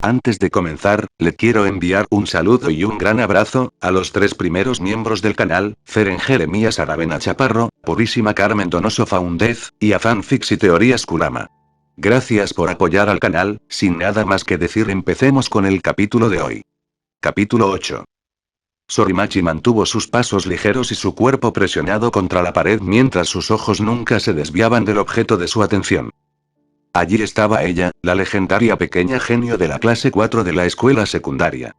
Antes de comenzar, le quiero enviar un saludo y un gran abrazo a los 3 primeros miembros del canal, Feren Jeremías Aravena Chaparro, Purísima Carmen Donoso Faundez, y a Fanfics y Teorías Kurama. Gracias por apoyar al canal. Sin nada más que decir, empecemos con el capítulo de hoy. Capítulo 8. Sorimachi mantuvo sus pasos ligeros y su cuerpo presionado contra la pared mientras sus ojos nunca se desviaban del objeto de su atención. Allí estaba ella, la legendaria pequeña genio de la clase 4 de la escuela secundaria.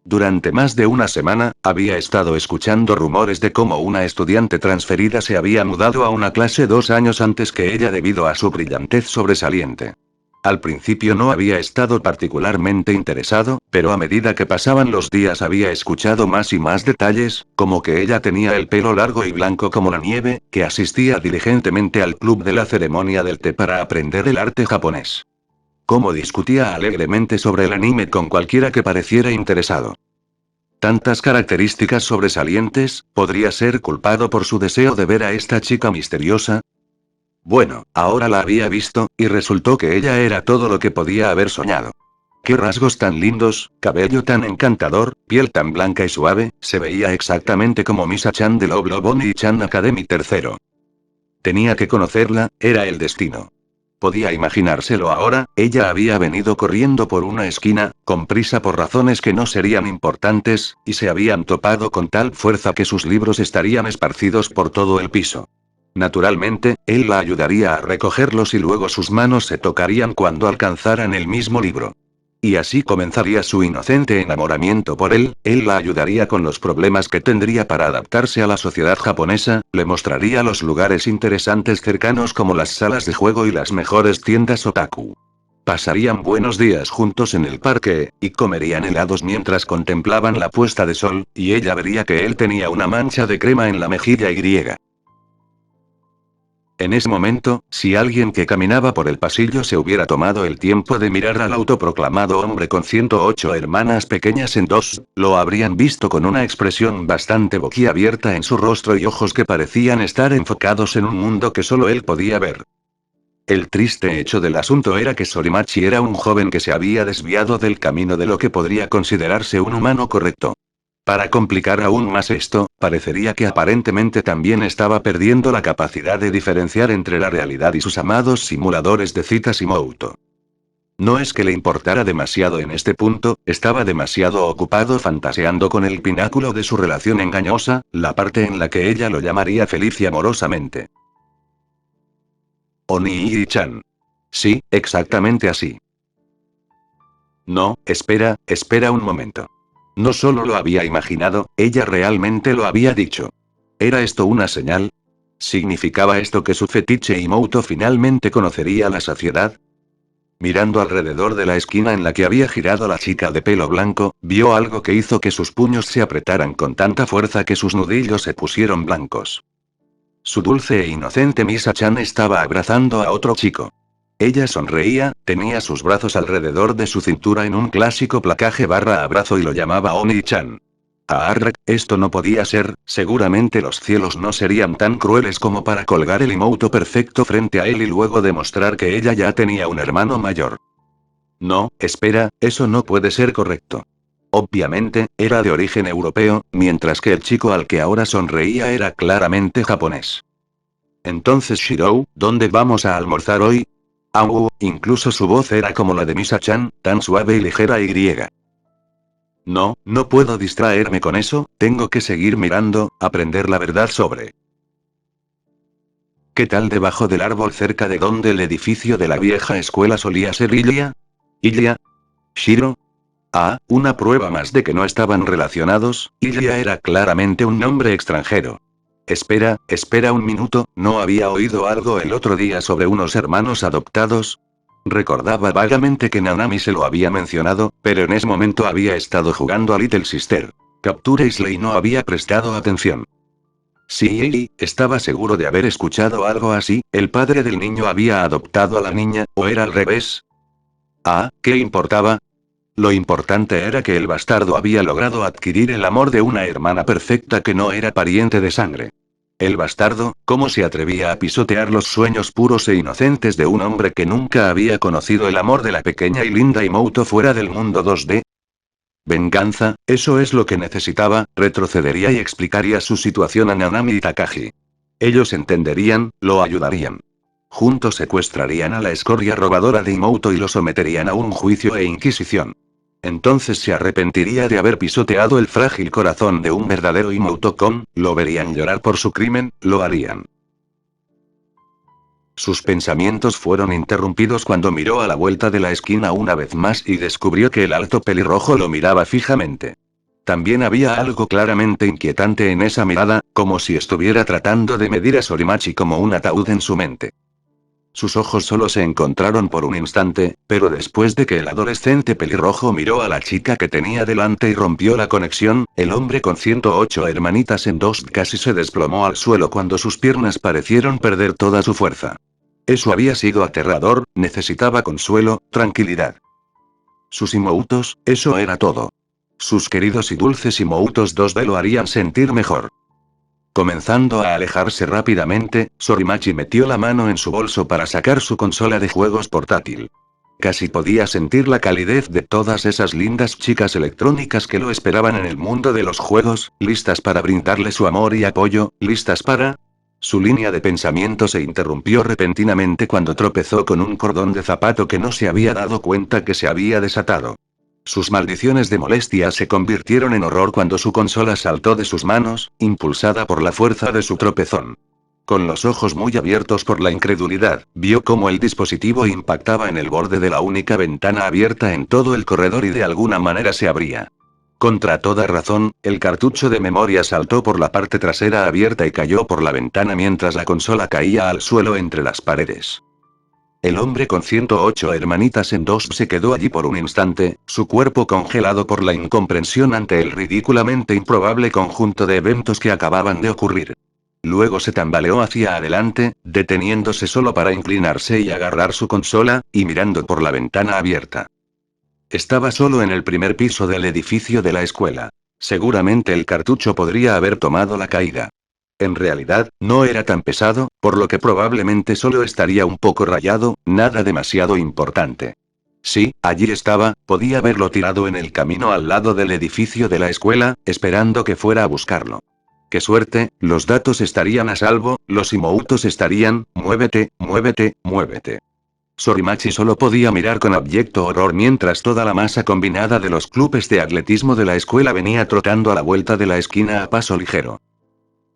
Durante más de una semana, había estado escuchando rumores de cómo una estudiante transferida se había mudado a una clase 2 años antes que ella debido a su brillantez sobresaliente. Al principio no había estado particularmente interesado, pero a medida que pasaban los días había escuchado más y más detalles, como que ella tenía el pelo largo y blanco como la nieve, que asistía diligentemente al club de la ceremonia del té para aprender el arte japonés. Cómo discutía alegremente sobre el anime con cualquiera que pareciera interesado. Tantas características sobresalientes, ¿podría ser culpado por su deseo de ver a esta chica misteriosa? Bueno, ahora la había visto, y resultó que ella era todo lo que podía haber soñado. Qué rasgos tan lindos, cabello tan encantador, piel tan blanca y suave, se veía exactamente como Misa-chan de Love Love Only Chan Academy III. Tenía que conocerla, era el destino. Podía imaginárselo ahora, ella había venido corriendo por una esquina, con prisa por razones que no serían importantes, y se habían topado con tal fuerza que sus libros estarían esparcidos por todo el piso. Naturalmente, él la ayudaría a recogerlos y luego sus manos se tocarían cuando alcanzaran el mismo libro. Y así comenzaría su inocente enamoramiento por él la ayudaría con los problemas que tendría para adaptarse a la sociedad japonesa, le mostraría los lugares interesantes cercanos como las salas de juego y las mejores tiendas otaku. Pasarían buenos días juntos en el parque, y comerían helados mientras contemplaban la puesta de sol, y ella vería que él tenía una mancha de crema en la mejilla y. En ese momento, si alguien que caminaba por el pasillo se hubiera tomado el tiempo de mirar al autoproclamado hombre con 108 hermanas pequeñas en dos, lo habrían visto con una expresión bastante boquiabierta en su rostro y ojos que parecían estar enfocados en un mundo que solo él podía ver. El triste hecho del asunto era que Sorimachi era un joven que se había desviado del camino de lo que podría considerarse un humano correcto. Para complicar aún más esto, parecería que aparentemente también estaba perdiendo la capacidad de diferenciar entre la realidad y sus amados simuladores de citas y Mouto. No es que le importara demasiado en este punto, estaba demasiado ocupado fantaseando con el pináculo de su relación engañosa, la parte en la que ella lo llamaría feliz y amorosamente. Onii-chan. Sí, exactamente así. No, espera un momento. No solo lo había imaginado, ella realmente lo había dicho. ¿Era esto una señal? ¿Significaba esto que su fetiche Imouto finalmente conocería la saciedad? Mirando alrededor de la esquina en la que había girado la chica de pelo blanco, vio algo que hizo que sus puños se apretaran con tanta fuerza que sus nudillos se pusieron blancos. Su dulce e inocente Misa-chan estaba abrazando a otro chico. Ella sonreía, tenía sus brazos alrededor de su cintura en un clásico placaje barra abrazo y lo llamaba Oni-chan. Esto no podía ser, seguramente los cielos no serían tan crueles como para colgar el emoto perfecto frente a él y luego demostrar que ella ya tenía un hermano mayor. No, espera, eso no puede ser correcto. Obviamente, era de origen europeo, mientras que el chico al que ahora sonreía era claramente japonés. Entonces Shirou, ¿dónde vamos a almorzar hoy? Incluso su voz era como la de Misa-chan, tan suave y ligera y. No, no puedo distraerme con eso, tengo que seguir mirando, aprender la verdad sobre. ¿Qué tal debajo del árbol cerca de donde el edificio de la vieja escuela solía ser Ilya? ¿Ilya? ¿Shiro? Una prueba más de que no estaban relacionados, Ilya era claramente un nombre extranjero. Espera un minuto, ¿no había oído algo el otro día sobre unos hermanos adoptados? Recordaba vagamente que Nanami se lo había mencionado, pero en ese momento había estado jugando a Little Sister. Capture Isley no había prestado atención. Sí, estaba seguro de haber escuchado algo así, el padre del niño había adoptado a la niña, ¿o era al revés? ¿Qué importaba? Lo importante era que el bastardo había logrado adquirir el amor de una hermana perfecta que no era pariente de sangre. El bastardo, ¿cómo se atrevía a pisotear los sueños puros e inocentes de un hombre que nunca había conocido el amor de la pequeña y linda Imouto fuera del mundo 2D? Venganza, eso es lo que necesitaba, retrocedería y explicaría su situación a Nanami y Takagi. Ellos entenderían, lo ayudarían. Juntos secuestrarían a la escoria robadora de Imouto y lo someterían a un juicio e inquisición. Entonces se arrepentiría de haber pisoteado el frágil corazón de un verdadero Imouto-kun, lo verían llorar por su crimen, lo harían. Sus pensamientos fueron interrumpidos cuando miró a la vuelta de la esquina una vez más y descubrió que el alto pelirrojo lo miraba fijamente. También había algo claramente inquietante en esa mirada, como si estuviera tratando de medir a Sorimachi como un ataúd en su mente. Sus ojos solo se encontraron por un instante, pero después de que el adolescente pelirrojo miró a la chica que tenía delante y rompió la conexión, el hombre con 108 hermanitas en dos casi se desplomó al suelo cuando sus piernas parecieron perder toda su fuerza. Eso había sido aterrador, necesitaba consuelo, tranquilidad. Sus imoutos, eso era todo. Sus queridos y dulces imoutos 2D lo harían sentir mejor. Comenzando a alejarse rápidamente, Sorimachi metió la mano en su bolso para sacar su consola de juegos portátil. Casi podía sentir la calidez de todas esas lindas chicas electrónicas que lo esperaban en el mundo de los juegos, listas para brindarle su amor y apoyo, listas para... Su línea de pensamiento se interrumpió repentinamente cuando tropezó con un cordón de zapato que no se había dado cuenta que se había desatado. Sus maldiciones de molestia se convirtieron en horror cuando su consola saltó de sus manos, impulsada por la fuerza de su tropezón. Con los ojos muy abiertos por la incredulidad, vio cómo el dispositivo impactaba en el borde de la única ventana abierta en todo el corredor y de alguna manera se abría. Contra toda razón, el cartucho de memoria saltó por la parte trasera abierta y cayó por la ventana mientras la consola caía al suelo entre las paredes. El hombre con 108 hermanitas en dos se quedó allí por un instante, su cuerpo congelado por la incomprensión ante el ridículamente improbable conjunto de eventos que acababan de ocurrir. Luego se tambaleó hacia adelante, deteniéndose solo para inclinarse y agarrar su consola, y mirando por la ventana abierta. Estaba solo en el primer piso del edificio de la escuela. Seguramente el cartucho podría haber tomado la caída. En realidad, no era tan pesado, por lo que probablemente solo estaría un poco rayado, nada demasiado importante. Sí, allí estaba, podía haberlo tirado en el camino al lado del edificio de la escuela, esperando que fuera a buscarlo. ¡Qué suerte! Los datos estarían a salvo, los imoutos estarían, muévete, muévete, muévete. Sorimachi solo podía mirar con abyecto horror mientras toda la masa combinada de los clubes de atletismo de la escuela venía trotando a la vuelta de la esquina a paso ligero.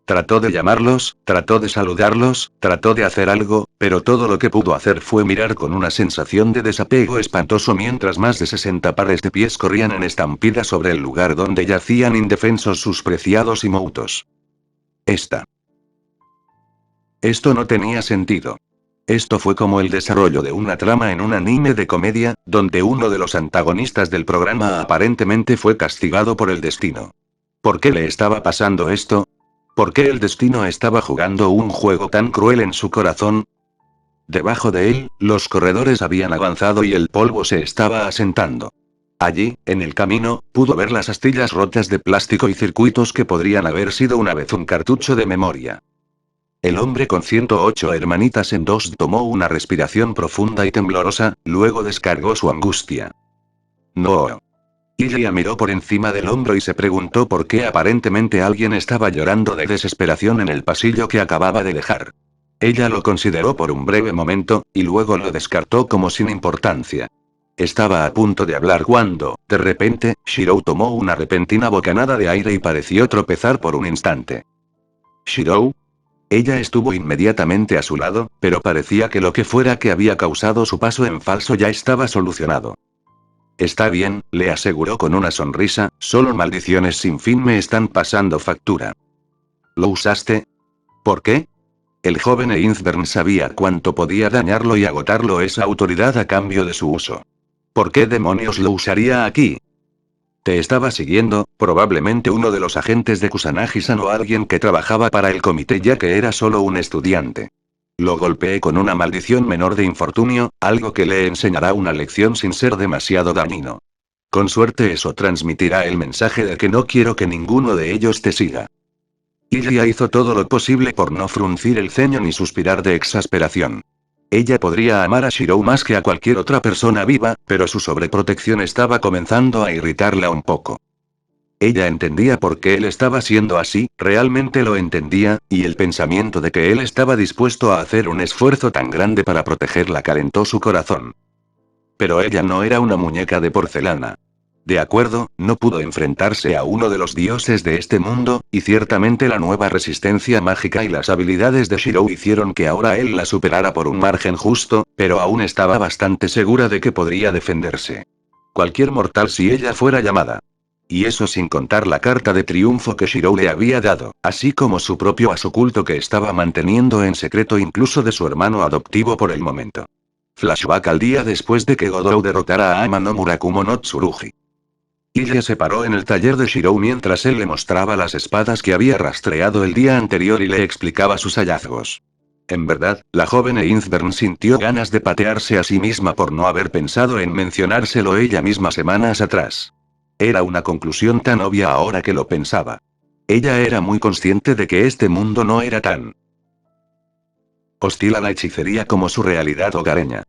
Trató de llamarlos, trató de saludarlos, trató de hacer algo, pero todo lo que pudo hacer fue mirar con una sensación de desapego espantoso mientras más de 60 pares de pies corrían en estampida sobre el lugar donde yacían indefensos sus preciados imoutos. Esto no tenía sentido. Esto fue como el desarrollo de una trama en un anime de comedia, donde uno de los antagonistas del programa aparentemente fue castigado por el destino. ¿Por qué le estaba pasando esto? ¿Por qué el destino estaba jugando un juego tan cruel en su corazón? Debajo de él, los corredores habían avanzado y el polvo se estaba asentando. Allí, en el camino, pudo ver las astillas rotas de plástico y circuitos que podrían haber sido una vez un cartucho de memoria. El hombre con 108 hermanitas en dos tomó una respiración profunda y temblorosa, luego descargó su angustia. No. Ella miró por encima del hombro y se preguntó por qué aparentemente alguien estaba llorando de desesperación en el pasillo que acababa de dejar. Ella lo consideró por un breve momento, y luego lo descartó como sin importancia. Estaba a punto de hablar cuando, de repente, Shirou tomó una repentina bocanada de aire y pareció tropezar por un instante. ¿Shirou? Ella estuvo inmediatamente a su lado, pero parecía que lo que fuera que había causado su paso en falso ya estaba solucionado. Está bien, le aseguró con una sonrisa, solo maldiciones sin fin me están pasando factura. ¿Lo usaste? ¿Por qué? El joven Einsberg sabía cuánto podía dañarlo y agotarlo esa autoridad a cambio de su uso. ¿Por qué demonios lo usaría aquí? Te estaba siguiendo, probablemente uno de los agentes de Kusanagi-san o alguien que trabajaba para el comité ya que era solo un estudiante. Lo golpeé con una maldición menor de infortunio, algo que le enseñará una lección sin ser demasiado dañino. Con suerte eso transmitirá el mensaje de que no quiero que ninguno de ellos te siga. Ilya hizo todo lo posible por no fruncir el ceño ni suspirar de exasperación. Ella podría amar a Shirou más que a cualquier otra persona viva, pero su sobreprotección estaba comenzando a irritarla un poco. Ella entendía por qué él estaba siendo así, realmente lo entendía, y el pensamiento de que él estaba dispuesto a hacer un esfuerzo tan grande para protegerla calentó su corazón. Pero ella no era una muñeca de porcelana. De acuerdo, no pudo enfrentarse a uno de los dioses de este mundo, y ciertamente la nueva resistencia mágica y las habilidades de Shirou hicieron que ahora él la superara por un margen justo, pero aún estaba bastante segura de que podría defenderse. Cualquier mortal si ella fuera llamada. Y eso sin contar la carta de triunfo que Shirou le había dado, así como su propio asoculto que estaba manteniendo en secreto incluso de su hermano adoptivo por el momento. Flashback al día después de que Godou derrotara a Ama no Murakumo no Tsurugi. Ilya se paró en el taller de Shirou mientras él le mostraba las espadas que había rastreado el día anterior y le explicaba sus hallazgos. En verdad, la joven Einsbern sintió ganas de patearse a sí misma por no haber pensado en mencionárselo ella misma semanas atrás. Era una conclusión tan obvia ahora que lo pensaba. Ella era muy consciente de que este mundo no era tan hostil a la hechicería como su realidad hogareña.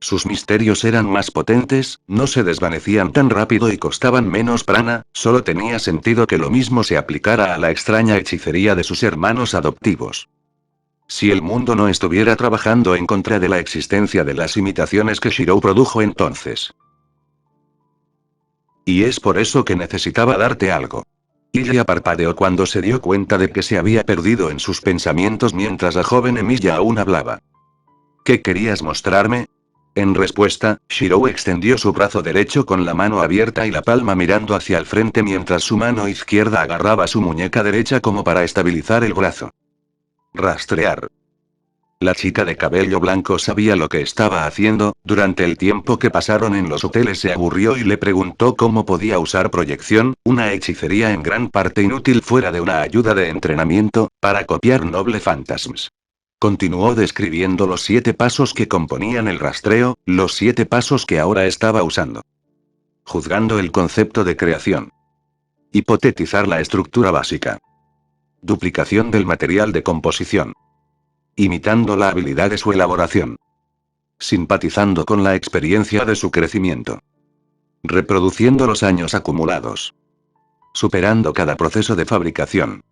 Sus misterios eran más potentes, no se desvanecían tan rápido y costaban menos prana, solo tenía sentido que lo mismo se aplicara a la extraña hechicería de sus hermanos adoptivos. Si el mundo no estuviera trabajando en contra de la existencia de las imitaciones que Shirou produjo entonces. Y es por eso que necesitaba darte algo. Ilya parpadeó cuando se dio cuenta de que se había perdido en sus pensamientos mientras la joven Emilia aún hablaba. ¿Qué querías mostrarme? En respuesta, Shirou extendió su brazo derecho con la mano abierta y la palma mirando hacia el frente mientras su mano izquierda agarraba su muñeca derecha como para estabilizar el brazo. Rastrear. La chica de cabello blanco sabía lo que estaba haciendo, durante el tiempo que pasaron en los hoteles se aburrió y le preguntó cómo podía usar proyección, una hechicería en gran parte inútil fuera de una ayuda de entrenamiento, para copiar Noble Phantasms. Continuó describiendo los 7 pasos que componían el rastreo, los 7 pasos que ahora estaba usando. Juzgando el concepto de creación. Hipotetizar la estructura básica. Duplicación del material de composición. Imitando la habilidad de su elaboración. Simpatizando con la experiencia de su crecimiento. Reproduciendo los años acumulados. Superando cada proceso de fabricación.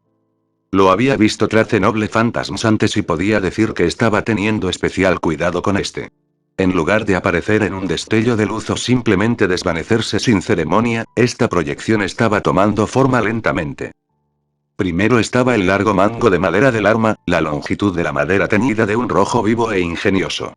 Lo había visto Trace Noble Phantasms antes y podía decir que estaba teniendo especial cuidado con este. En lugar de aparecer en un destello de luz o simplemente desvanecerse sin ceremonia, esta proyección estaba tomando forma lentamente. Primero estaba el largo mango de madera del arma, la longitud de la madera teñida de un rojo vivo e ingenioso.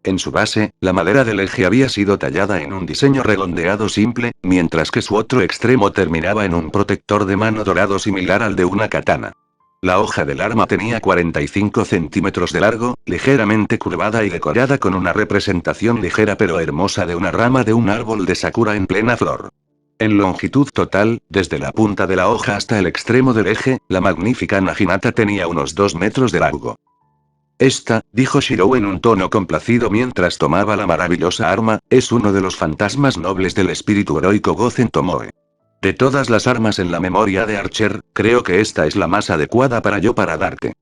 En su base, la madera del eje había sido tallada en un diseño redondeado simple, mientras que su otro extremo terminaba en un protector de mano dorado similar al de una katana. La hoja del arma tenía 45 centímetros de largo, ligeramente curvada y decorada con una representación ligera pero hermosa de una rama de un árbol de sakura en plena flor. En longitud total, desde la punta de la hoja hasta el extremo del eje, la magnífica Naginata tenía unos 2 metros de largo. Esta, dijo Shirou en un tono complacido mientras tomaba la maravillosa arma, es uno de los fantasmas nobles del espíritu heroico Gozen Tomoe. De todas las armas en la memoria de Archer, creo que esta es la más adecuada para darte.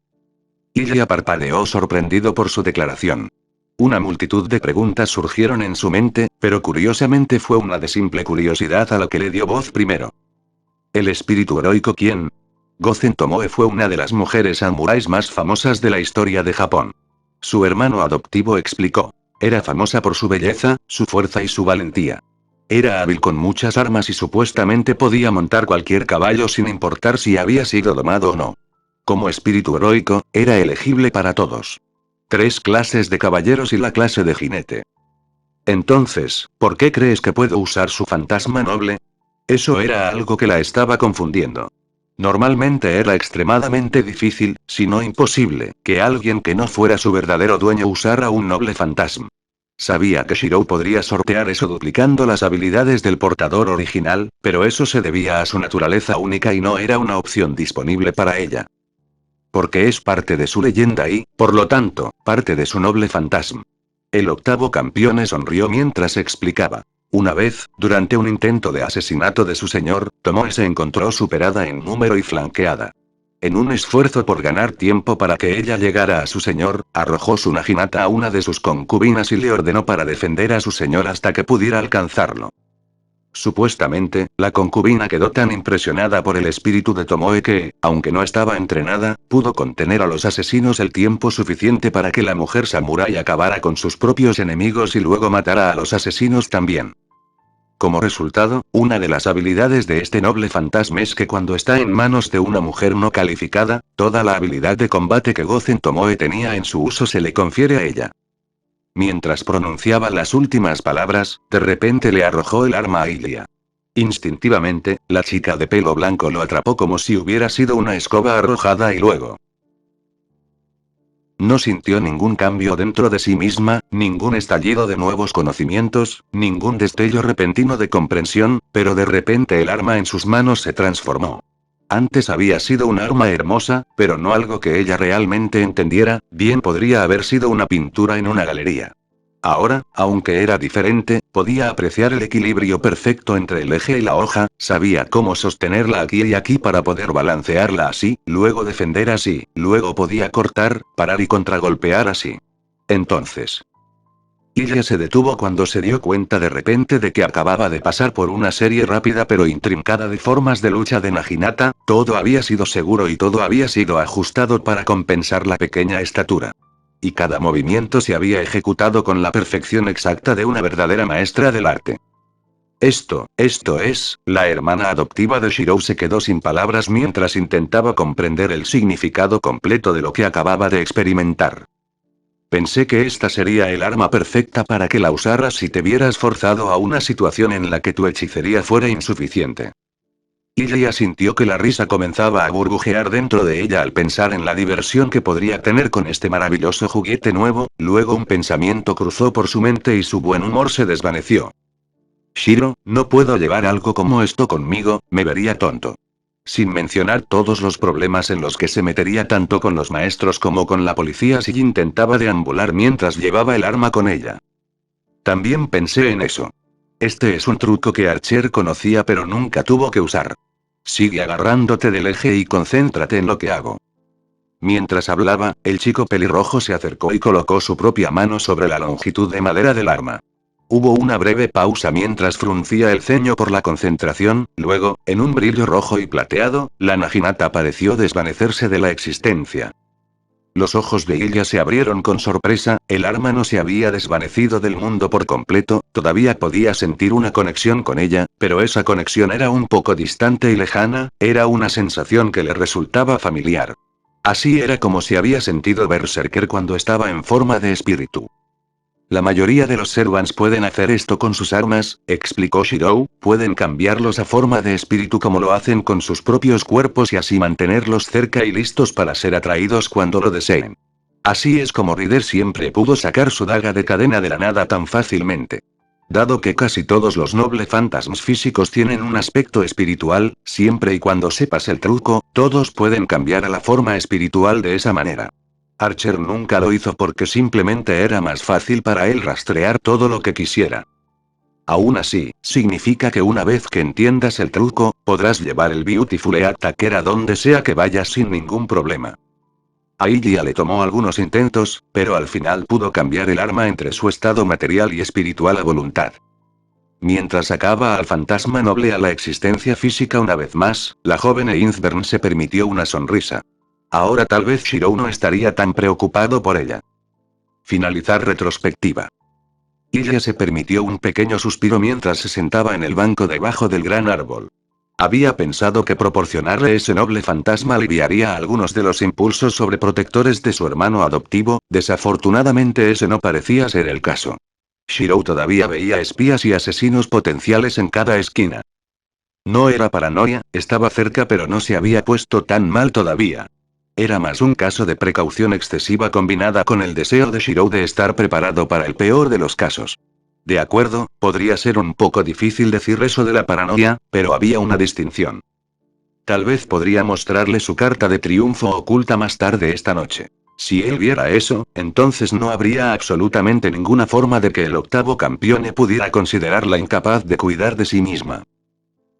Ilya parpadeó sorprendido por su declaración. Una multitud de preguntas surgieron en su mente, pero curiosamente fue una de simple curiosidad a la que le dio voz primero. ¿El espíritu heroico quién? Gozen Tomoe fue una de las mujeres samuráis más famosas de la historia de Japón. Su hermano adoptivo explicó. Era famosa por su belleza, su fuerza y su valentía. Era hábil con muchas armas y supuestamente podía montar cualquier caballo sin importar si había sido domado o no. Como espíritu heroico, era elegible para todos. 3 clases de caballeros y la clase de jinete. Entonces, ¿por qué crees que puedo usar su fantasma noble? Eso era algo que la estaba confundiendo. Normalmente era extremadamente difícil, si no imposible, que alguien que no fuera su verdadero dueño usara un noble fantasma. Sabía que Shirou podría sortear eso duplicando las habilidades del portador original, pero eso se debía a su naturaleza única y no era una opción disponible para ella. Porque es parte de su leyenda y, por lo tanto, parte de su noble fantasma. El octavo campeón sonrió mientras explicaba. Una vez, durante un intento de asesinato de su señor, Tomoe se encontró superada en número y flanqueada. En un esfuerzo por ganar tiempo para que ella llegara a su señor, arrojó su naginata a una de sus concubinas y le ordenó para defender a su señor hasta que pudiera alcanzarlo. Supuestamente, la concubina quedó tan impresionada por el espíritu de Tomoe que, aunque no estaba entrenada, pudo contener a los asesinos el tiempo suficiente para que la mujer samurái acabara con sus propios enemigos y luego matara a los asesinos también. Como resultado, una de las habilidades de este noble fantasma es que cuando está en manos de una mujer no calificada, toda la habilidad de combate que Gozen Tomoe tenía en su uso se le confiere a ella. Mientras pronunciaba las últimas palabras, de repente le arrojó el arma a Ilia. Instintivamente, la chica de pelo blanco lo atrapó como si hubiera sido una escoba arrojada y luego no sintió ningún cambio dentro de sí misma, ningún estallido de nuevos conocimientos, ningún destello repentino de comprensión, pero de repente el arma en sus manos se transformó. Antes había sido un arma hermosa, pero no algo que ella realmente entendiera, bien podría haber sido una pintura en una galería. Ahora, aunque era diferente, podía apreciar el equilibrio perfecto entre el eje y la hoja, sabía cómo sostenerla aquí y aquí para poder balancearla así, luego defender así, luego podía cortar, parar y contragolpear así. Entonces, Ella se detuvo cuando se dio cuenta de repente de que acababa de pasar por una serie rápida pero intrincada de formas de lucha de Naginata, todo había sido seguro y todo había sido ajustado para compensar la pequeña estatura. Y cada movimiento se había ejecutado con la perfección exacta de una verdadera maestra del arte. Esto es, la hermana adoptiva de Shirou se quedó sin palabras mientras intentaba comprender el significado completo de lo que acababa de experimentar. Pensé que esta sería el arma perfecta para que la usaras si te vieras forzado a una situación en la que tu hechicería fuera insuficiente. Ilia sintió que la risa comenzaba a burbujear dentro de ella al pensar en la diversión que podría tener con este maravilloso juguete nuevo, luego un pensamiento cruzó por su mente y su buen humor se desvaneció. Shiro, no puedo llevar algo como esto conmigo, me vería tonto. Sin mencionar todos los problemas en los que se metería tanto con los maestros como con la policía si intentaba deambular mientras llevaba el arma con ella. También pensé en eso. Este es un truco que Archer conocía pero nunca tuvo que usar. Sigue agarrándote del eje y concéntrate en lo que hago. Mientras hablaba, el chico pelirrojo se acercó y colocó su propia mano sobre la longitud de madera del arma. Hubo una breve pausa mientras fruncía el ceño por la concentración, luego, en un brillo rojo y plateado, la naginata pareció desvanecerse de la existencia. Los ojos de ella se abrieron con sorpresa, el arma no se había desvanecido del mundo por completo, todavía podía sentir una conexión con ella, pero esa conexión era un poco distante y lejana, era una sensación que le resultaba familiar. Así era como se había sentido Berserker cuando estaba en forma de espíritu. La mayoría de los Servants pueden hacer esto con sus armas, explicó Shirou, pueden cambiarlos a forma de espíritu como lo hacen con sus propios cuerpos y así mantenerlos cerca y listos para ser atraídos cuando lo deseen. Así es como Rider siempre pudo sacar su daga de cadena de la nada tan fácilmente. Dado que casi todos los noble fantasmas físicos tienen un aspecto espiritual, siempre y cuando sepas el truco, todos pueden cambiar a la forma espiritual de esa manera. Archer nunca lo hizo porque simplemente era más fácil para él rastrear todo lo que quisiera. Aún así, significa que una vez que entiendas el truco, podrás llevar el Beautiful Attacker a donde sea que vayas sin ningún problema. A Ilia le tomó algunos intentos, pero al final pudo cambiar el arma entre su estado material y espiritual a voluntad. Mientras sacaba al fantasma noble a la existencia física una vez más, la joven Einsberg se permitió una sonrisa. Ahora tal vez Shirou no estaría tan preocupado por ella. Finalizar retrospectiva. Ella se permitió un pequeño suspiro mientras se sentaba en el banco debajo del gran árbol. Había pensado que proporcionarle ese noble fantasma aliviaría algunos de los impulsos sobreprotectores de su hermano adoptivo, desafortunadamente ese no parecía ser el caso. Shirou todavía veía espías y asesinos potenciales en cada esquina. No era paranoia, estaba cerca pero no se había puesto tan mal todavía. Era más un caso de precaución excesiva combinada con el deseo de Shirou de estar preparado para el peor de los casos. De acuerdo, podría ser un poco difícil decir eso de la paranoia, pero había una distinción. Tal vez podría mostrarle su carta de triunfo oculta más tarde esta noche. Si él viera eso, entonces no habría absolutamente ninguna forma de que el octavo campeón pudiera considerarla incapaz de cuidar de sí misma.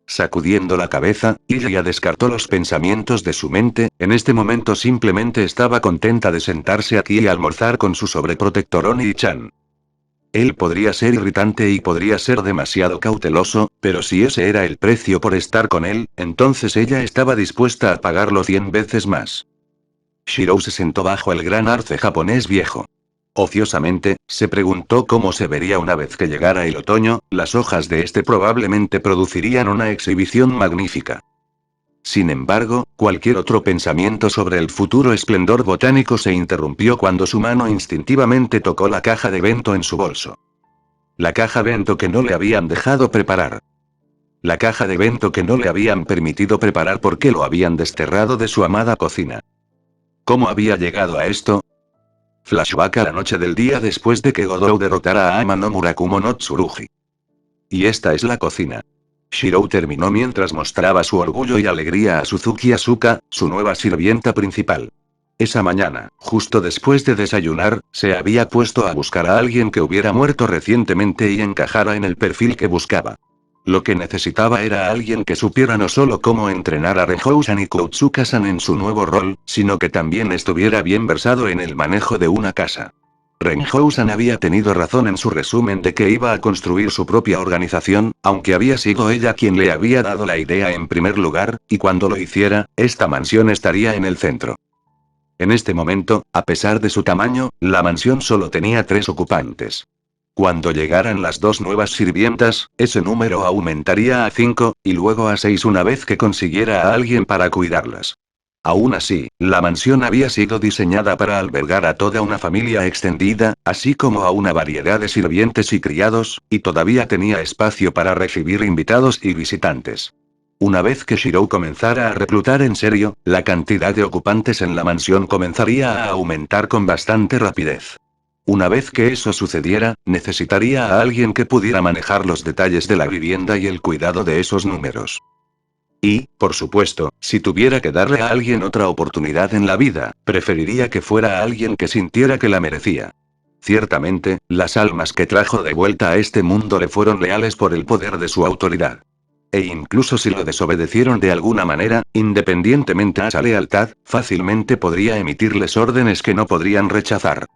Sacudiendo la cabeza, ella descartó los pensamientos de su mente, en este momento simplemente estaba contenta de sentarse aquí y almorzar con su sobreprotector Oni-chan. Él podría ser irritante y podría ser demasiado cauteloso, pero si ese era el precio por estar con él, entonces ella estaba dispuesta a pagarlo 100 veces más. Shirou se sentó bajo el gran arce japonés viejo. Ociosamente, se preguntó cómo se vería una vez que llegara el otoño, las hojas de este probablemente producirían una exhibición magnífica. Sin embargo, cualquier otro pensamiento sobre el futuro esplendor botánico se interrumpió cuando su mano instintivamente tocó la caja de bento en su bolso. La caja bento que no le habían dejado preparar. La caja de bento que no le habían permitido preparar porque lo habían desterrado de su amada cocina. ¿Cómo había llegado a esto? Flashback a la noche del día después de que Godou derrotara a Ama no Murakumo no Tsurugi. Y esta es la cocina. Shirou terminó mientras mostraba su orgullo y alegría a Suzuki Asuka, su nueva sirvienta principal. Esa mañana, justo después de desayunar, se había puesto a buscar a alguien que hubiera muerto recientemente y encajara en el perfil que buscaba. Lo que necesitaba era alguien que supiera no solo cómo entrenar a Renhou-san y Koutsuka-san en su nuevo rol, sino que también estuviera bien versado en el manejo de una casa. Renhou-san había tenido razón en su resumen de que iba a construir su propia organización, aunque había sido ella quien le había dado la idea en primer lugar, y cuando lo hiciera, esta mansión estaría en el centro. En este momento, a pesar de su tamaño, la mansión solo tenía 3 ocupantes. Cuando llegaran las 2 nuevas sirvientas, ese número aumentaría a 5, y luego a 6 una vez que consiguiera a alguien para cuidarlas. Aún así, la mansión había sido diseñada para albergar a toda una familia extendida, así como a una variedad de sirvientes y criados, y todavía tenía espacio para recibir invitados y visitantes. Una vez que Shirou comenzara a reclutar en serio, la cantidad de ocupantes en la mansión comenzaría a aumentar con bastante rapidez. Una vez que eso sucediera, necesitaría a alguien que pudiera manejar los detalles de la vivienda y el cuidado de esos números. Y, por supuesto, si tuviera que darle a alguien otra oportunidad en la vida, preferiría que fuera alguien que sintiera que la merecía. Ciertamente, las almas que trajo de vuelta a este mundo le fueron leales por el poder de su autoridad. E incluso si lo desobedecieron de alguna manera, independientemente a esa lealtad, fácilmente podría emitirles órdenes que no podrían rechazar.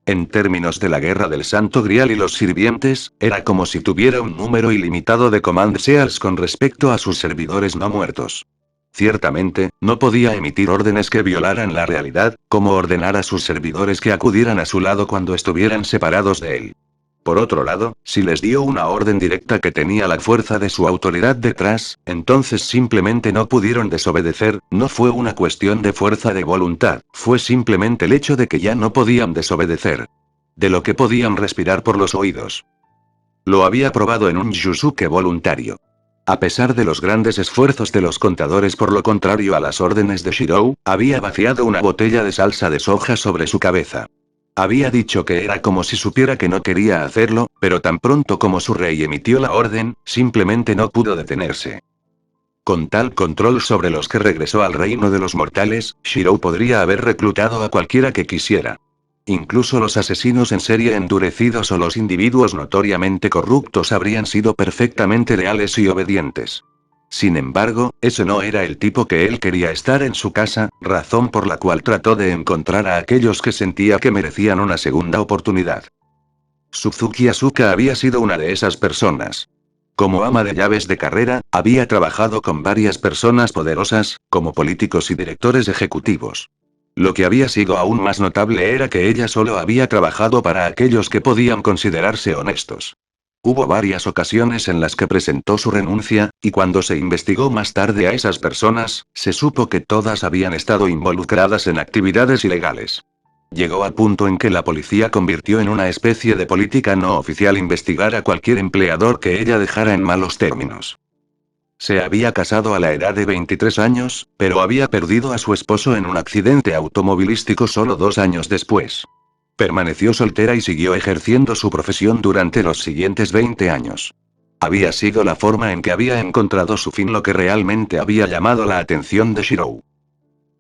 En términos de la guerra del Santo Grial y los sirvientes, era como si tuviera un número ilimitado de command seals con respecto a sus servidores no muertos. Ciertamente, no podía emitir órdenes que violaran la realidad, como ordenar a sus servidores que acudieran a su lado cuando estuvieran separados de él. Por otro lado, si les dio una orden directa que tenía la fuerza de su autoridad detrás, entonces simplemente no pudieron desobedecer, no fue una cuestión de fuerza de voluntad, fue simplemente el hecho de que ya no podían desobedecer. De lo que podían respirar por los oídos. Lo había probado en un Yusuke voluntario. A pesar de los grandes esfuerzos de los contadores por lo contrario a las órdenes de Shirou, había vaciado una botella de salsa de soja sobre su cabeza. Había dicho que era como si supiera que no quería hacerlo, pero tan pronto como su rey emitió la orden, simplemente no pudo detenerse. Con tal control sobre los que regresó al reino de los mortales, Shirou podría haber reclutado a cualquiera que quisiera. Incluso los asesinos en serie endurecidos o los individuos notoriamente corruptos habrían sido perfectamente leales y obedientes. Sin embargo, ese no era el tipo que él quería estar en su casa, razón por la cual trató de encontrar a aquellos que sentía que merecían una segunda oportunidad. Suzuki Asuka había sido una de esas personas. Como ama de llaves de carrera, había trabajado con varias personas poderosas, como políticos y directores ejecutivos. Lo que había sido aún más notable era que ella solo había trabajado para aquellos que podían considerarse honestos. Hubo varias ocasiones en las que presentó su renuncia, y cuando se investigó más tarde a esas personas, se supo que todas habían estado involucradas en actividades ilegales. Llegó al punto en que la policía convirtió en una especie de política no oficial investigar a cualquier empleador que ella dejara en malos términos. Se había casado a la edad de 23 años, pero había perdido a su esposo en un accidente automovilístico solo 2 años después. Permaneció soltera y siguió ejerciendo su profesión durante los siguientes 20 años. Había sido la forma en que había encontrado su fin lo que realmente había llamado la atención de Shirou.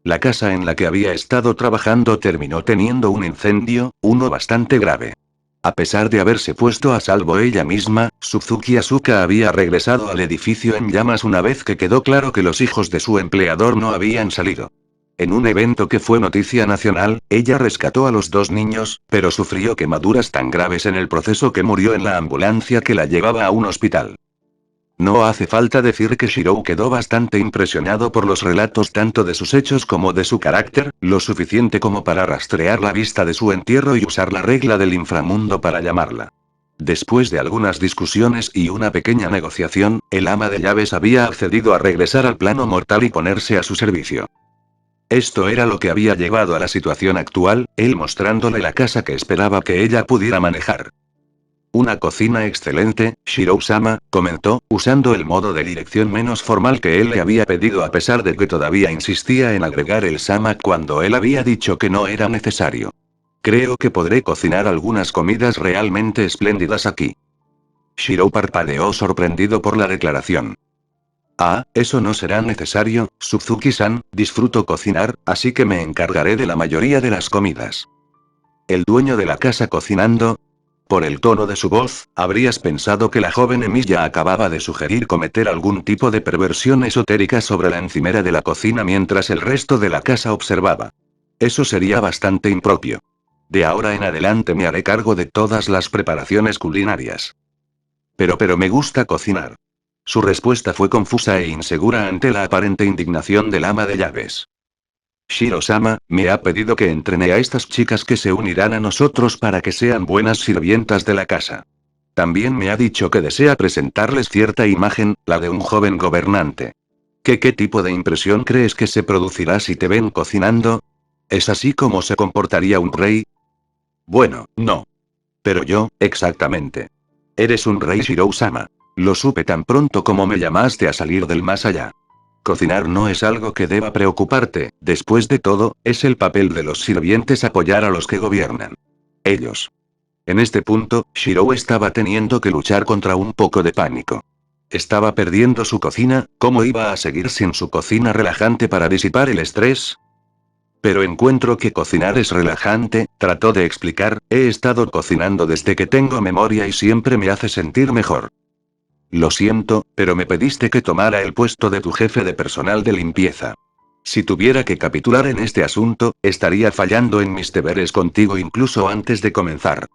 La casa en la que había estado trabajando terminó teniendo un incendio, uno bastante grave. A pesar de haberse puesto a salvo ella misma, Suzuki Asuka había regresado al edificio en llamas una vez que quedó claro que los hijos de su empleador no habían salido. En un evento que fue noticia nacional, ella rescató a los dos niños, pero sufrió quemaduras tan graves en el proceso que murió en la ambulancia que la llevaba a un hospital. No hace falta decir que Shirou quedó bastante impresionado por los relatos tanto de sus hechos como de su carácter, lo suficiente como para rastrear la vista de su entierro y usar la regla del inframundo para llamarla. Después de algunas discusiones y una pequeña negociación, el ama de llaves había accedido a regresar al plano mortal y ponerse a su servicio. Esto era lo que había llevado a la situación actual, él mostrándole la casa que esperaba que ella pudiera manejar. Una cocina excelente, Shirou-sama, comentó, usando el modo de dirección menos formal que él le había pedido a pesar de que todavía insistía en agregar el sama cuando él había dicho que no era necesario. Creo que podré cocinar algunas comidas realmente espléndidas aquí. Shirou parpadeó sorprendido por la declaración. Ah, eso no será necesario, Suzuki-san, disfruto cocinar, así que me encargaré de la mayoría de las comidas. El dueño de la casa cocinando. Por el tono de su voz, habrías pensado que la joven Emilia acababa de sugerir cometer algún tipo de perversión esotérica sobre la encimera de la cocina mientras el resto de la casa observaba. Eso sería bastante impropio. De ahora en adelante me haré cargo de todas las preparaciones culinarias. Pero me gusta cocinar. Su respuesta fue confusa e insegura ante la aparente indignación del ama de llaves. Shiro-sama, me ha pedido que entrene a estas chicas que se unirán a nosotros para que sean buenas sirvientas de la casa. También me ha dicho que desea presentarles cierta imagen, la de un joven gobernante. ¿Qué tipo de impresión crees que se producirá si te ven cocinando? ¿Es así como se comportaría un rey? Bueno, no. Pero yo, exactamente. Eres un rey, Shirou-sama. Lo supe tan pronto como me llamaste a salir del más allá. Cocinar no es algo que deba preocuparte, después de todo, es el papel de los sirvientes apoyar a los que gobiernan. Ellos. En este punto, Shirou estaba teniendo que luchar contra un poco de pánico. Estaba perdiendo su cocina, ¿cómo iba a seguir sin su cocina relajante para disipar el estrés? Pero encuentro que cocinar es relajante, trató de explicar, he estado cocinando desde que tengo memoria y siempre me hace sentir mejor. Lo siento, pero me pediste que tomara el puesto de tu jefe de personal de limpieza. Si tuviera que capitular en este asunto, estaría fallando en mis deberes contigo incluso antes de comenzar.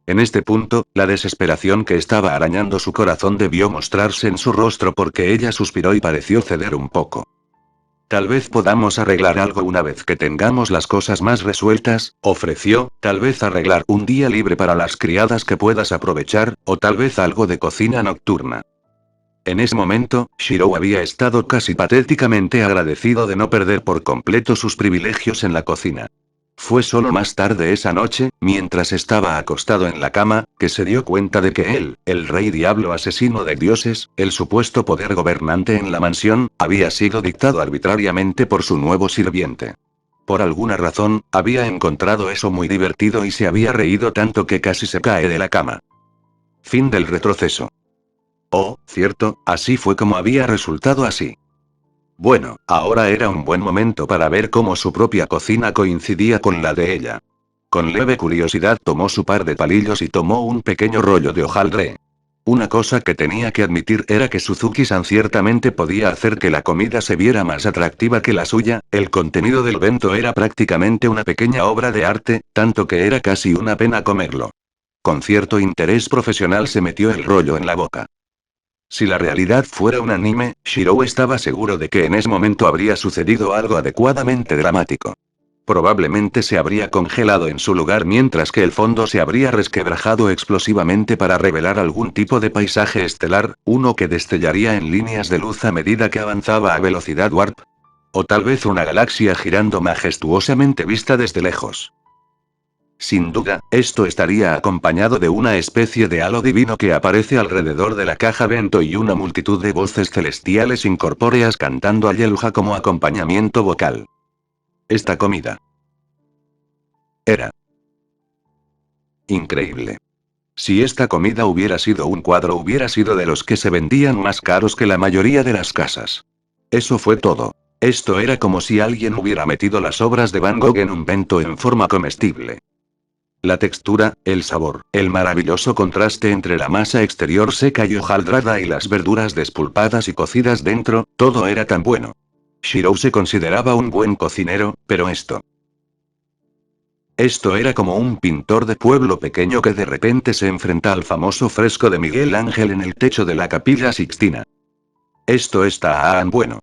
En este punto, la desesperación que estaba arañando su corazón debió mostrarse en su rostro porque ella suspiró y pareció ceder un poco. Tal vez podamos arreglar algo una vez que tengamos las cosas más resueltas, ofreció, tal vez arreglar un día libre para las criadas que puedas aprovechar, o tal vez algo de cocina nocturna. En ese momento, Shirou había estado casi patéticamente agradecido de no perder por completo sus privilegios en la cocina. Fue solo más tarde esa noche, mientras estaba acostado en la cama, que se dio cuenta de que él, el rey diablo asesino de dioses, el supuesto poder gobernante en la mansión, había sido dictado arbitrariamente por su nuevo sirviente. Por alguna razón, había encontrado eso muy divertido y se había reído tanto que casi se cae de la cama. Fin del retroceso. Oh, cierto, así fue como había resultado así. Bueno, ahora era un buen momento para ver cómo su propia cocina coincidía con la de ella. Con leve curiosidad tomó su par de palillos y tomó un pequeño rollo de hojaldre. Una cosa que tenía que admitir era que Suzuki-san ciertamente podía hacer que la comida se viera más atractiva que la suya, el contenido del bento era prácticamente una pequeña obra de arte, tanto que era casi una pena comerlo. Con cierto interés profesional se metió el rollo en la boca. Si la realidad fuera un anime, Shirou estaba seguro de que en ese momento habría sucedido algo adecuadamente dramático. Probablemente se habría congelado en su lugar mientras que el fondo se habría resquebrajado explosivamente para revelar algún tipo de paisaje estelar, uno que destellaría en líneas de luz a medida que avanzaba a velocidad warp. O tal vez una galaxia girando majestuosamente vista desde lejos. Sin duda, esto estaría acompañado de una especie de halo divino que aparece alrededor de la caja Bento y una multitud de voces celestiales incorpóreas cantando Alleluja como acompañamiento vocal. Esta comida era increíble. Si esta comida hubiera sido un cuadro, hubiera sido de los que se vendían más caros que la mayoría de las casas. Eso fue todo. Esto era como si alguien hubiera metido las obras de Van Gogh en un bento en forma comestible. La textura, el sabor, el maravilloso contraste entre la masa exterior seca y hojaldrada y las verduras despulpadas y cocidas dentro, todo era tan bueno. Shirou se consideraba un buen cocinero, pero esto era como un pintor de pueblo pequeño que de repente se enfrenta al famoso fresco de Miguel Ángel en el techo de la Capilla Sixtina. Esto está bueno.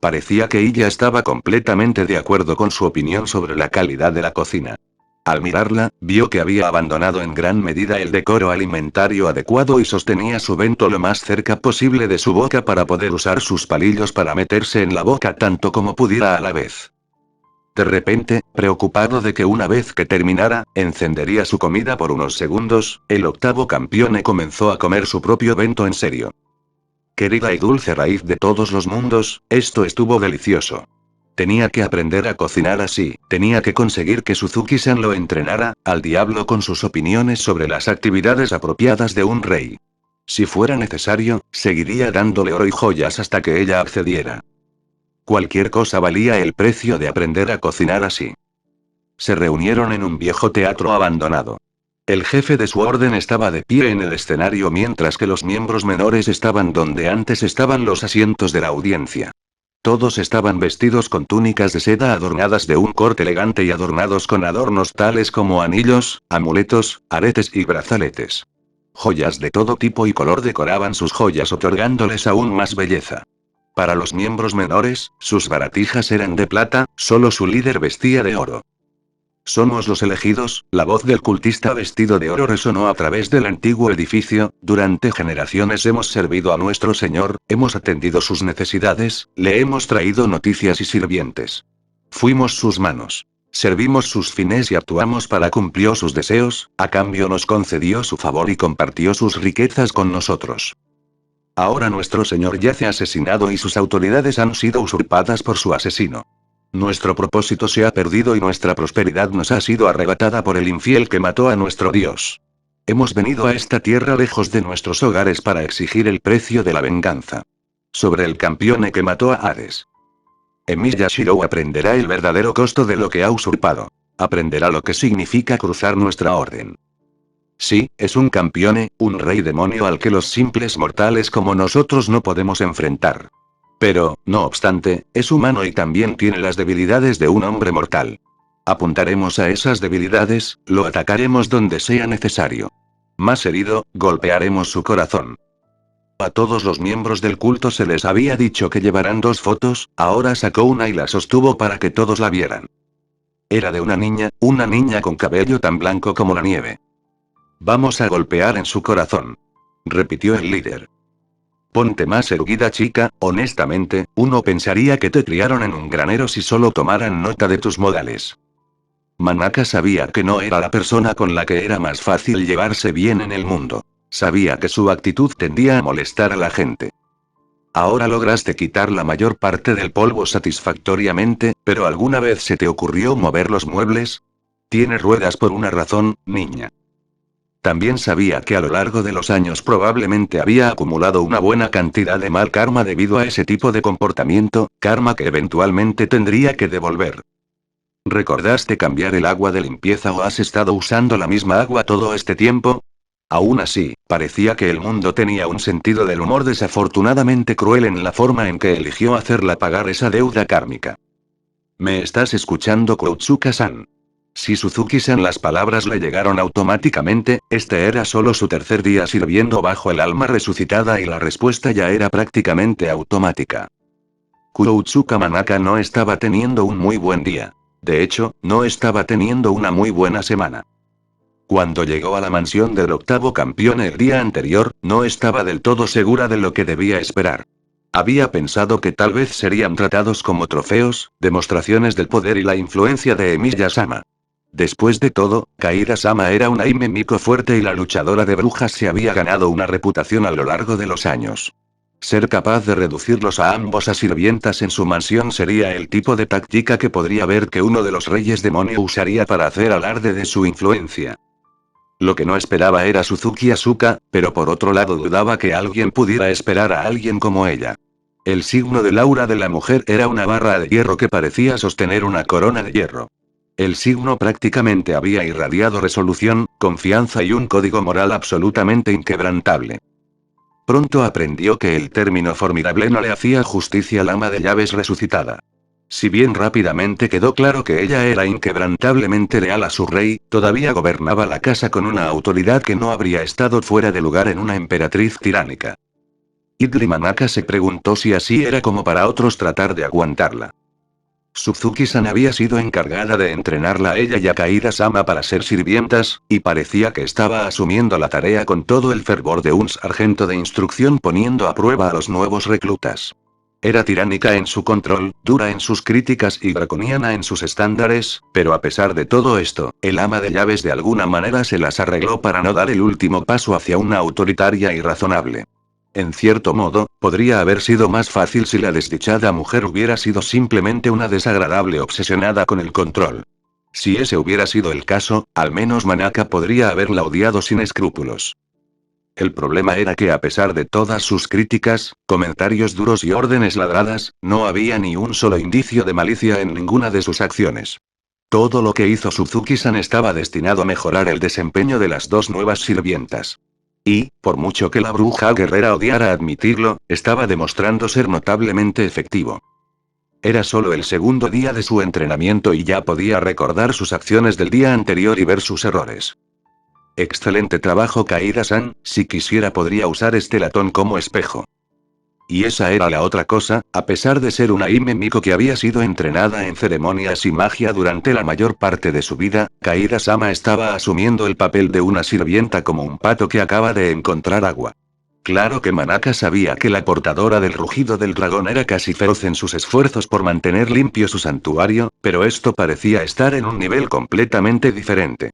Parecía que ella estaba completamente de acuerdo con su opinión sobre la calidad de la cocina. Al mirarla, vio que había abandonado en gran medida el decoro alimentario adecuado y sostenía su bento lo más cerca posible de su boca para poder usar sus palillos para meterse en la boca tanto como pudiera a la vez. De repente, preocupado de que una vez que terminara, encendería su comida por unos segundos, el octavo campeone comenzó a comer su propio bento en serio. Querida y dulce raíz de todos los mundos, esto estuvo delicioso. Tenía que aprender a cocinar así, tenía que conseguir que Suzuki-san lo entrenara, al diablo con sus opiniones sobre las actividades apropiadas de un rey. Si fuera necesario, seguiría dándole oro y joyas hasta que ella accediera. Cualquier cosa valía el precio de aprender a cocinar así. Se reunieron en un viejo teatro abandonado. El jefe de su orden estaba de pie en el escenario mientras que los miembros menores estaban donde antes estaban los asientos de la audiencia. Todos estaban vestidos con túnicas de seda adornadas de un corte elegante y adornados con adornos tales como anillos, amuletos, aretes y brazaletes. Joyas de todo tipo y color decoraban sus joyas otorgándoles aún más belleza. Para los miembros menores, sus baratijas eran de plata, solo su líder vestía de oro. Somos los elegidos, la voz del cultista vestido de oro resonó a través del antiguo edificio, durante generaciones hemos servido a nuestro Señor, hemos atendido sus necesidades, le hemos traído noticias y sirvientes. Fuimos sus manos. Servimos sus fines y actuamos para cumplir sus deseos, a cambio nos concedió su favor y compartió sus riquezas con nosotros. Ahora nuestro Señor yace asesinado y sus autoridades han sido usurpadas por su asesino. Nuestro propósito se ha perdido y nuestra prosperidad nos ha sido arrebatada por el infiel que mató a nuestro Dios. Hemos venido a esta tierra lejos de nuestros hogares para exigir el precio de la venganza. Sobre el campeone que mató a Hades. Emilia Shirou aprenderá el verdadero costo de lo que ha usurpado. Aprenderá lo que significa cruzar nuestra orden. Sí, es un campeone, un rey demonio al que los simples mortales como nosotros no podemos enfrentar. Pero, no obstante, es humano y también tiene las debilidades de un hombre mortal. Apuntaremos a esas debilidades, lo atacaremos donde sea necesario. Más herido, golpearemos su corazón. A todos los miembros del culto se les había dicho que llevarán 2 fotos, ahora sacó una y la sostuvo para que todos la vieran. Era de una niña con cabello tan blanco como la nieve. Vamos a golpear en su corazón. Repitió el líder. Ponte más erguida, chica, honestamente, uno pensaría que te criaron en un granero si solo tomaran nota de tus modales. Manaka sabía que no era la persona con la que era más fácil llevarse bien en el mundo. Sabía que su actitud tendía a molestar a la gente. Ahora lograste quitar la mayor parte del polvo satisfactoriamente, pero ¿alguna vez se te ocurrió mover los muebles? Tiene ruedas por una razón, niña. También sabía que a lo largo de los años probablemente había acumulado una buena cantidad de mal karma debido a ese tipo de comportamiento, karma que eventualmente tendría que devolver. ¿Recordaste cambiar el agua de limpieza o has estado usando la misma agua todo este tiempo? Aún así, parecía que el mundo tenía un sentido del humor desafortunadamente cruel en la forma en que eligió hacerla pagar esa deuda kármica. ¿Me estás escuchando, Koutsuka-san? Si Suzuki-san las palabras le llegaron automáticamente, este era solo su tercer día sirviendo bajo el alma resucitada y la respuesta ya era prácticamente automática. Kuroutsuka Manaka no estaba teniendo un muy buen día. De hecho, no estaba teniendo una muy buena semana. Cuando llegó a la mansión del octavo campeón el día anterior, no estaba del todo segura de lo que debía esperar. Había pensado que tal vez serían tratados como trofeos, demostraciones del poder y la influencia de Emiya-sama. Después de todo, Kaida-sama era una Hime Miko fuerte y la luchadora de brujas se había ganado una reputación a lo largo de los años. Ser capaz de reducirlos a ambos a sirvientas en su mansión sería el tipo de táctica que podría ver que uno de los reyes demonio usaría para hacer alarde de su influencia. Lo que no esperaba era Suzuki Asuka, pero por otro lado dudaba que alguien pudiera esperar a alguien como ella. El signo del aura de la mujer era una barra de hierro que parecía sostener una corona de hierro. El signo prácticamente había irradiado resolución, confianza y un código moral absolutamente inquebrantable. Pronto aprendió que el término formidable no le hacía justicia al ama de llaves resucitada. Si bien rápidamente quedó claro que ella era inquebrantablemente leal a su rey, todavía gobernaba la casa con una autoridad que no habría estado fuera de lugar en una emperatriz tiránica. Idri Manaka se preguntó si así era como para otros tratar de aguantarla. Suzuki-san había sido encargada de entrenarla a ella y a Kaida-sama para ser sirvientas, y parecía que estaba asumiendo la tarea con todo el fervor de un sargento de instrucción poniendo a prueba a los nuevos reclutas. Era tiránica en su control, dura en sus críticas y draconiana en sus estándares, pero a pesar de todo esto, el ama de llaves de alguna manera se las arregló para no dar el último paso hacia una autoritaria y razonable. En cierto modo, podría haber sido más fácil si la desdichada mujer hubiera sido simplemente una desagradable obsesionada con el control. Si ese hubiera sido el caso, al menos Manaka podría haberla odiado sin escrúpulos. El problema era que a pesar de todas sus críticas, comentarios duros y órdenes ladradas, no había ni un solo indicio de malicia en ninguna de sus acciones. Todo lo que hizo Suzuki-san estaba destinado a mejorar el desempeño de las dos nuevas sirvientas. Y, por mucho que la bruja guerrera odiara admitirlo, estaba demostrando ser notablemente efectivo. Era solo el segundo día de su entrenamiento y ya podía recordar sus acciones del día anterior y ver sus errores. Excelente trabajo, Kaida-san, si quisiera podría usar este latón como espejo. Y esa era la otra cosa, a pesar de ser una Hime Miko que había sido entrenada en ceremonias y magia durante la mayor parte de su vida, Kaida-sama estaba asumiendo el papel de una sirvienta como un pato que acaba de encontrar agua. Claro que Manaka sabía que la portadora del rugido del dragón era casi feroz en sus esfuerzos por mantener limpio su santuario, pero esto parecía estar en un nivel completamente diferente.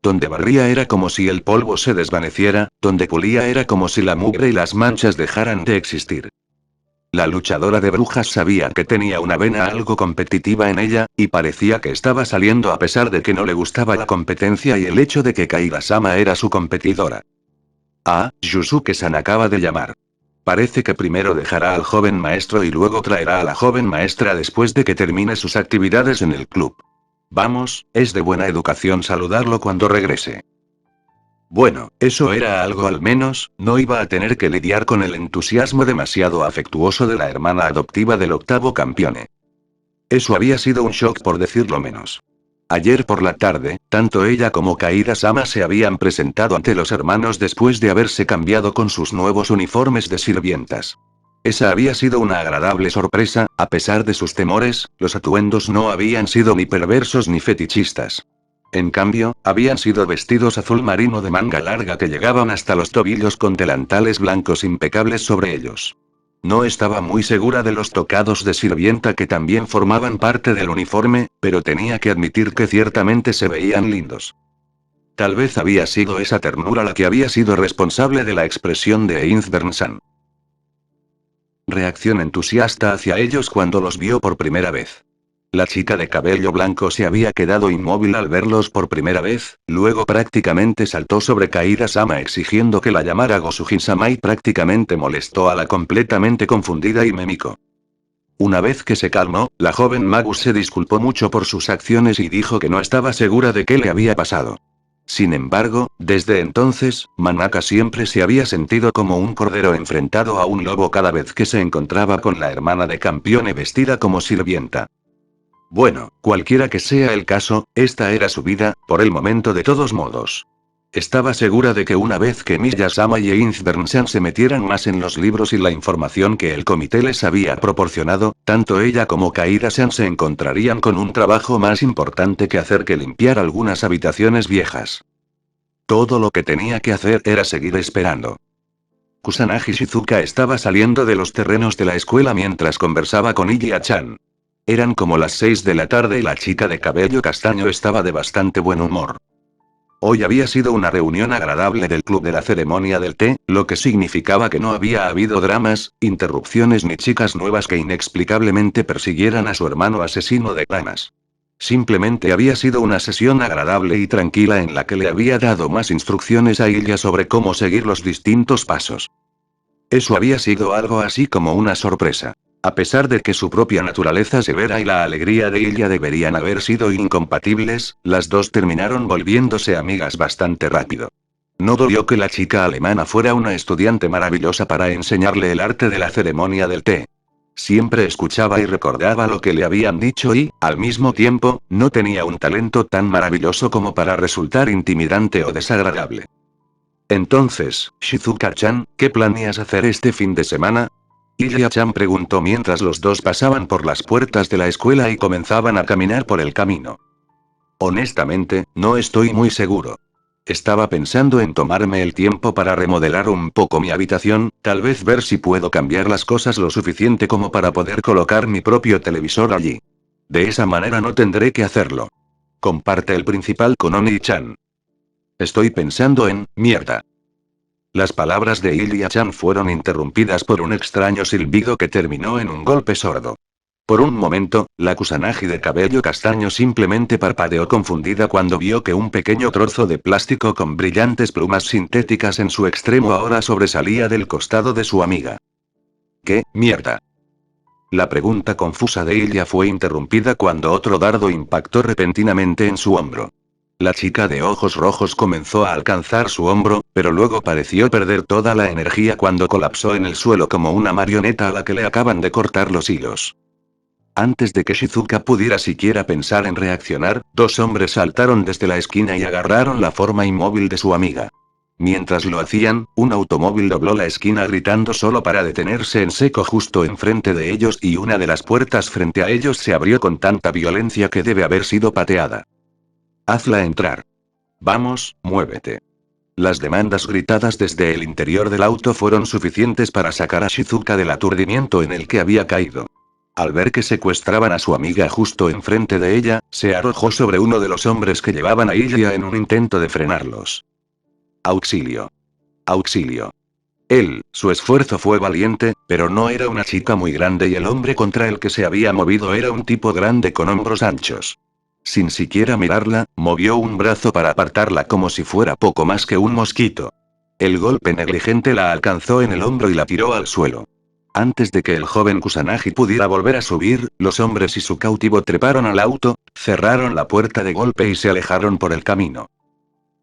Donde barría era como si el polvo se desvaneciera, donde pulía era como si la mugre y las manchas dejaran de existir. La luchadora de brujas sabía que tenía una vena algo competitiva en ella, y parecía que estaba saliendo a pesar de que no le gustaba la competencia y el hecho de que Kaida-sama era su competidora. Ah, Yusuke-san acaba de llamar. Parece que primero dejará al joven maestro y luego traerá a la joven maestra después de que termine sus actividades en el club. Vamos, es de buena educación saludarlo cuando regrese. Bueno, eso era algo al menos, no iba a tener que lidiar con el entusiasmo demasiado afectuoso de la hermana adoptiva del octavo campeone. Eso había sido un shock por decirlo menos. Ayer por la tarde, tanto ella como Kaida-sama se habían presentado ante los hermanos después de haberse cambiado con sus nuevos uniformes de sirvientas. Esa había sido una agradable sorpresa, a pesar de sus temores, los atuendos no habían sido ni perversos ni fetichistas. En cambio, habían sido vestidos azul marino de manga larga que llegaban hasta los tobillos con delantales blancos impecables sobre ellos. No estaba muy segura de los tocados de sirvienta que también formaban parte del uniforme, pero tenía que admitir que ciertamente se veían lindos. Tal vez había sido esa ternura la que había sido responsable de la expresión de Einzbern-san. Reacción entusiasta hacia ellos cuando los vio por primera vez. La chica de cabello blanco se había quedado inmóvil al verlos por primera vez, luego prácticamente saltó sobre Kaida-sama exigiendo que la llamara Gosujin-sama y prácticamente molestó a la completamente confundida Hime Miko. Una vez que se calmó, la joven Magus se disculpó mucho por sus acciones y dijo que no estaba segura de qué le había pasado. Sin embargo, desde entonces, Manaka siempre se había sentido como un cordero enfrentado a un lobo cada vez que se encontraba con la hermana de Campione vestida como sirvienta. Bueno, cualquiera que sea el caso, esta era su vida, por el momento de todos modos. Estaba segura de que una vez que Miya-sama y Einzbern-san se metieran más en los libros y la información que el comité les había proporcionado, tanto ella como Kaida-san se encontrarían con un trabajo más importante que hacer que limpiar algunas habitaciones viejas. Todo lo que tenía que hacer era seguir esperando. Kusanagi Shizuka estaba saliendo de los terrenos de la escuela mientras conversaba con Iya-chan. Eran como las 6 de la tarde y la chica de cabello castaño estaba de bastante buen humor. Hoy había sido una reunión agradable del club de la ceremonia del té, lo que significaba que no había habido dramas, interrupciones ni chicas nuevas que inexplicablemente persiguieran a su hermano asesino de ranas. Simplemente había sido una sesión agradable y tranquila en la que le había dado más instrucciones a ella sobre cómo seguir los distintos pasos. Eso había sido algo así como una sorpresa. A pesar de que su propia naturaleza severa y la alegría de ella deberían haber sido incompatibles, las dos terminaron volviéndose amigas bastante rápido. No dolió que la chica alemana fuera una estudiante maravillosa para enseñarle el arte de la ceremonia del té. Siempre escuchaba y recordaba lo que le habían dicho y, al mismo tiempo, no tenía un talento tan maravilloso como para resultar intimidante o desagradable. Entonces, Shizuka-chan, ¿qué planeas hacer este fin de semana? Ilya-chan preguntó mientras los dos pasaban por las puertas de la escuela y comenzaban a caminar por el camino. Honestamente, no estoy muy seguro. Estaba pensando en tomarme el tiempo para remodelar un poco mi habitación, tal vez ver si puedo cambiar las cosas lo suficiente como para poder colocar mi propio televisor allí. De esa manera no tendré que hacerlo. Comparte el principal con Oni-chan. Estoy pensando en, mierda. Las palabras de Ilya-chan fueron interrumpidas por un extraño silbido que terminó en un golpe sordo. Por un momento, la Kusanagi de cabello castaño simplemente parpadeó confundida cuando vio que un pequeño trozo de plástico con brillantes plumas sintéticas en su extremo ahora sobresalía del costado de su amiga. ¿Qué, mierda? La pregunta confusa de ella fue interrumpida cuando otro dardo impactó repentinamente en su hombro. La chica de ojos rojos comenzó a alcanzar su hombro, pero luego pareció perder toda la energía cuando colapsó en el suelo como una marioneta a la que le acaban de cortar los hilos. Antes de que Shizuka pudiera siquiera pensar en reaccionar, dos hombres saltaron desde la esquina y agarraron la forma inmóvil de su amiga. Mientras lo hacían, un automóvil dobló la esquina gritando solo para detenerse en seco justo enfrente de ellos y una de las puertas frente a ellos se abrió con tanta violencia que debe haber sido pateada. Hazla entrar. Vamos, muévete. Las demandas gritadas desde el interior del auto fueron suficientes para sacar a Shizuka del aturdimiento en el que había caído. Al ver que secuestraban a su amiga justo enfrente de ella, se arrojó sobre uno de los hombres que llevaban a Ilya en un intento de frenarlos. Auxilio. Auxilio. Su esfuerzo fue valiente, pero no era una chica muy grande y el hombre contra el que se había movido era un tipo grande con hombros anchos. Sin siquiera mirarla, movió un brazo para apartarla como si fuera poco más que un mosquito. El golpe negligente la alcanzó en el hombro y la tiró al suelo. Antes de que el joven Kusanagi pudiera volver a subir, los hombres y su cautivo treparon al auto, cerraron la puerta de golpe y se alejaron por el camino.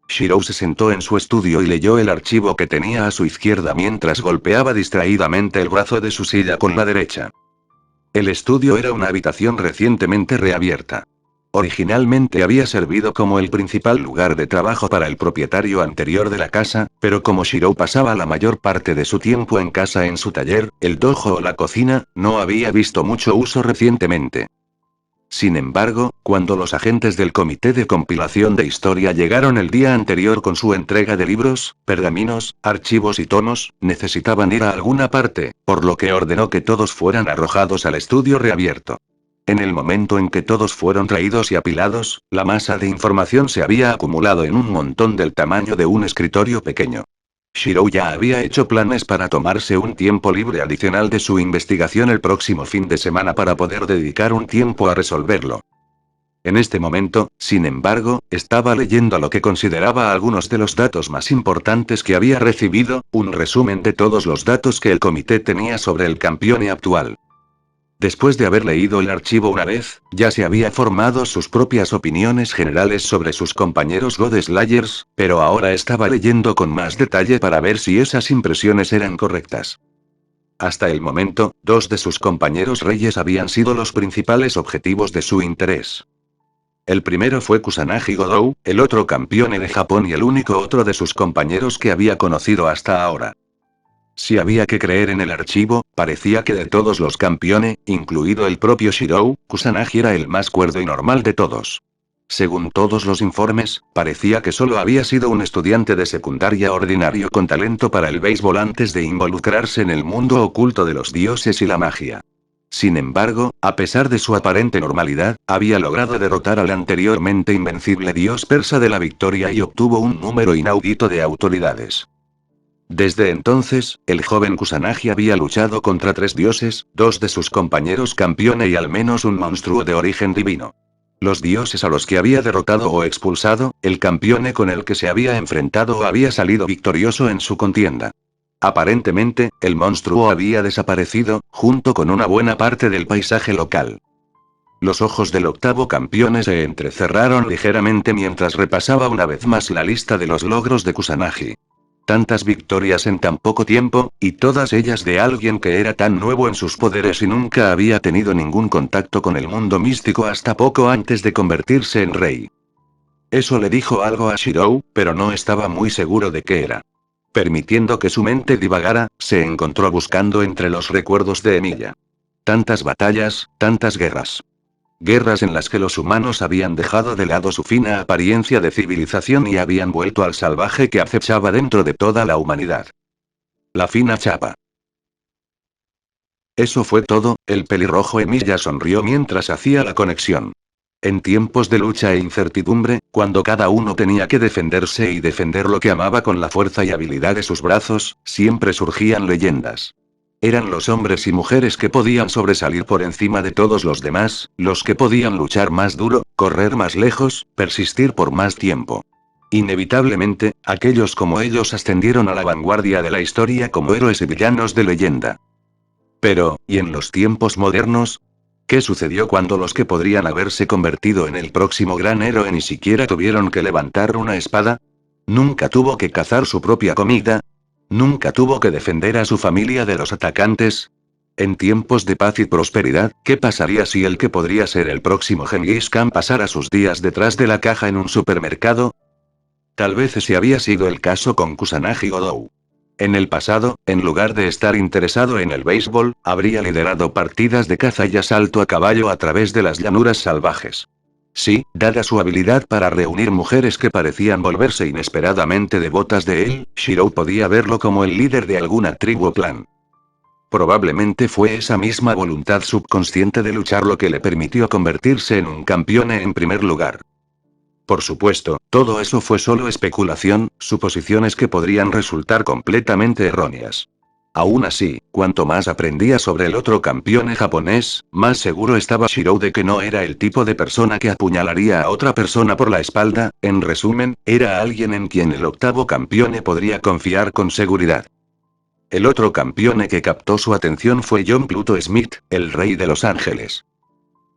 Shirou se sentó en su estudio y leyó el archivo que tenía a su izquierda mientras golpeaba distraídamente el brazo de su silla con la derecha. El estudio era una habitación recientemente reabierta. Originalmente había servido como el principal lugar de trabajo para el propietario anterior de la casa, pero como Shirou pasaba la mayor parte de su tiempo en casa en su taller, el dojo o la cocina, no había visto mucho uso recientemente. Sin embargo, cuando los agentes del Comité de Compilación de Historia llegaron el día anterior con su entrega de libros, pergaminos, archivos y tomos, necesitaban ir a alguna parte, por lo que ordenó que todos fueran arrojados al estudio reabierto. En el momento en que todos fueron traídos y apilados, la masa de información se había acumulado en un montón del tamaño de un escritorio pequeño. Shirou ya había hecho planes para tomarse un tiempo libre adicional de su investigación el próximo fin de semana para poder dedicar un tiempo a resolverlo. En este momento, sin embargo, estaba leyendo lo que consideraba algunos de los datos más importantes que había recibido, un resumen de todos los datos que el comité tenía sobre el campeón actual. Después de haber leído el archivo una vez, ya se había formado sus propias opiniones generales sobre sus compañeros God Slayers, pero ahora estaba leyendo con más detalle para ver si esas impresiones eran correctas. Hasta el momento, dos de sus compañeros reyes habían sido los principales objetivos de su interés. El primero fue Kusanagi Godou, el otro campeón de Japón y el único otro de sus compañeros que había conocido hasta ahora. Si había que creer en el archivo, parecía que de todos los campeones, incluido el propio Shirou, Kusanagi era el más cuerdo y normal de todos. Según todos los informes, parecía que solo había sido un estudiante de secundaria ordinario con talento para el béisbol antes de involucrarse en el mundo oculto de los dioses y la magia. Sin embargo, a pesar de su aparente normalidad, había logrado derrotar al anteriormente invencible dios persa de la victoria y obtuvo un número inaudito de autoridades. Desde entonces, el joven Kusanagi había luchado contra 3 dioses, 2 de sus compañeros campeones y al menos un monstruo de origen divino. Los dioses a los que había derrotado o expulsado, el campeone con el que se había enfrentado o había salido victorioso en su contienda. Aparentemente, el monstruo había desaparecido, junto con una buena parte del paisaje local. Los ojos del octavo campeón se entrecerraron ligeramente mientras repasaba una vez más la lista de los logros de Kusanagi. Tantas victorias en tan poco tiempo, y todas ellas de alguien que era tan nuevo en sus poderes y nunca había tenido ningún contacto con el mundo místico hasta poco antes de convertirse en rey. Eso le dijo algo a Shirou, pero no estaba muy seguro de qué era. Permitiendo que su mente divagara, se encontró buscando entre los recuerdos de Emilia. Tantas batallas, tantas guerras. Guerras en las que los humanos habían dejado de lado su fina apariencia de civilización y habían vuelto al salvaje que acechaba dentro de toda la humanidad. La fina chapa. Eso fue todo, el pelirrojo Emilia sonrió mientras hacía la conexión. En tiempos de lucha e incertidumbre, cuando cada uno tenía que defenderse y defender lo que amaba con la fuerza y habilidad de sus brazos, siempre surgían leyendas. Eran los hombres y mujeres que podían sobresalir por encima de todos los demás, los que podían luchar más duro, correr más lejos, persistir por más tiempo. Inevitablemente, aquellos como ellos ascendieron a la vanguardia de la historia como héroes y villanos de leyenda. Pero, ¿y en los tiempos modernos? ¿Qué sucedió cuando los que podrían haberse convertido en el próximo gran héroe ni siquiera tuvieron que levantar una espada? ¿Nunca tuvo que cazar su propia comida? ¿Nunca tuvo que defender a su familia de los atacantes? En tiempos de paz y prosperidad, ¿qué pasaría si el que podría ser el próximo Genghis Khan pasara sus días detrás de la caja en un supermercado? Tal vez ese había sido el caso con Kusanagi Godou. En el pasado, en lugar de estar interesado en el béisbol, habría liderado partidas de caza y asalto a caballo a través de las llanuras salvajes. Sí, dada su habilidad para reunir mujeres que parecían volverse inesperadamente devotas de él, Shirou podía verlo como el líder de alguna tribu o clan. Probablemente fue esa misma voluntad subconsciente de luchar lo que le permitió convertirse en un campeón en primer lugar. Por supuesto, todo eso fue solo especulación, suposiciones que podrían resultar completamente erróneas. Aún así, cuanto más aprendía sobre el otro campeón japonés, más seguro estaba Shirou de que no era el tipo de persona que apuñalaría a otra persona por la espalda, en resumen, era alguien en quien el octavo campeón podría confiar con seguridad. El otro campeón que captó su atención fue John Pluto Smith, el rey de Los Ángeles.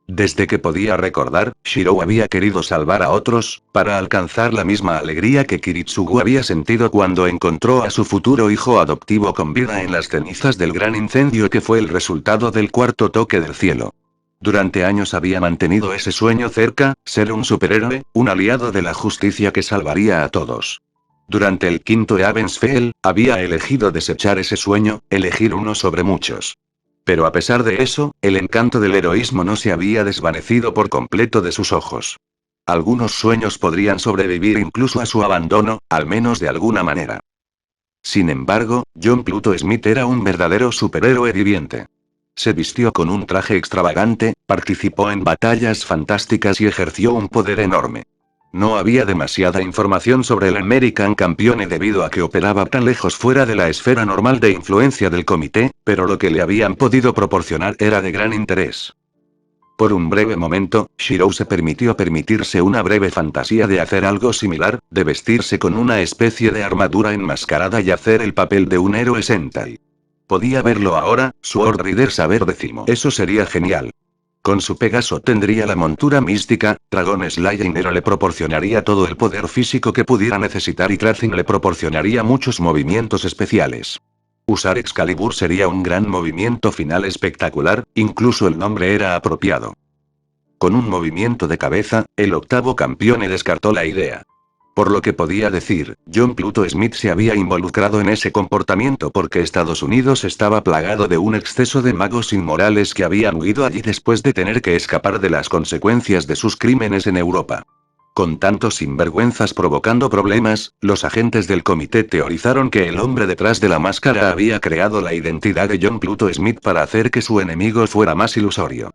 Desde que podía recordar, Shirou había querido salvar a otros, para alcanzar la misma alegría que Kiritsugu había sentido cuando encontró a su futuro hijo adoptivo con vida en las cenizas del gran incendio que fue el resultado del cuarto toque del cielo. Durante años había mantenido ese sueño cerca, ser un superhéroe, un aliado de la justicia que salvaría a todos. Durante el quinto Avensfell, había elegido desechar ese sueño, elegir uno sobre muchos. Pero a pesar de eso, el encanto del heroísmo no se había desvanecido por completo de sus ojos. Algunos sueños podrían sobrevivir incluso a su abandono, al menos de alguna manera. Sin embargo, John Pluto Smith era un verdadero superhéroe viviente. Se vistió con un traje extravagante, participó en batallas fantásticas y ejerció un poder enorme. No había demasiada información sobre el American Campione debido a que operaba tan lejos fuera de la esfera normal de influencia del comité, pero lo que le habían podido proporcionar era de gran interés. Por un breve momento, Shirou se permitirse una breve fantasía de hacer algo similar, de vestirse con una especie de armadura enmascarada y hacer el papel de un héroe Sentai. Podía verlo ahora, Sword Rider Saber Décimo. Eso sería genial. Con su Pegaso tendría la montura mística, Dragon Slayer le proporcionaría todo el poder físico que pudiera necesitar y Tracing le proporcionaría muchos movimientos especiales. Usar Excalibur sería un gran movimiento final espectacular, incluso el nombre era apropiado. Con un movimiento de cabeza, el octavo campeón descartó la idea. Por lo que podía decir, John Pluto Smith se había involucrado en ese comportamiento porque Estados Unidos estaba plagado de un exceso de magos inmorales que habían huido allí después de tener que escapar de las consecuencias de sus crímenes en Europa. Con tantos sinvergüenzas provocando problemas, los agentes del comité teorizaron que el hombre detrás de la máscara había creado la identidad de John Pluto Smith para hacer que su enemigo fuera más ilusorio.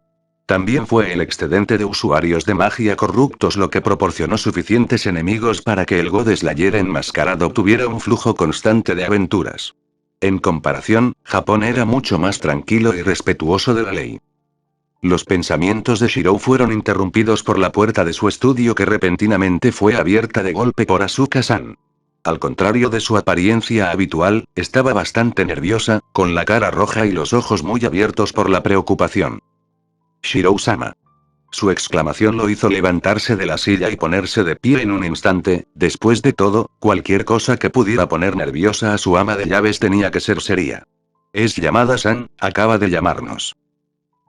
También fue el excedente de usuarios de magia corruptos lo que proporcionó suficientes enemigos para que el God Slayer enmascarado tuviera un flujo constante de aventuras. En comparación, Japón era mucho más tranquilo y respetuoso de la ley. Los pensamientos de Shirou fueron interrumpidos por la puerta de su estudio que repentinamente fue abierta de golpe por Asuka-san. Al contrario de su apariencia habitual, estaba bastante nerviosa, con la cara roja y los ojos muy abiertos por la preocupación. Shirou-sama. Su exclamación lo hizo levantarse de la silla y ponerse de pie en un instante. Después de todo, cualquier cosa que pudiera poner nerviosa a su ama de llaves tenía que ser seria. Es Yamada-san, acaba de llamarnos.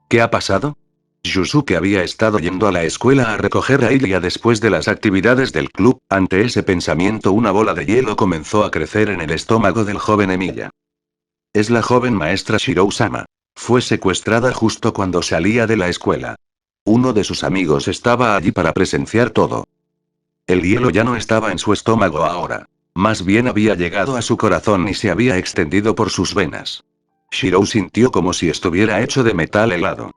¿Qué ha pasado? Yusuke había estado yendo a la escuela a recoger a Ilya después de las actividades del club. Ante ese pensamiento una bola de hielo comenzó a crecer en el estómago del joven Emilia. Es la joven maestra Shirou-sama. Fue secuestrada justo cuando salía de la escuela. Uno de sus amigos estaba allí para presenciar todo. El hielo ya no estaba en su estómago ahora. Más bien había llegado a su corazón y se había extendido por sus venas. Shirou sintió como si estuviera hecho de metal helado.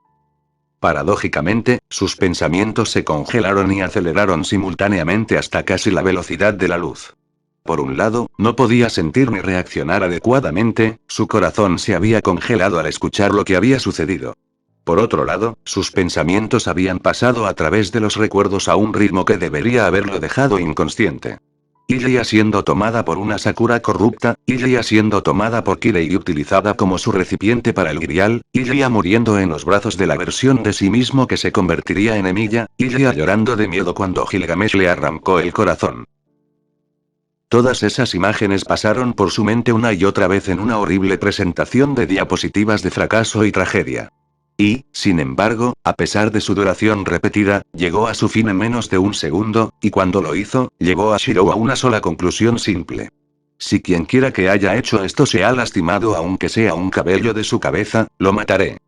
Paradójicamente, sus pensamientos se congelaron y aceleraron simultáneamente hasta casi la velocidad de la luz. Por un lado, no podía sentir ni reaccionar adecuadamente, su corazón se había congelado al escuchar lo que había sucedido. Por otro lado, sus pensamientos habían pasado a través de los recuerdos a un ritmo que debería haberlo dejado inconsciente. Ilya siendo tomada por una Sakura corrupta, Ilya siendo tomada por Kirei y utilizada como su recipiente para el grial, Ilya muriendo en los brazos de la versión de sí mismo que se convertiría en Emilia, Ilya llorando de miedo cuando Gilgamesh le arrancó el corazón. Todas esas imágenes pasaron por su mente una y otra vez en una horrible presentación de diapositivas de fracaso y tragedia. Y, sin embargo, a pesar de su duración repetida, llegó a su fin en menos de un segundo, y cuando lo hizo, llevó a Shirou a una sola conclusión simple. Si quienquiera que haya hecho esto se ha lastimado aunque sea un cabello de su cabeza, lo mataré.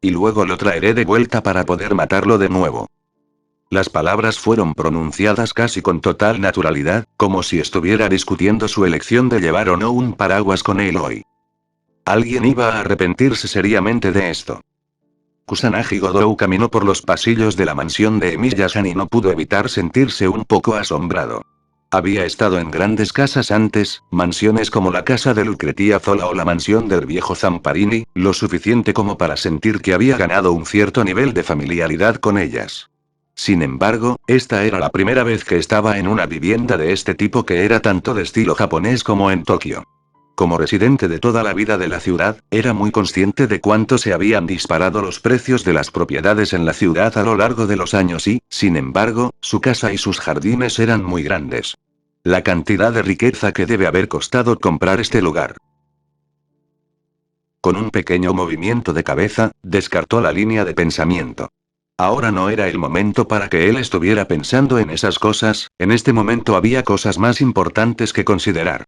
Y luego lo traeré de vuelta para poder matarlo de nuevo. Las palabras fueron pronunciadas casi con total naturalidad, como si estuviera discutiendo su elección de llevar o no un paraguas con él hoy. Alguien iba a arrepentirse seriamente de esto. Kusanagi Godou caminó por los pasillos de la mansión de Emilia-san y no pudo evitar sentirse un poco asombrado. Había estado en grandes casas antes, mansiones como la casa de Lucretia Zola o la mansión del viejo Zamparini, lo suficiente como para sentir que había ganado un cierto nivel de familiaridad con ellas. Sin embargo, esta era la primera vez que estaba en una vivienda de este tipo que era tanto de estilo japonés como en Tokio. Como residente de toda la vida de la ciudad, era muy consciente de cuánto se habían disparado los precios de las propiedades en la ciudad a lo largo de los años y, sin embargo, su casa y sus jardines eran muy grandes. La cantidad de riqueza que debe haber costado comprar este lugar. Con un pequeño movimiento de cabeza, descartó la línea de pensamiento. Ahora no era el momento para que él estuviera pensando en esas cosas, en este momento había cosas más importantes que considerar.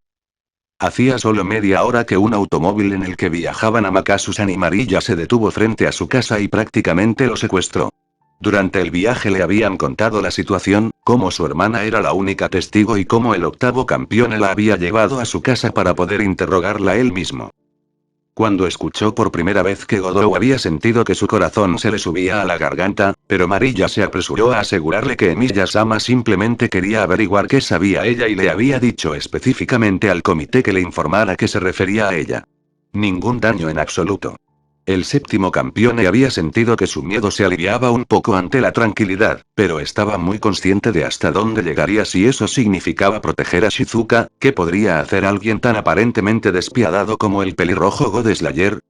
Hacía solo media hora que un automóvil en el que viajaban Amakasu-san y Marilla se detuvo frente a su casa y prácticamente lo secuestró. Durante el viaje le habían contado la situación, cómo su hermana era la única testigo y cómo el octavo campeón la había llevado a su casa para poder interrogarla él mismo. Cuando escuchó por primera vez que Godou había sentido que su corazón se le subía a la garganta, pero Marilla se apresuró a asegurarle que Emilia-sama simplemente quería averiguar qué sabía ella y le había dicho específicamente al comité que le informara que se refería a ella. Ningún daño en absoluto. El séptimo campeón había sentido que su miedo se aliviaba un poco ante la tranquilidad, pero estaba muy consciente de hasta dónde llegaría si eso significaba proteger a Shizuka. ¿Qué podría hacer alguien tan aparentemente despiadado como el pelirrojo God Slayer?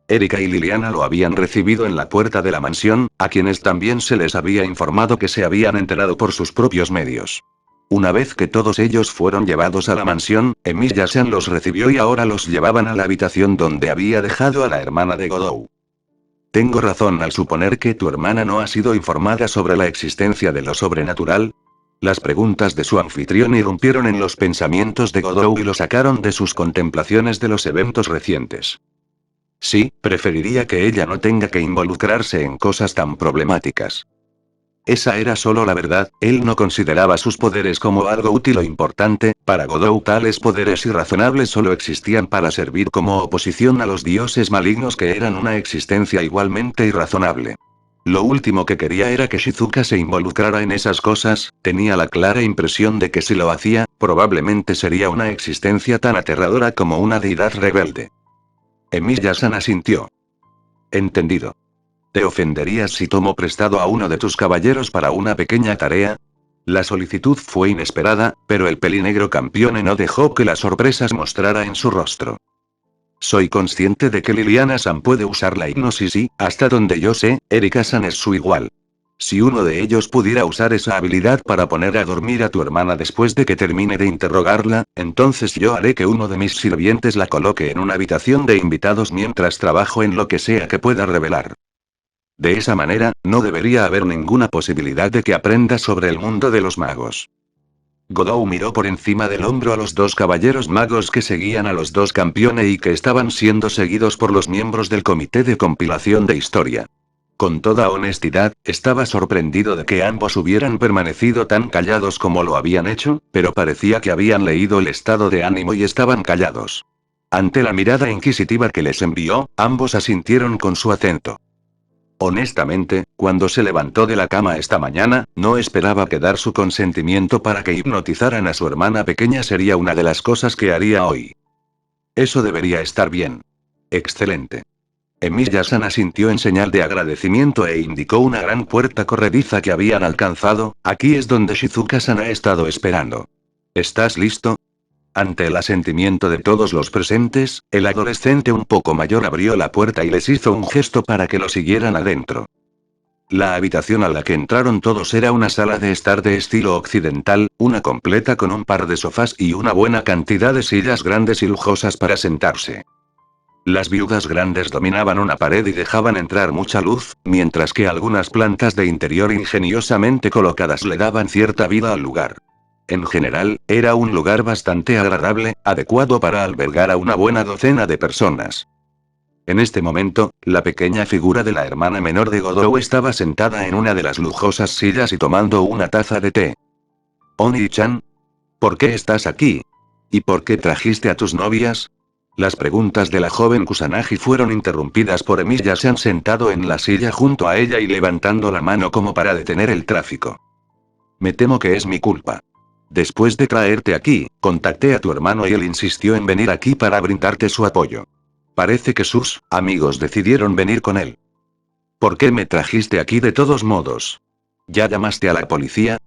Erika y Liliana lo habían recibido en la puerta de la mansión, a quienes también se les había informado que se habían enterado por sus propios medios. Una vez que todos ellos fueron llevados a la mansión, Emilia-san los recibió y ahora los llevaban a la habitación donde había dejado a la hermana de Godou. ¿Tengo razón al suponer que tu hermana no ha sido informada sobre la existencia de lo sobrenatural? Las preguntas de su anfitrión irrumpieron en los pensamientos de Godou y lo sacaron de sus contemplaciones de los eventos recientes. Sí, preferiría que ella no tenga que involucrarse en cosas tan problemáticas. Esa era solo la verdad, él no consideraba sus poderes como algo útil o importante. Para Godou tales poderes irrazonables solo existían para servir como oposición a los dioses malignos que eran una existencia igualmente irrazonable. Lo último que quería era que Shizuka se involucrara en esas cosas, tenía la clara impresión de que si lo hacía, probablemente sería una existencia tan aterradora como una deidad rebelde. Emilia-san asintió. Entendido. ¿Te ofenderías si tomo prestado a uno de tus caballeros para una pequeña tarea? La solicitud fue inesperada, pero el pelinegro campeón no dejó que la sorpresa se mostrara en su rostro. Soy consciente de que Liliana-san puede usar la hipnosis y, hasta donde yo sé, Erika-san es su igual. Si uno de ellos pudiera usar esa habilidad para poner a dormir a tu hermana después de que termine de interrogarla, entonces yo haré que uno de mis sirvientes la coloque en una habitación de invitados mientras trabajo en lo que sea que pueda revelar. De esa manera, no debería haber ninguna posibilidad de que aprenda sobre el mundo de los magos. Godou miró por encima del hombro a los dos caballeros magos que seguían a los dos campeones y que estaban siendo seguidos por los miembros del comité de compilación de historia. Con toda honestidad, estaba sorprendido de que ambos hubieran permanecido tan callados como lo habían hecho, pero parecía que habían leído el estado de ánimo y estaban callados. Ante la mirada inquisitiva que les envió, ambos asintieron con su acento. Honestamente, cuando se levantó de la cama esta mañana, no esperaba que dar su consentimiento para que hipnotizaran a su hermana pequeña sería una de las cosas que haría hoy. Eso debería estar bien. Excelente. Emilia-san asintió en señal de agradecimiento e indicó una gran puerta corrediza que habían alcanzado. Aquí es donde Shizuka-san ha estado esperando. ¿Estás listo? Ante el asentimiento de todos los presentes, el adolescente un poco mayor abrió la puerta y les hizo un gesto para que lo siguieran adentro. La habitación a la que entraron todos era una sala de estar de estilo occidental, una completa con un par de sofás y una buena cantidad de sillas grandes y lujosas para sentarse. Las viudas grandes dominaban una pared y dejaban entrar mucha luz, mientras que algunas plantas de interior ingeniosamente colocadas le daban cierta vida al lugar. En general, era un lugar bastante agradable, adecuado para albergar a una buena docena de personas. En este momento, la pequeña figura de la hermana menor de Godou estaba sentada en una de las lujosas sillas y tomando una taza de té. Oni-chan, ¿por qué estás aquí? ¿Y por qué trajiste a tus novias? Las preguntas de la joven Kusanagi fueron interrumpidas por Emilia-san sentado en la silla junto a ella y levantando la mano como para detener el tráfico. Me temo que es mi culpa. Después de traerte aquí, contacté a tu hermano y él insistió en venir aquí para brindarte su apoyo. Parece que sus amigos decidieron venir con él. ¿Por qué me trajiste aquí de todos modos? ¿Ya llamaste a la policía?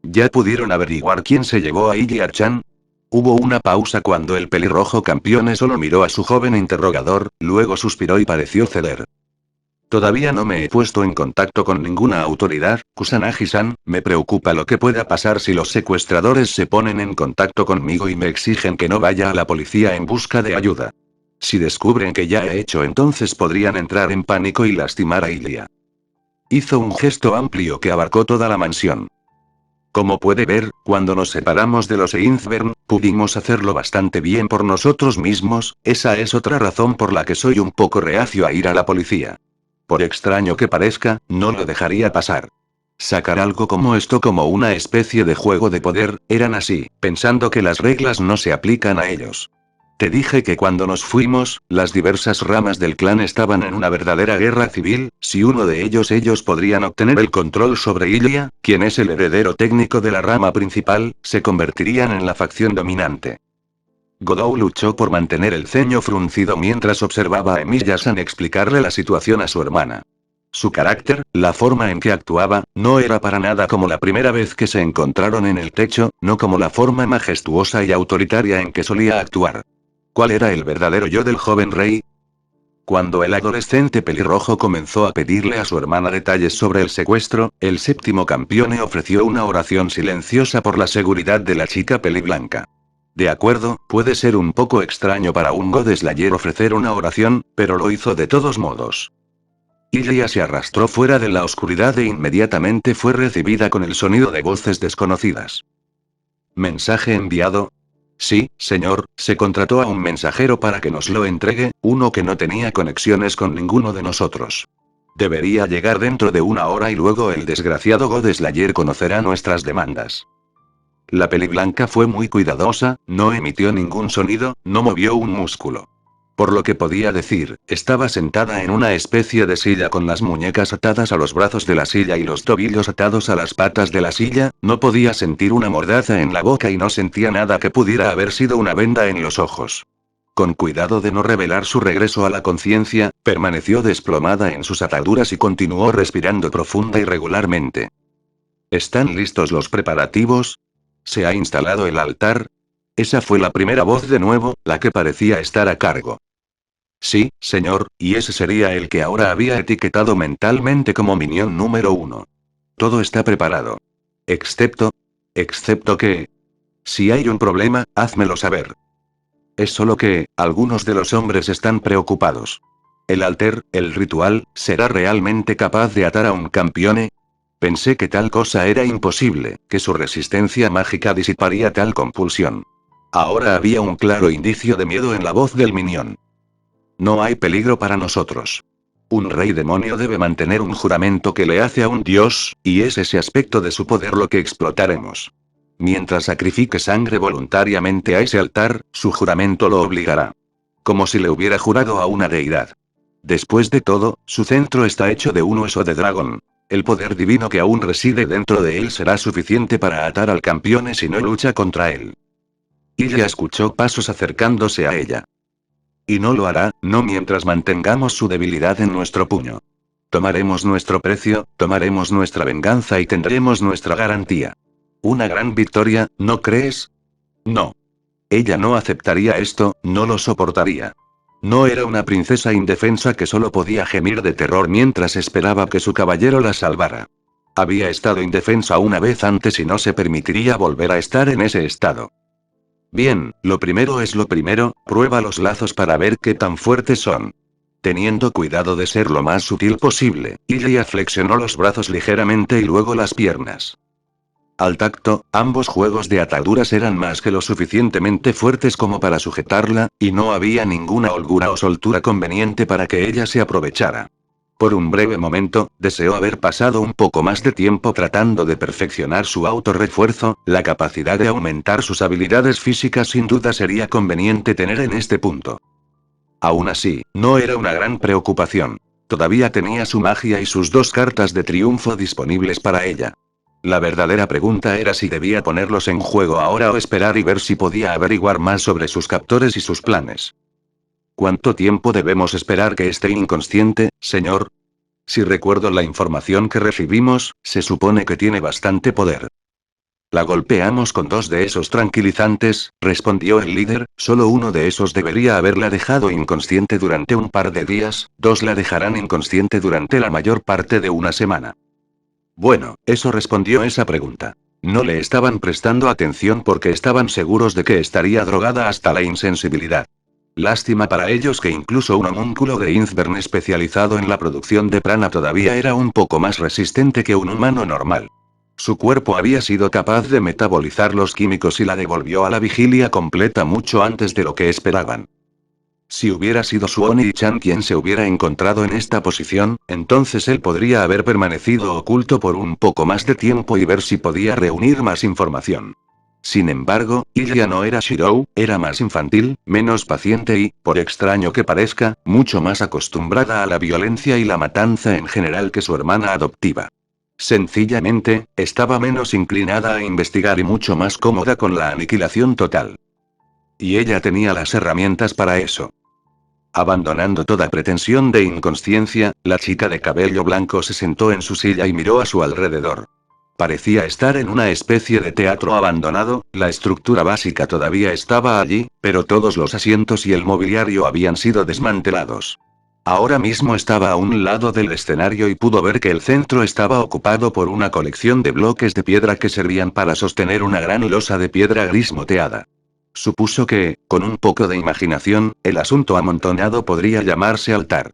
¿Ya pudieron averiguar quién se llevó a Ilya-chan? Hubo una pausa cuando el pelirrojo campeón solo miró a su joven interrogador, luego suspiró y pareció ceder. Todavía no me he puesto en contacto con ninguna autoridad, Kusanagi-san, me preocupa lo que pueda pasar si los secuestradores se ponen en contacto conmigo y me exigen que no vaya a la policía en busca de ayuda. Si descubren que ya he hecho, entonces podrían entrar en pánico y lastimar a Ilya. Hizo un gesto amplio que abarcó toda la mansión. Como puede ver, cuando nos separamos de los Einzbern, pudimos hacerlo bastante bien por nosotros mismos, esa es otra razón por la que soy un poco reacio a ir a la policía. Por extraño que parezca, no lo dejaría pasar. Sacar algo como esto como una especie de juego de poder, eran así, pensando que las reglas no se aplican a ellos. Te dije que cuando nos fuimos, las diversas ramas del clan estaban en una verdadera guerra civil, si uno de ellos podrían obtener el control sobre Ilya, quien es el heredero técnico de la rama principal, se convertirían en la facción dominante. Godou luchó por mantener el ceño fruncido mientras observaba a Emilia-san explicarle la situación a su hermana. Su carácter, la forma en que actuaba, no era para nada como la primera vez que se encontraron en el techo, no como la forma majestuosa y autoritaria en que solía actuar. ¿Cuál era el verdadero yo del joven rey? Cuando el adolescente pelirrojo comenzó a pedirle a su hermana detalles sobre el secuestro, el séptimo campeón ofreció una oración silenciosa por la seguridad de la chica peliblanca. De acuerdo, puede ser un poco extraño para un God Slayer ofrecer una oración, pero lo hizo de todos modos. Ilya se arrastró fuera de la oscuridad e inmediatamente fue recibida con el sonido de voces desconocidas. ¿Mensaje enviado? Sí, señor, se contrató a un mensajero para que nos lo entregue, uno que no tenía conexiones con ninguno de nosotros. Debería llegar dentro de una hora y luego el desgraciado God Slayer conocerá nuestras demandas. La peliblanca fue muy cuidadosa, no emitió ningún sonido, no movió un músculo. Por lo que podía decir, estaba sentada en una especie de silla con las muñecas atadas a los brazos de la silla y los tobillos atados a las patas de la silla, no podía sentir una mordaza en la boca y no sentía nada que pudiera haber sido una venda en los ojos. Con cuidado de no revelar su regreso a la conciencia, permaneció desplomada en sus ataduras y continuó respirando profunda y regularmente. ¿Están listos los preparativos? ¿Se ha instalado el altar? Esa fue la primera voz de nuevo, la que parecía estar a cargo. Sí, señor, y ese sería el que ahora había etiquetado mentalmente como minión número 1. Todo está preparado. Excepto... Excepto que... Si hay un problema, házmelo saber. Es solo que, algunos de los hombres están preocupados. ¿El alter, el ritual, será realmente capaz de atar a un campione? Pensé que tal cosa era imposible, que su resistencia mágica disiparía tal compulsión. Ahora había un claro indicio de miedo en la voz del minión. No hay peligro para nosotros. Un rey demonio debe mantener un juramento que le hace a un dios, y es ese aspecto de su poder lo que explotaremos. Mientras sacrifique sangre voluntariamente a ese altar, su juramento lo obligará. Como si le hubiera jurado a una deidad. Después de todo, su centro está hecho de un hueso de dragón. El poder divino que aún reside dentro de él será suficiente para atar al campeón si no lucha contra él. Ella escuchó pasos acercándose a ella. Y no lo hará, no mientras mantengamos su debilidad en nuestro puño. Tomaremos nuestro precio, tomaremos nuestra venganza y tendremos nuestra garantía. Una gran victoria, ¿no crees? No. Ella no aceptaría esto, no lo soportaría. No era una princesa indefensa que solo podía gemir de terror mientras esperaba que su caballero la salvara. Había estado indefensa una vez antes y no se permitiría volver a estar en ese estado. Bien, lo primero es lo primero, prueba los lazos para ver qué tan fuertes son. Teniendo cuidado de ser lo más sutil posible, Ilya flexionó los brazos ligeramente y luego las piernas. Al tacto, ambos juegos de ataduras eran más que lo suficientemente fuertes como para sujetarla, y no había ninguna holgura o soltura conveniente para que ella se aprovechara. Por un breve momento, deseó haber pasado un poco más de tiempo tratando de perfeccionar su autorrefuerzo, la capacidad de aumentar sus habilidades físicas sin duda sería conveniente tener en este punto. Aún así, no era una gran preocupación. Todavía tenía su magia y sus dos cartas de triunfo disponibles para ella. La verdadera pregunta era si debía ponerlos en juego ahora o esperar y ver si podía averiguar más sobre sus captores y sus planes. ¿Cuánto tiempo debemos esperar que esté inconsciente, señor? Si recuerdo la información que recibimos, se supone que tiene bastante poder. La golpeamos con dos de esos tranquilizantes, respondió el líder, solo uno de esos debería haberla dejado inconsciente durante un par de días, dos la dejarán inconsciente durante la mayor parte de una semana. Bueno, eso respondió esa pregunta. No le estaban prestando atención porque estaban seguros de que estaría drogada hasta la insensibilidad. Lástima para ellos que incluso un homúnculo de Inzbern especializado en la producción de prana todavía era un poco más resistente que un humano normal. Su cuerpo había sido capaz de metabolizar los químicos y la devolvió a la vigilia completa mucho antes de lo que esperaban. Si hubiera sido Suoni-chan quien se hubiera encontrado en esta posición, entonces él podría haber permanecido oculto por un poco más de tiempo y ver si podía reunir más información. Sin embargo, Ilya no era Shirou, era más infantil, menos paciente y, por extraño que parezca, mucho más acostumbrada a la violencia y la matanza en general que su hermana adoptiva. Sencillamente, estaba menos inclinada a investigar y mucho más cómoda con la aniquilación total. Y ella tenía las herramientas para eso. Abandonando toda pretensión de inconsciencia, la chica de cabello blanco se sentó en su silla y miró a su alrededor. Parecía estar en una especie de teatro abandonado, la estructura básica todavía estaba allí, pero todos los asientos y el mobiliario habían sido desmantelados. Ahora mismo estaba a un lado del escenario y pudo ver que el centro estaba ocupado por una colección de bloques de piedra que servían para sostener una gran losa de piedra gris moteada. Supuso que, con un poco de imaginación, el asunto amontonado podría llamarse altar.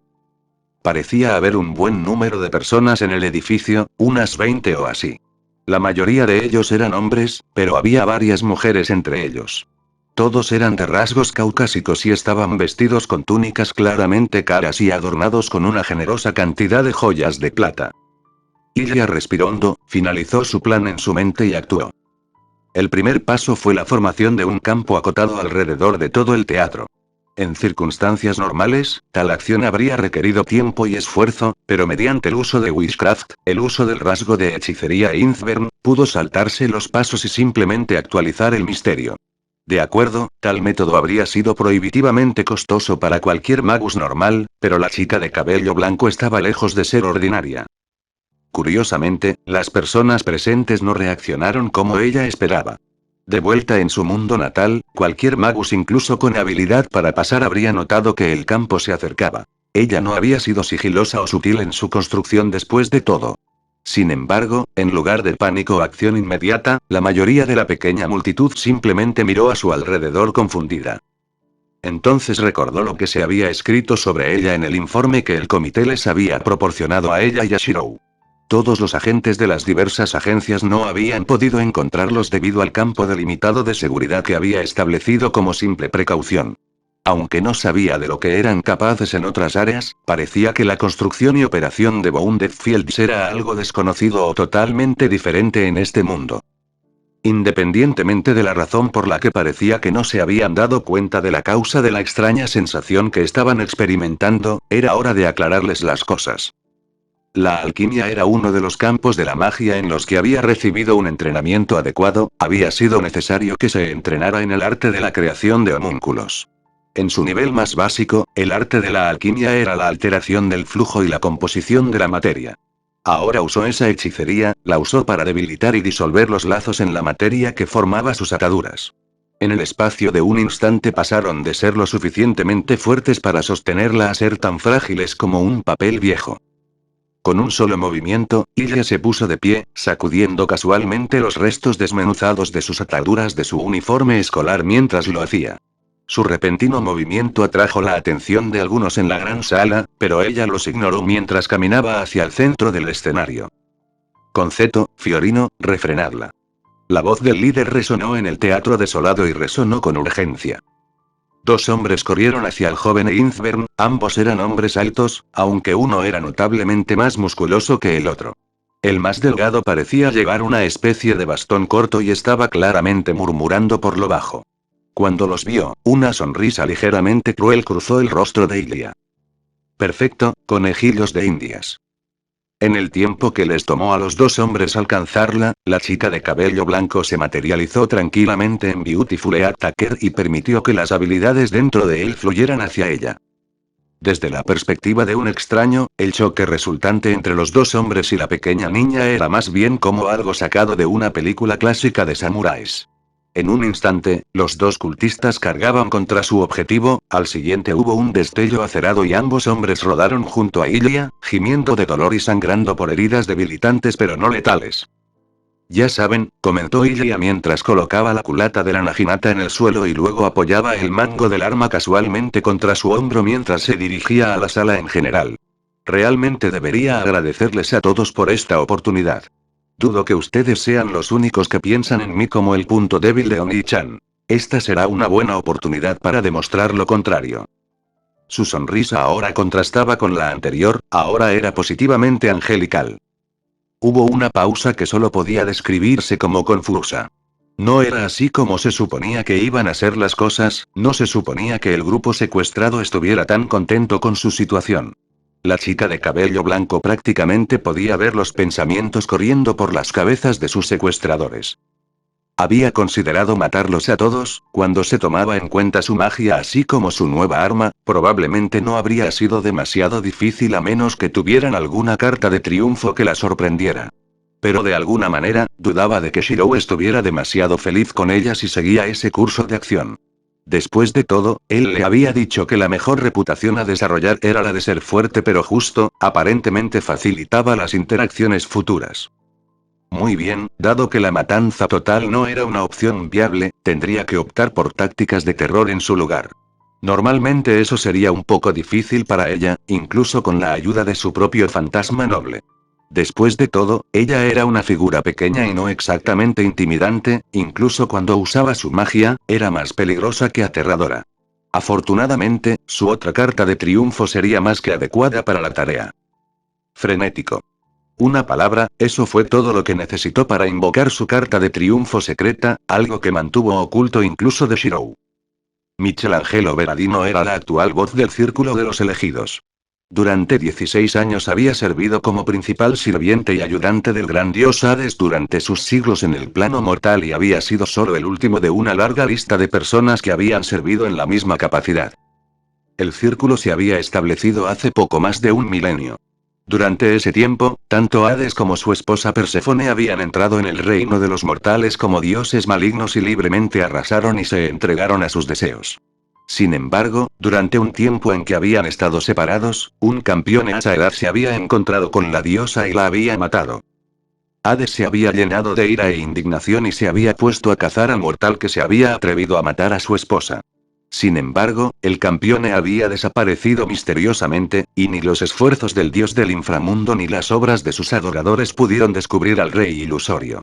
Parecía haber un buen número de personas en el edificio, unas 20 o así. La mayoría de ellos eran hombres, pero había varias mujeres entre ellos. Todos eran de rasgos caucásicos y estaban vestidos con túnicas claramente caras y adornados con una generosa cantidad de joyas de plata. Ilya respiró hondo, finalizó su plan en su mente y actuó. El primer paso fue la formación de un campo acotado alrededor de todo el teatro. En circunstancias normales, tal acción habría requerido tiempo y esfuerzo, pero mediante el uso de Witchcraft, el uso del rasgo de hechicería Inzbern, pudo saltarse los pasos y simplemente actualizar el misterio. De acuerdo, tal método habría sido prohibitivamente costoso para cualquier magus normal, pero la chica de cabello blanco estaba lejos de ser ordinaria. Curiosamente, las personas presentes no reaccionaron como ella esperaba. De vuelta en su mundo natal, cualquier magus incluso con habilidad para pasar habría notado que el campo se acercaba. Ella no había sido sigilosa o sutil en su construcción después de todo. Sin embargo, en lugar de pánico o acción inmediata, la mayoría de la pequeña multitud simplemente miró a su alrededor confundida. Entonces recordó lo que se había escrito sobre ella en el informe que el comité les había proporcionado a ella y a Shirou. Todos los agentes de las diversas agencias no habían podido encontrarlos debido al campo delimitado de seguridad que había establecido como simple precaución. Aunque no sabía de lo que eran capaces en otras áreas, parecía que la construcción y operación de Wounded Fields era algo desconocido o totalmente diferente en este mundo. Independientemente de la razón por la que parecía que no se habían dado cuenta de la causa de la extraña sensación que estaban experimentando, era hora de aclararles las cosas. La alquimia era uno de los campos de la magia en los que había recibido un entrenamiento adecuado, había sido necesario que se entrenara en el arte de la creación de homúnculos. En su nivel más básico, el arte de la alquimia era la alteración del flujo y la composición de la materia. Ahora usó esa hechicería, la usó para debilitar y disolver los lazos en la materia que formaba sus ataduras. En el espacio de un instante pasaron de ser lo suficientemente fuertes para sostenerla a ser tan frágiles como un papel viejo. Con un solo movimiento, ella se puso de pie, sacudiendo casualmente los restos desmenuzados de sus ataduras de su uniforme escolar mientras lo hacía. Su repentino movimiento atrajo la atención de algunos en la gran sala, pero ella los ignoró mientras caminaba hacia el centro del escenario. Conceto, Fiorino, refrenadla. La voz del líder resonó en el teatro desolado y resonó con urgencia. Dos hombres corrieron hacia el joven Einzbern, ambos eran hombres altos, aunque uno era notablemente más musculoso que el otro. El más delgado parecía llevar una especie de bastón corto y estaba claramente murmurando por lo bajo. Cuando los vio, una sonrisa ligeramente cruel cruzó el rostro de Ilia. Perfecto, conejillos de indias. En el tiempo que les tomó a los dos hombres alcanzarla, la chica de cabello blanco se materializó tranquilamente en Beautiful Attacker y permitió que las habilidades dentro de él fluyeran hacia ella. Desde la perspectiva de un extraño, el choque resultante entre los dos hombres y la pequeña niña era más bien como algo sacado de una película clásica de samuráis. En un instante, los dos cultistas cargaban contra su objetivo, al siguiente hubo un destello acerado y ambos hombres rodaron junto a Ilia, gimiendo de dolor y sangrando por heridas debilitantes pero no letales. Ya saben, comentó Ilia mientras colocaba la culata de la naginata en el suelo y luego apoyaba el mango del arma casualmente contra su hombro mientras se dirigía a la sala en general. Realmente debería agradecerles a todos por esta oportunidad. Dudo que ustedes sean los únicos que piensan en mí como el punto débil de Oni-chan. Esta será una buena oportunidad para demostrar lo contrario. Su sonrisa ahora contrastaba con la anterior, ahora era positivamente angelical. Hubo una pausa que solo podía describirse como confusa. No era así como se suponía que iban a ser las cosas, no se suponía que el grupo secuestrado estuviera tan contento con su situación. La chica de cabello blanco prácticamente podía ver los pensamientos corriendo por las cabezas de sus secuestradores. Había considerado matarlos a todos, cuando se tomaba en cuenta su magia así como su nueva arma, probablemente no habría sido demasiado difícil a menos que tuvieran alguna carta de triunfo que la sorprendiera. Pero de alguna manera, dudaba de que Shirou estuviera demasiado feliz con ella si seguía ese curso de acción. Después de todo, él le había dicho que la mejor reputación a desarrollar era la de ser fuerte pero justo, aparentemente facilitaba las interacciones futuras. Muy bien, dado que la matanza total no era una opción viable, tendría que optar por tácticas de terror en su lugar. Normalmente eso sería un poco difícil para ella, incluso con la ayuda de su propio fantasma noble. Después de todo, ella era una figura pequeña y no exactamente intimidante, incluso cuando usaba su magia, era más peligrosa que aterradora. Afortunadamente, su otra carta de triunfo sería más que adecuada para la tarea. Frenético. Una palabra, eso fue todo lo que necesitó para invocar su carta de triunfo secreta, algo que mantuvo oculto incluso de Shirou. Michelangelo Berardino era la actual voz del Círculo de los Elegidos. Durante 16 años había servido como principal sirviente y ayudante del gran dios Hades durante sus siglos en el plano mortal y había sido solo el último de una larga lista de personas que habían servido en la misma capacidad. El círculo se había establecido hace poco más de un milenio. Durante ese tiempo, tanto Hades como su esposa Perséfone habían entrado en el reino de los mortales como dioses malignos y libremente arrasaron y se entregaron a sus deseos. Sin embargo, durante un tiempo en que habían estado separados, un campeón en esa edad se había encontrado con la diosa y la había matado. Hades se había llenado de ira e indignación y se había puesto a cazar al mortal que se había atrevido a matar a su esposa. Sin embargo, el campeón había desaparecido misteriosamente, y ni los esfuerzos del dios del inframundo ni las obras de sus adoradores pudieron descubrir al rey ilusorio.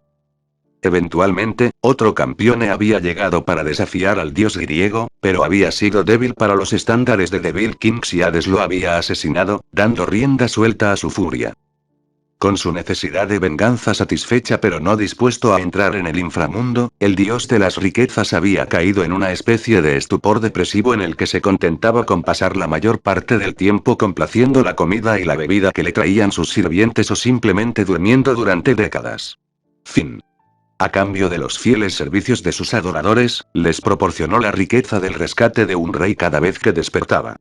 Eventualmente, otro campeón había llegado para desafiar al dios griego, pero había sido débil para los estándares de Devil Kings y Hades lo había asesinado, dando rienda suelta a su furia. Con su necesidad de venganza satisfecha pero no dispuesto a entrar en el inframundo, el dios de las riquezas había caído en una especie de estupor depresivo en el que se contentaba con pasar la mayor parte del tiempo complaciendo la comida y la bebida que le traían sus sirvientes o simplemente durmiendo durante décadas. Fin. A cambio de los fieles servicios de sus adoradores, les proporcionó la riqueza del rescate de un rey cada vez que despertaba.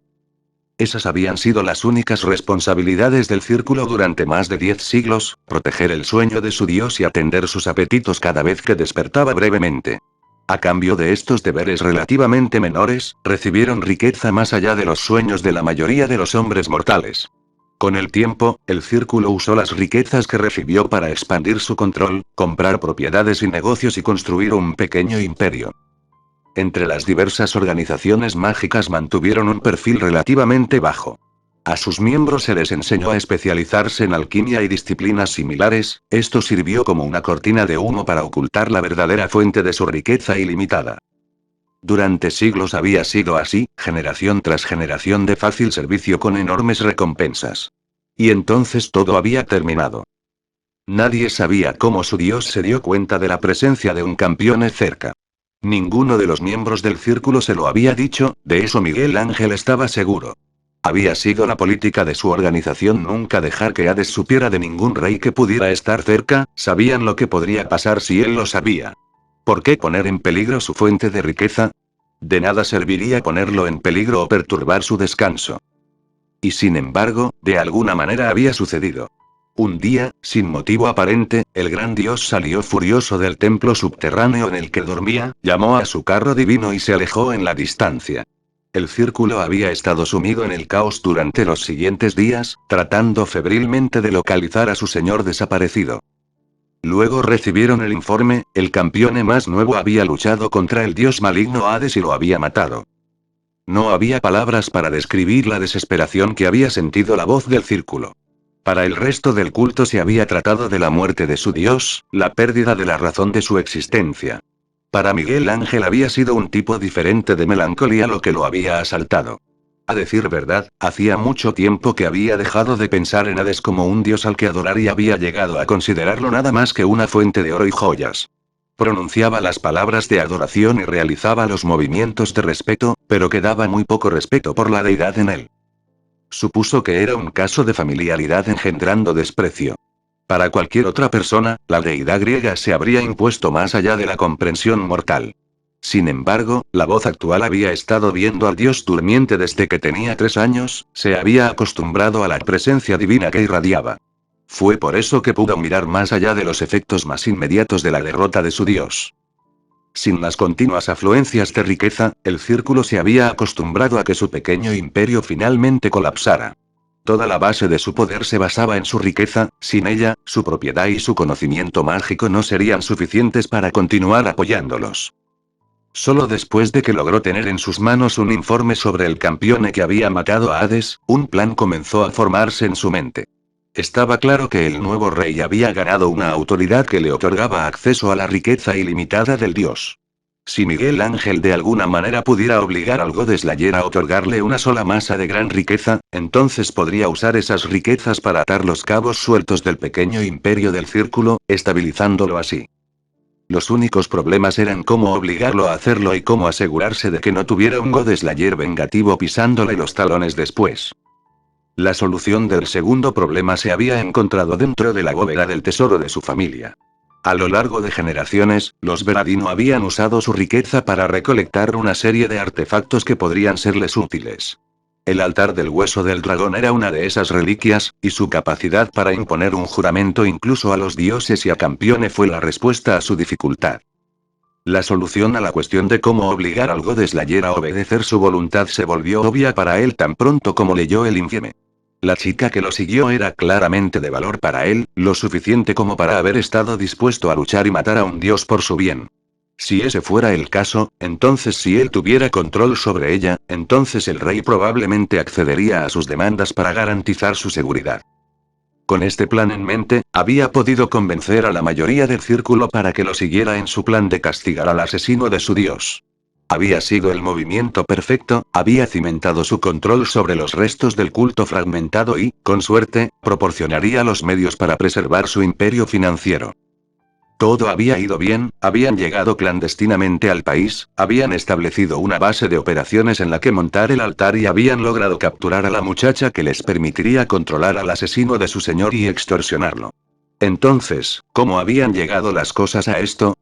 Esas habían sido las únicas responsabilidades del círculo durante más de 10 siglos, proteger el sueño de su dios y atender sus apetitos cada vez que despertaba brevemente. A cambio de estos deberes relativamente menores, recibieron riqueza más allá de los sueños de la mayoría de los hombres mortales. Con el tiempo, el círculo usó las riquezas que recibió para expandir su control, comprar propiedades y negocios y construir un pequeño imperio. Entre las diversas organizaciones mágicas mantuvieron un perfil relativamente bajo. A sus miembros se les enseñó a especializarse en alquimia y disciplinas similares, esto sirvió como una cortina de humo para ocultar la verdadera fuente de su riqueza ilimitada. Durante siglos había sido así, generación tras generación de fácil servicio con enormes recompensas. Y entonces todo había terminado. Nadie sabía cómo su dios se dio cuenta de la presencia de un campeón cerca. Ninguno de los miembros del círculo se lo había dicho, de eso Miguel Ángel estaba seguro. Había sido la política de su organización nunca dejar que Hades supiera de ningún rey que pudiera estar cerca, sabían lo que podría pasar si él lo sabía. ¿Por qué poner en peligro su fuente de riqueza? De nada serviría ponerlo en peligro o perturbar su descanso. Y sin embargo, de alguna manera había sucedido. Un día, sin motivo aparente, el gran dios salió furioso del templo subterráneo en el que dormía, llamó a su carro divino y se alejó en la distancia. El círculo había estado sumido en el caos durante los siguientes días, tratando febrilmente de localizar a su señor desaparecido. Luego recibieron el informe, el campeón más nuevo había luchado contra el dios maligno Hades y lo había matado. No había palabras para describir la desesperación que había sentido la voz del círculo. Para el resto del culto se había tratado de la muerte de su dios, la pérdida de la razón de su existencia. Para Miguel Ángel había sido un tipo diferente de melancolía lo que lo había asaltado. A decir verdad, hacía mucho tiempo que había dejado de pensar en Hades como un dios al que adorar y había llegado a considerarlo nada más que una fuente de oro y joyas. Pronunciaba las palabras de adoración y realizaba los movimientos de respeto, pero quedaba muy poco respeto por la deidad en él. Supuso que era un caso de familiaridad engendrando desprecio. Para cualquier otra persona, la deidad griega se habría impuesto más allá de la comprensión mortal. Sin embargo, la voz actual había estado viendo al dios durmiente desde que tenía 3 años, se había acostumbrado a la presencia divina que irradiaba. Fue por eso que pudo mirar más allá de los efectos más inmediatos de la derrota de su dios. Sin las continuas afluencias de riqueza, el círculo se había acostumbrado a que su pequeño imperio finalmente colapsara. Toda la base de su poder se basaba en su riqueza, sin ella, su propiedad y su conocimiento mágico no serían suficientes para continuar apoyándolos. Solo después de que logró tener en sus manos un informe sobre el campeón que había matado a Hades, un plan comenzó a formarse en su mente. Estaba claro que el nuevo rey había ganado una autoridad que le otorgaba acceso a la riqueza ilimitada del dios. Si Miguel Ángel de alguna manera pudiera obligar al God Slayer a otorgarle una sola masa de gran riqueza, entonces podría usar esas riquezas para atar los cabos sueltos del pequeño imperio del círculo, estabilizándolo así. Los únicos problemas eran cómo obligarlo a hacerlo y cómo asegurarse de que no tuviera un God Slayer vengativo pisándole los talones después. La solución del segundo problema se había encontrado dentro de la bóveda del tesoro de su familia. A lo largo de generaciones, los Veradino habían usado su riqueza para recolectar una serie de artefactos que podrían serles útiles. El altar del hueso del dragón era una de esas reliquias, y su capacidad para imponer un juramento incluso a los dioses y a Campione fue la respuesta a su dificultad. La solución a la cuestión de cómo obligar al God Slayer a obedecer su voluntad se volvió obvia para él tan pronto como leyó el infieme. La chica que lo siguió era claramente de valor para él, lo suficiente como para haber estado dispuesto a luchar y matar a un dios por su bien. Si ese fuera el caso, entonces si él tuviera control sobre ella, entonces el rey probablemente accedería a sus demandas para garantizar su seguridad. Con este plan en mente, había podido convencer a la mayoría del círculo para que lo siguiera en su plan de castigar al asesino de su dios. Había sido el movimiento perfecto, había cimentado su control sobre los restos del culto fragmentado y, con suerte, proporcionaría los medios para preservar su imperio financiero. Todo había ido bien, habían llegado clandestinamente al país, habían establecido una base de operaciones en la que montar el altar y habían logrado capturar a la muchacha que les permitiría controlar al asesino de su señor y extorsionarlo. Entonces, ¿cómo habían llegado las cosas a esto?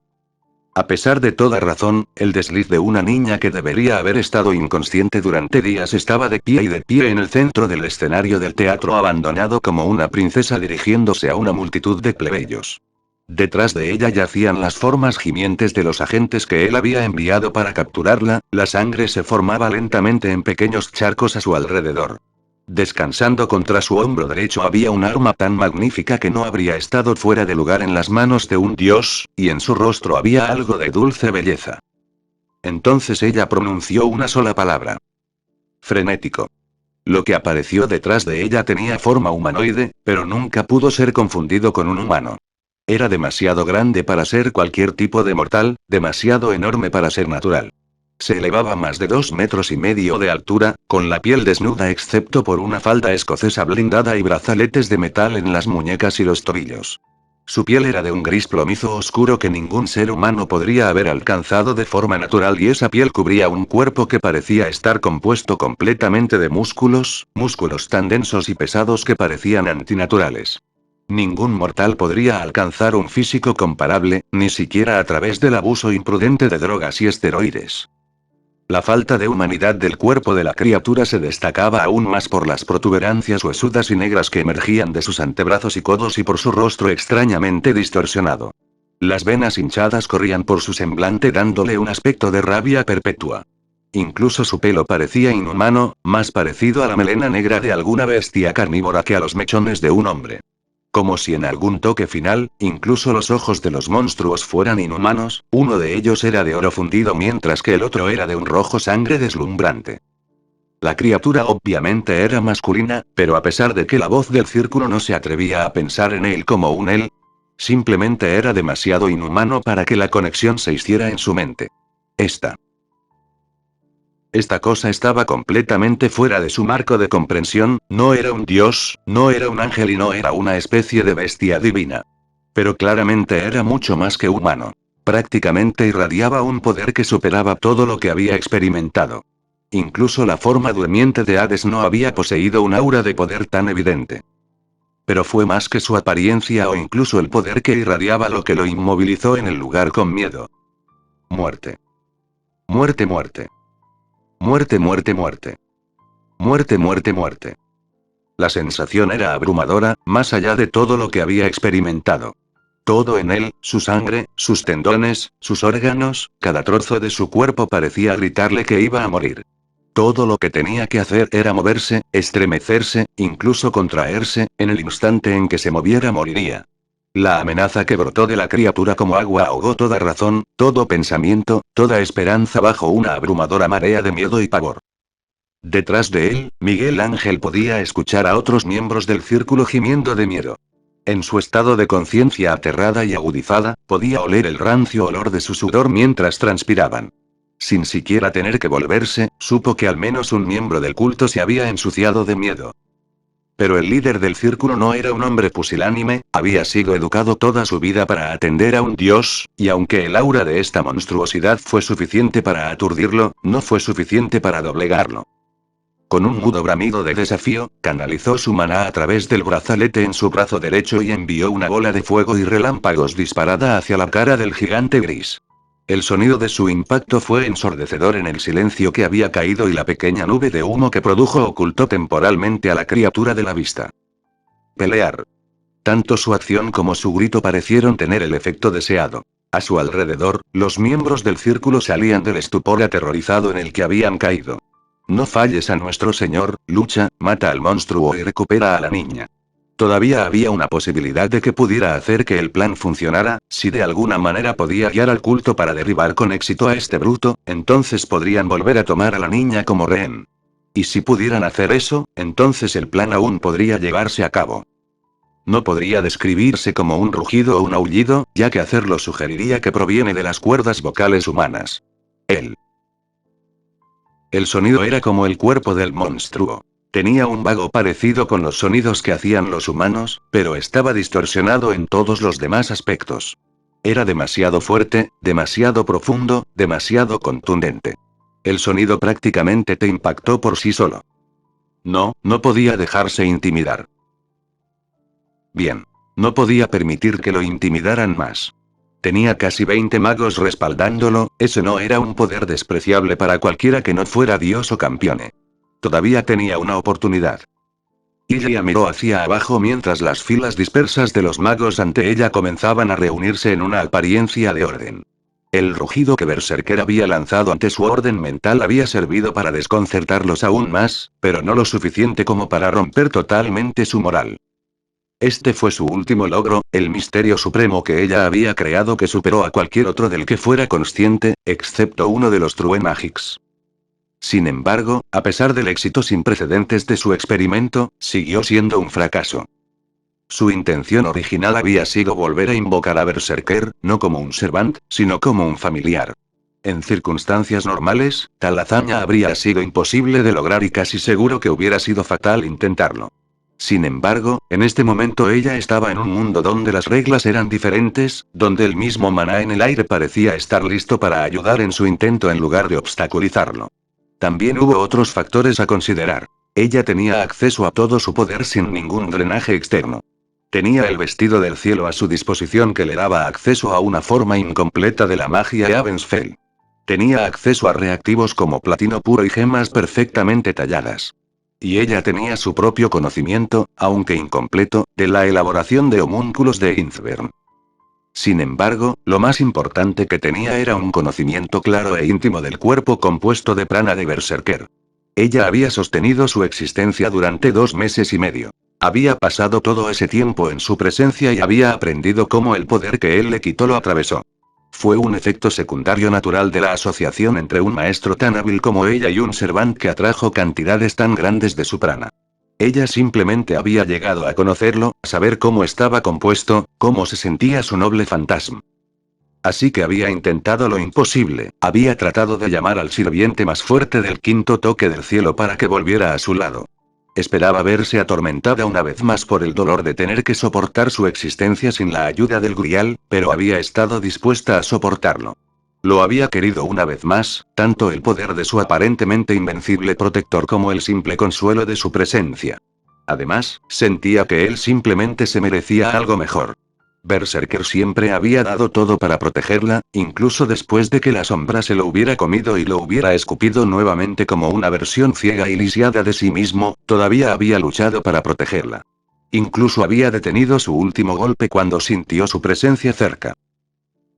A pesar de toda razón, el desliz de una niña que debería haber estado inconsciente durante días estaba de pie en el centro del escenario del teatro abandonado como una princesa dirigiéndose a una multitud de plebeyos. Detrás de ella yacían las formas gimientes de los agentes que él había enviado para capturarla, la sangre se formaba lentamente en pequeños charcos a su alrededor. Descansando contra su hombro derecho había un arma tan magnífica que no habría estado fuera de lugar en las manos de un dios, y en su rostro había algo de dulce belleza. Entonces ella pronunció una sola palabra. Frenético. Lo que apareció detrás de ella tenía forma humanoide, pero nunca pudo ser confundido con un humano. Era demasiado grande para ser cualquier tipo de mortal, demasiado enorme para ser natural. Se elevaba más de 2,5 metros de altura, con la piel desnuda excepto por una falda escocesa blindada y brazaletes de metal en las muñecas y los tobillos. Su piel era de un gris plomizo oscuro que ningún ser humano podría haber alcanzado de forma natural y esa piel cubría un cuerpo que parecía estar compuesto completamente de músculos, músculos tan densos y pesados que parecían antinaturales. Ningún mortal podría alcanzar un físico comparable, ni siquiera a través del abuso imprudente de drogas y esteroides. La falta de humanidad del cuerpo de la criatura se destacaba aún más por las protuberancias huesudas y negras que emergían de sus antebrazos y codos y por su rostro extrañamente distorsionado. Las venas hinchadas corrían por su semblante dándole un aspecto de rabia perpetua. Incluso su pelo parecía inhumano, más parecido a la melena negra de alguna bestia carnívora que a los mechones de un hombre. Como si en algún toque final, incluso los ojos de los monstruos fueran inhumanos, uno de ellos era de oro fundido mientras que el otro era de un rojo sangre deslumbrante. La criatura obviamente era masculina, pero a pesar de que la voz del círculo no se atrevía a pensar en él como un él, simplemente era demasiado inhumano para que la conexión se hiciera en su mente. Esta cosa estaba completamente fuera de su marco de comprensión, no era un dios, no era un ángel y no era una especie de bestia divina. Pero claramente era mucho más que humano. Prácticamente irradiaba un poder que superaba todo lo que había experimentado. Incluso la forma durmiente de Hades no había poseído un aura de poder tan evidente. Pero fue más que su apariencia o incluso el poder que irradiaba lo que lo inmovilizó en el lugar con miedo. Muerte. Muerte, muerte. Muerte, muerte, muerte. Muerte, muerte, muerte. La sensación era abrumadora, más allá de todo lo que había experimentado. Todo en él, su sangre, sus tendones, sus órganos, cada trozo de su cuerpo parecía gritarle que iba a morir. Todo lo que tenía que hacer era moverse, estremecerse, incluso contraerse, en el instante en que se moviera moriría. La amenaza que brotó de la criatura como agua ahogó toda razón, todo pensamiento, toda esperanza bajo una abrumadora marea de miedo y pavor. Detrás de él, Miguel Ángel podía escuchar a otros miembros del círculo gimiendo de miedo. En su estado de conciencia aterrada y agudizada, podía oler el rancio olor de su sudor mientras transpiraban. Sin siquiera tener que volverse, supo que al menos un miembro del culto se había ensuciado de miedo. Pero el líder del círculo no era un hombre pusilánime, había sido educado toda su vida para atender a un dios, y aunque el aura de esta monstruosidad fue suficiente para aturdirlo, no fue suficiente para doblegarlo. Con un mudo bramido de desafío, canalizó su maná a través del brazalete en su brazo derecho y envió una bola de fuego y relámpagos disparada hacia la cara del gigante gris. El sonido de su impacto fue ensordecedor en el silencio que había caído y la pequeña nube de humo que produjo ocultó temporalmente a la criatura de la vista. Pelear. Tanto su acción como su grito parecieron tener el efecto deseado. A su alrededor, los miembros del círculo salían del estupor aterrorizado en el que habían caído. No falles a nuestro señor, lucha, mata al monstruo y recupera a la niña. Todavía había una posibilidad de que pudiera hacer que el plan funcionara, si de alguna manera podía guiar al culto para derribar con éxito a este bruto, entonces podrían volver a tomar a la niña como rehén. Y si pudieran hacer eso, entonces el plan aún podría llevarse a cabo. No podría describirse como un rugido o un aullido, ya que hacerlo sugeriría que proviene de las cuerdas vocales humanas. El sonido era como el cuerpo del monstruo. Tenía un vago parecido con los sonidos que hacían los humanos, pero estaba distorsionado en todos los demás aspectos. Era demasiado fuerte, demasiado profundo, demasiado contundente. El sonido prácticamente te impactó por sí solo. No podía dejarse intimidar. Bien. No podía permitir que lo intimidaran más. Tenía casi 20 magos respaldándolo, ese no era un poder despreciable para cualquiera que no fuera dios o campeone. Todavía tenía una oportunidad. Ilya miró hacia abajo mientras las filas dispersas de los magos ante ella comenzaban a reunirse en una apariencia de orden. El rugido que Berserker había lanzado ante su orden mental había servido para desconcertarlos aún más, pero no lo suficiente como para romper totalmente su moral. Este fue su último logro, el misterio supremo que ella había creado que superó a cualquier otro del que fuera consciente, excepto uno de los True Magics. Sin embargo, a pesar del éxito sin precedentes de su experimento, siguió siendo un fracaso. Su intención original había sido volver a invocar a Berserker, no como un servant, sino como un familiar. En circunstancias normales, tal hazaña habría sido imposible de lograr y casi seguro que hubiera sido fatal intentarlo. Sin embargo, en este momento ella estaba en un mundo donde las reglas eran diferentes, donde el mismo maná en el aire parecía estar listo para ayudar en su intento en lugar de obstaculizarlo. También hubo otros factores a considerar. Ella tenía acceso a todo su poder sin ningún drenaje externo. Tenía el vestido del cielo a su disposición que le daba acceso a una forma incompleta de la magia de Avensfell. Tenía acceso a reactivos como platino puro y gemas perfectamente talladas. Y ella tenía su propio conocimiento, aunque incompleto, de la elaboración de homúnculos de Inzvern. Sin embargo, lo más importante que tenía era un conocimiento claro e íntimo del cuerpo compuesto de prana de Berserker. Ella había sostenido su existencia durante 2 meses y medio. Había pasado todo ese tiempo en su presencia y había aprendido cómo el poder que él le quitó lo atravesó. Fue un efecto secundario natural de la asociación entre un maestro tan hábil como ella y un servant que atrajo cantidades tan grandes de su prana. Ella simplemente había llegado a conocerlo, a saber cómo estaba compuesto, cómo se sentía su noble fantasma. Así que había intentado lo imposible, había tratado de llamar al sirviente más fuerte del quinto toque del cielo para que volviera a su lado. Esperaba verse atormentada una vez más por el dolor de tener que soportar su existencia sin la ayuda del Grial, pero había estado dispuesta a soportarlo. Lo había querido una vez más, tanto el poder de su aparentemente invencible protector como el simple consuelo de su presencia. Además, sentía que él simplemente se merecía algo mejor. Berserker siempre había dado todo para protegerla, incluso después de que la sombra se lo hubiera comido y lo hubiera escupido nuevamente como una versión ciega y lisiada de sí mismo, todavía había luchado para protegerla. Incluso había detenido su último golpe cuando sintió su presencia cerca.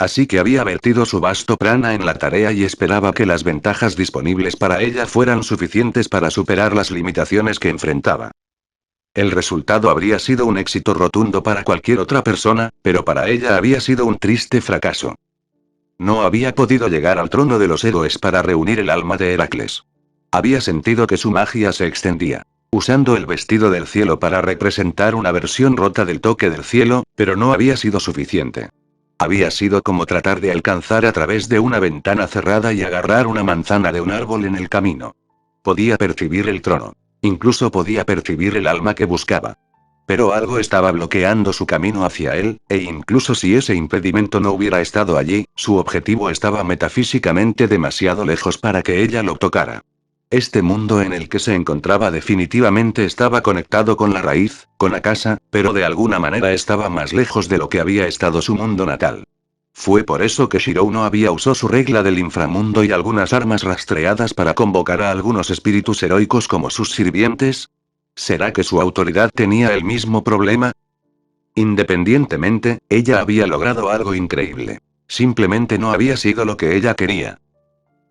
Así que había vertido su vasto prana en la tarea y esperaba que las ventajas disponibles para ella fueran suficientes para superar las limitaciones que enfrentaba. El resultado habría sido un éxito rotundo para cualquier otra persona, pero para ella había sido un triste fracaso. No había podido llegar al trono de los héroes para reunir el alma de Heracles. Había sentido que su magia se extendía, usando el vestido del cielo para representar una versión rota del toque del cielo, pero no había sido suficiente. Había sido como tratar de alcanzar a través de una ventana cerrada y agarrar una manzana de un árbol en el camino. Podía percibir el trono. Incluso podía percibir el alma que buscaba. Pero algo estaba bloqueando su camino hacia él, e incluso si ese impedimento no hubiera estado allí, su objetivo estaba metafísicamente demasiado lejos para que ella lo tocara. Este mundo en el que se encontraba definitivamente estaba conectado con la raíz, con la casa, pero de alguna manera estaba más lejos de lo que había estado su mundo natal. Fue por eso que Shirou no había usado su regla del inframundo y algunas armas rastreadas para convocar a algunos espíritus heroicos como sus sirvientes. ¿Será que su autoridad tenía el mismo problema? Independientemente, ella había logrado algo increíble. Simplemente no había sido lo que ella quería.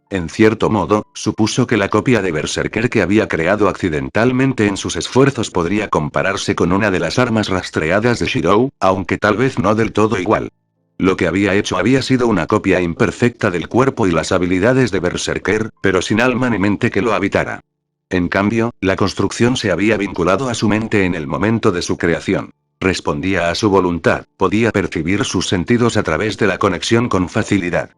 En cierto modo, supuso que la copia de Berserker que había creado accidentalmente en sus esfuerzos podría compararse con una de las armas rastreadas de Shirou, aunque tal vez no del todo igual. Lo que había hecho había sido una copia imperfecta del cuerpo y las habilidades de Berserker, pero sin alma ni mente que lo habitara. En cambio, la construcción se había vinculado a su mente en el momento de su creación. Respondía a su voluntad, podía percibir sus sentidos a través de la conexión con facilidad.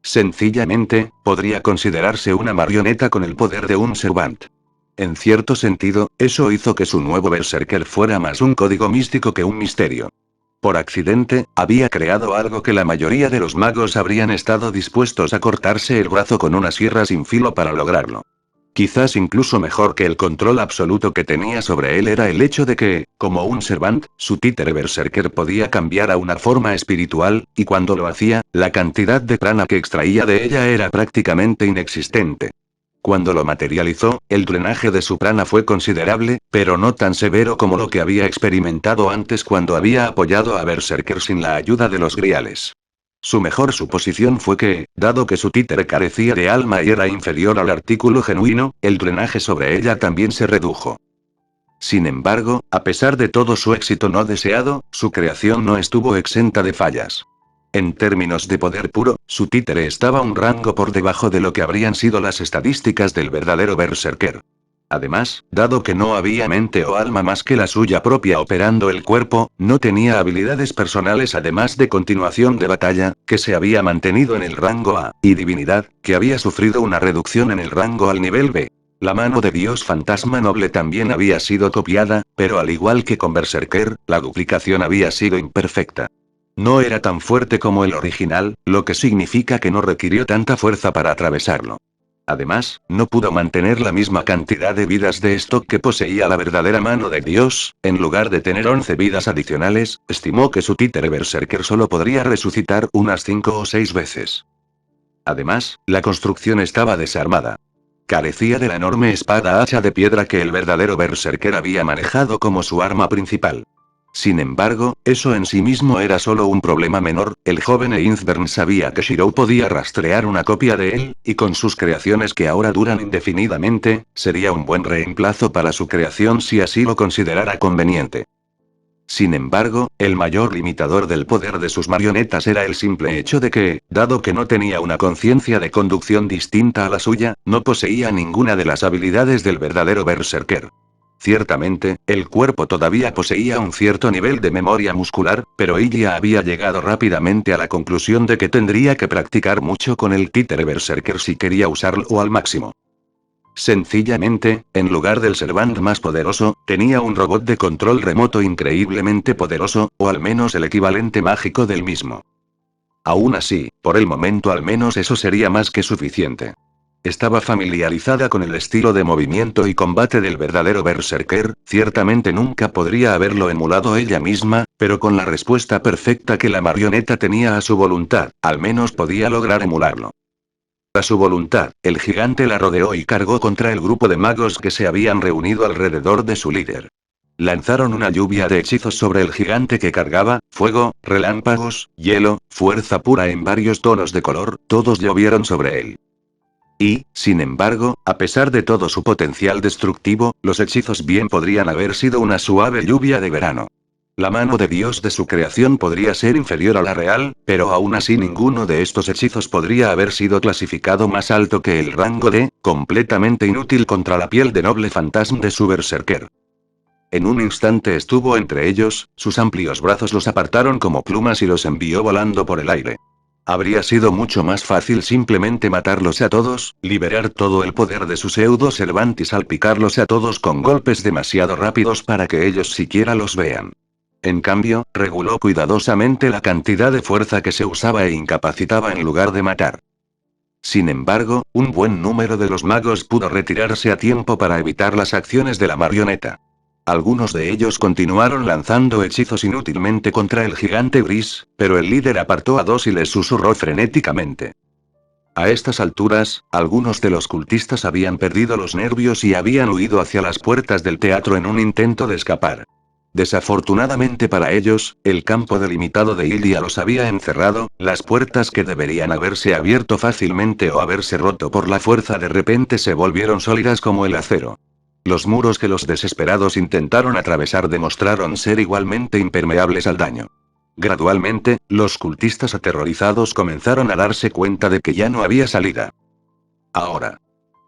Sencillamente, podría considerarse una marioneta con el poder de un Servant. En cierto sentido, eso hizo que su nuevo Berserker fuera más un código místico que un misterio. Por accidente, había creado algo que la mayoría de los magos habrían estado dispuestos a cortarse el brazo con una sierra sin filo para lograrlo. Quizás incluso mejor que el control absoluto que tenía sobre él era el hecho de que, como un Servant, su títere Berserker podía cambiar a una forma espiritual, y cuando lo hacía, la cantidad de prana que extraía de ella era prácticamente inexistente. Cuando lo materializó, el drenaje de su prana fue considerable, pero no tan severo como lo que había experimentado antes cuando había apoyado a Berserker sin la ayuda de los griales. Su mejor suposición fue que, dado que su títere carecía de alma y era inferior al artículo genuino, el drenaje sobre ella también se redujo. Sin embargo, a pesar de todo su éxito no deseado, su creación no estuvo exenta de fallas. En términos de poder puro, su títere estaba un rango por debajo de lo que habrían sido las estadísticas del verdadero Berserker. Además, dado que no había mente o alma más que la suya propia operando el cuerpo, no tenía habilidades personales además de continuación de batalla, que se había mantenido en el rango A, y divinidad, que había sufrido una reducción en el rango al nivel B. La mano de Dios Fantasma Noble también había sido copiada, pero al igual que con Berserker, la duplicación había sido imperfecta. No era tan fuerte como el original, lo que significa que no requirió tanta fuerza para atravesarlo. Además, no pudo mantener la misma cantidad de vidas de stock que poseía la verdadera mano de Dios, en lugar de tener 11 vidas adicionales, estimó que su títere Berserker solo podría resucitar unas 5 o 6 veces. Además, la construcción estaba desarmada. Carecía de la enorme espada hacha de piedra que el verdadero Berserker había manejado como su arma principal. Sin embargo, eso en sí mismo era solo un problema menor, el joven Einsberg sabía que Shirou podía rastrear una copia de él, y con sus creaciones que ahora duran indefinidamente, sería un buen reemplazo para su creación si así lo considerara conveniente. Sin embargo, el mayor limitador del poder de sus marionetas era el simple hecho de que, dado que no tenía una conciencia de conducción distinta a la suya, no poseía ninguna de las habilidades del verdadero Berserker. Ciertamente, el cuerpo todavía poseía un cierto nivel de memoria muscular, pero ella había llegado rápidamente a la conclusión de que tendría que practicar mucho con el títere Berserker si quería usarlo al máximo. Sencillamente, en lugar del Servant más poderoso, tenía un robot de control remoto increíblemente poderoso, o al menos el equivalente mágico del mismo. Aún así, por el momento al menos eso sería más que suficiente. Estaba familiarizada con el estilo de movimiento y combate del verdadero Berserker, ciertamente nunca podría haberlo emulado ella misma, pero con la respuesta perfecta que la marioneta tenía a su voluntad, al menos podía lograr emularlo. A su voluntad, el gigante la rodeó y cargó contra el grupo de magos que se habían reunido alrededor de su líder. Lanzaron una lluvia de hechizos sobre el gigante que cargaba, fuego, relámpagos, hielo, fuerza pura en varios tonos de color, todos llovieron sobre él. Y, sin embargo, a pesar de todo su potencial destructivo, los hechizos bien podrían haber sido una suave lluvia de verano. La mano de Dios de su creación podría ser inferior a la real, pero aún así ninguno de estos hechizos podría haber sido clasificado más alto que el rango de, completamente inútil contra la piel de noble fantasma de su berserker. En un instante estuvo entre ellos, sus amplios brazos los apartaron como plumas y los envió volando por el aire. Habría sido mucho más fácil simplemente matarlos a todos, liberar todo el poder de su pseudo Servant y salpicarlos a todos con golpes demasiado rápidos para que ellos siquiera los vean. En cambio, reguló cuidadosamente la cantidad de fuerza que se usaba e incapacitaba en lugar de matar. Sin embargo, un buen número de los magos pudo retirarse a tiempo para evitar las acciones de la marioneta. Algunos de ellos continuaron lanzando hechizos inútilmente contra el gigante gris, pero el líder apartó a dos y les susurró frenéticamente. A estas alturas, algunos de los cultistas habían perdido los nervios y habían huido hacia las puertas del teatro en un intento de escapar. Desafortunadamente para ellos, el campo delimitado de Ilia los había encerrado, las puertas que deberían haberse abierto fácilmente o haberse roto por la fuerza de repente se volvieron sólidas como el acero. Los muros que los desesperados intentaron atravesar demostraron ser igualmente impermeables al daño. Gradualmente, los cultistas aterrorizados comenzaron a darse cuenta de que ya no había salida. Ahora.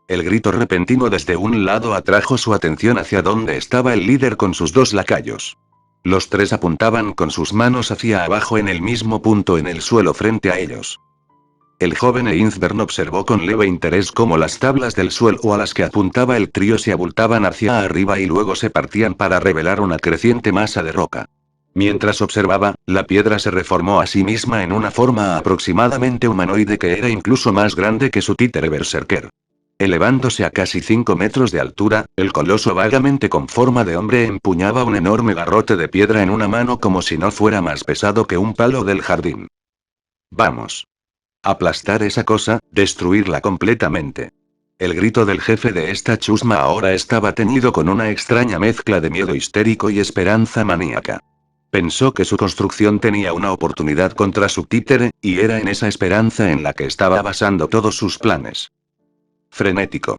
El grito repentino desde un lado atrajo su atención hacia donde estaba el líder con sus dos lacayos. Los tres apuntaban con sus manos hacia abajo en el mismo punto en el suelo frente a ellos. El joven Einsberg observó con leve interés cómo las tablas del suelo a las que apuntaba el trío se abultaban hacia arriba y luego se partían para revelar una creciente masa de roca. Mientras observaba, la piedra se reformó a sí misma en una forma aproximadamente humanoide que era incluso más grande que su títere berserker. Elevándose a casi 5 metros de altura, el coloso vagamente con forma de hombre empuñaba un enorme garrote de piedra en una mano como si no fuera más pesado que un palo del jardín. Vamos. Aplastar esa cosa, destruirla completamente. El grito del jefe de esta chusma ahora estaba teñido con una extraña mezcla de miedo histérico y esperanza maníaca. Pensó que su construcción tenía una oportunidad contra su títere, y era en esa esperanza en la que estaba basando todos sus planes. Frenético.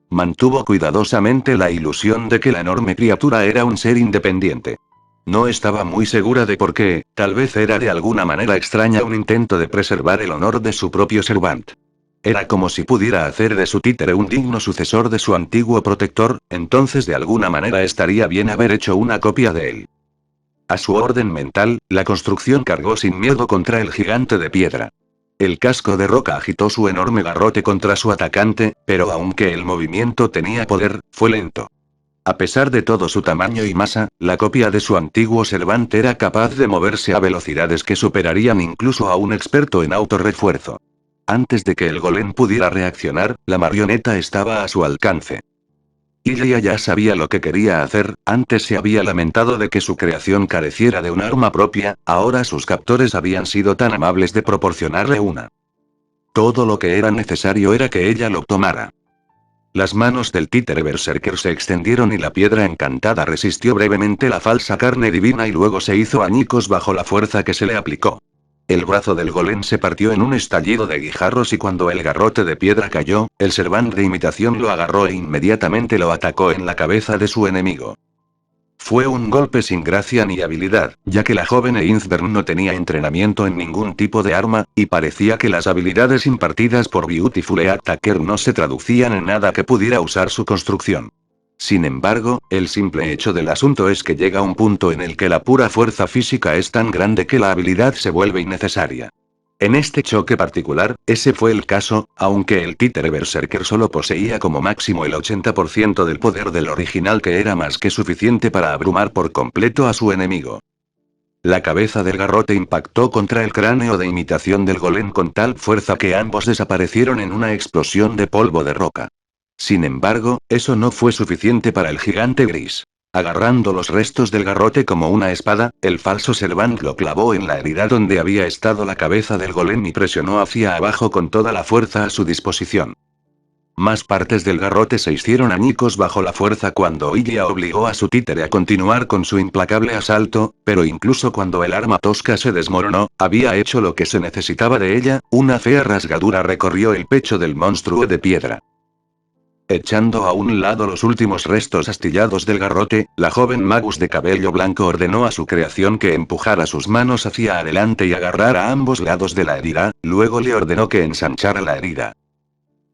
Mantuvo cuidadosamente la ilusión de que la enorme criatura era un ser independiente. No estaba muy segura de por qué, tal vez era de alguna manera extraña un intento de preservar el honor de su propio servant. Era como si pudiera hacer de su títere un digno sucesor de su antiguo protector, entonces de alguna manera estaría bien haber hecho una copia de él. A su orden mental, la construcción cargó sin miedo contra el gigante de piedra. El casco de roca agitó su enorme garrote contra su atacante, pero aunque el movimiento tenía poder, fue lento. A pesar de todo su tamaño y masa, la copia de su antiguo servante era capaz de moverse a velocidades que superarían incluso a un experto en autorrefuerzo. Antes de que el golem pudiera reaccionar, la marioneta estaba a su alcance. Ilia ya sabía lo que quería hacer, antes se había lamentado de que su creación careciera de un arma propia, ahora sus captores habían sido tan amables de proporcionarle una. Todo lo que era necesario era que ella lo tomara. Las manos del títere berserker se extendieron y la piedra encantada resistió brevemente la falsa carne divina y luego se hizo añicos bajo la fuerza que se le aplicó. El brazo del golem se partió en un estallido de guijarros y cuando el garrote de piedra cayó, el servant de imitación lo agarró e inmediatamente lo atacó en la cabeza de su enemigo. Fue un golpe sin gracia ni habilidad, ya que la joven Einsberg no tenía entrenamiento en ningún tipo de arma, y parecía que las habilidades impartidas por Beautiful Attacker no se traducían en nada que pudiera usar su construcción. Sin embargo, el simple hecho del asunto es que llega un punto en el que la pura fuerza física es tan grande que la habilidad se vuelve innecesaria. En este choque particular, ese fue el caso, aunque el títere berserker solo poseía como máximo el 80% del poder del original que era más que suficiente para abrumar por completo a su enemigo. La cabeza del garrote impactó contra el cráneo de imitación del golem con tal fuerza que ambos desaparecieron en una explosión de polvo de roca. Sin embargo, eso no fue suficiente para el gigante gris. Agarrando los restos del garrote como una espada, el falso servant lo clavó en la herida donde había estado la cabeza del golem y presionó hacia abajo con toda la fuerza a su disposición. Más partes del garrote se hicieron añicos bajo la fuerza cuando Ilia obligó a su títere a continuar con su implacable asalto, pero incluso cuando el arma tosca se desmoronó, había hecho lo que se necesitaba de ella, una fea rasgadura recorrió el pecho del monstruo de piedra. Echando a un lado los últimos restos astillados del garrote, la joven magus de cabello blanco ordenó a su creación que empujara sus manos hacia adelante y agarrara a ambos lados de la herida, luego le ordenó que ensanchara la herida.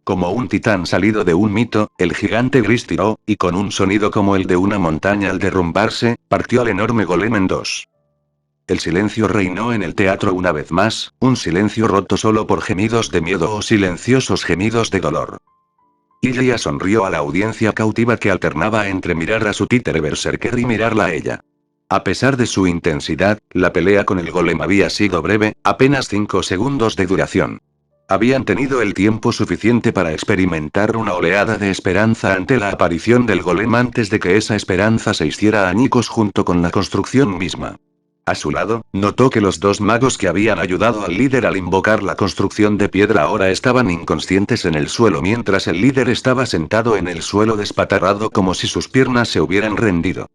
Como un titán salido de un mito, el gigante gris tiró, y con un sonido como el de una montaña al derrumbarse, partió al enorme golem en dos. El silencio reinó en el teatro una vez más, un silencio roto solo por gemidos de miedo o silenciosos gemidos de dolor. Ilia sonrió a la audiencia cautiva que alternaba entre mirar a su títere berserker y mirarla a ella. A pesar de su intensidad, la pelea con el golem había sido breve, apenas 5 segundos de duración. Habían tenido el tiempo suficiente para experimentar una oleada de esperanza ante la aparición del golem antes de que esa esperanza se hiciera añicos junto con la construcción misma. A su lado, notó que los dos magos que habían ayudado al líder al invocar la construcción de piedra ahora estaban inconscientes en el suelo mientras el líder estaba sentado en el suelo despatarrado como si sus piernas se hubieran rendido.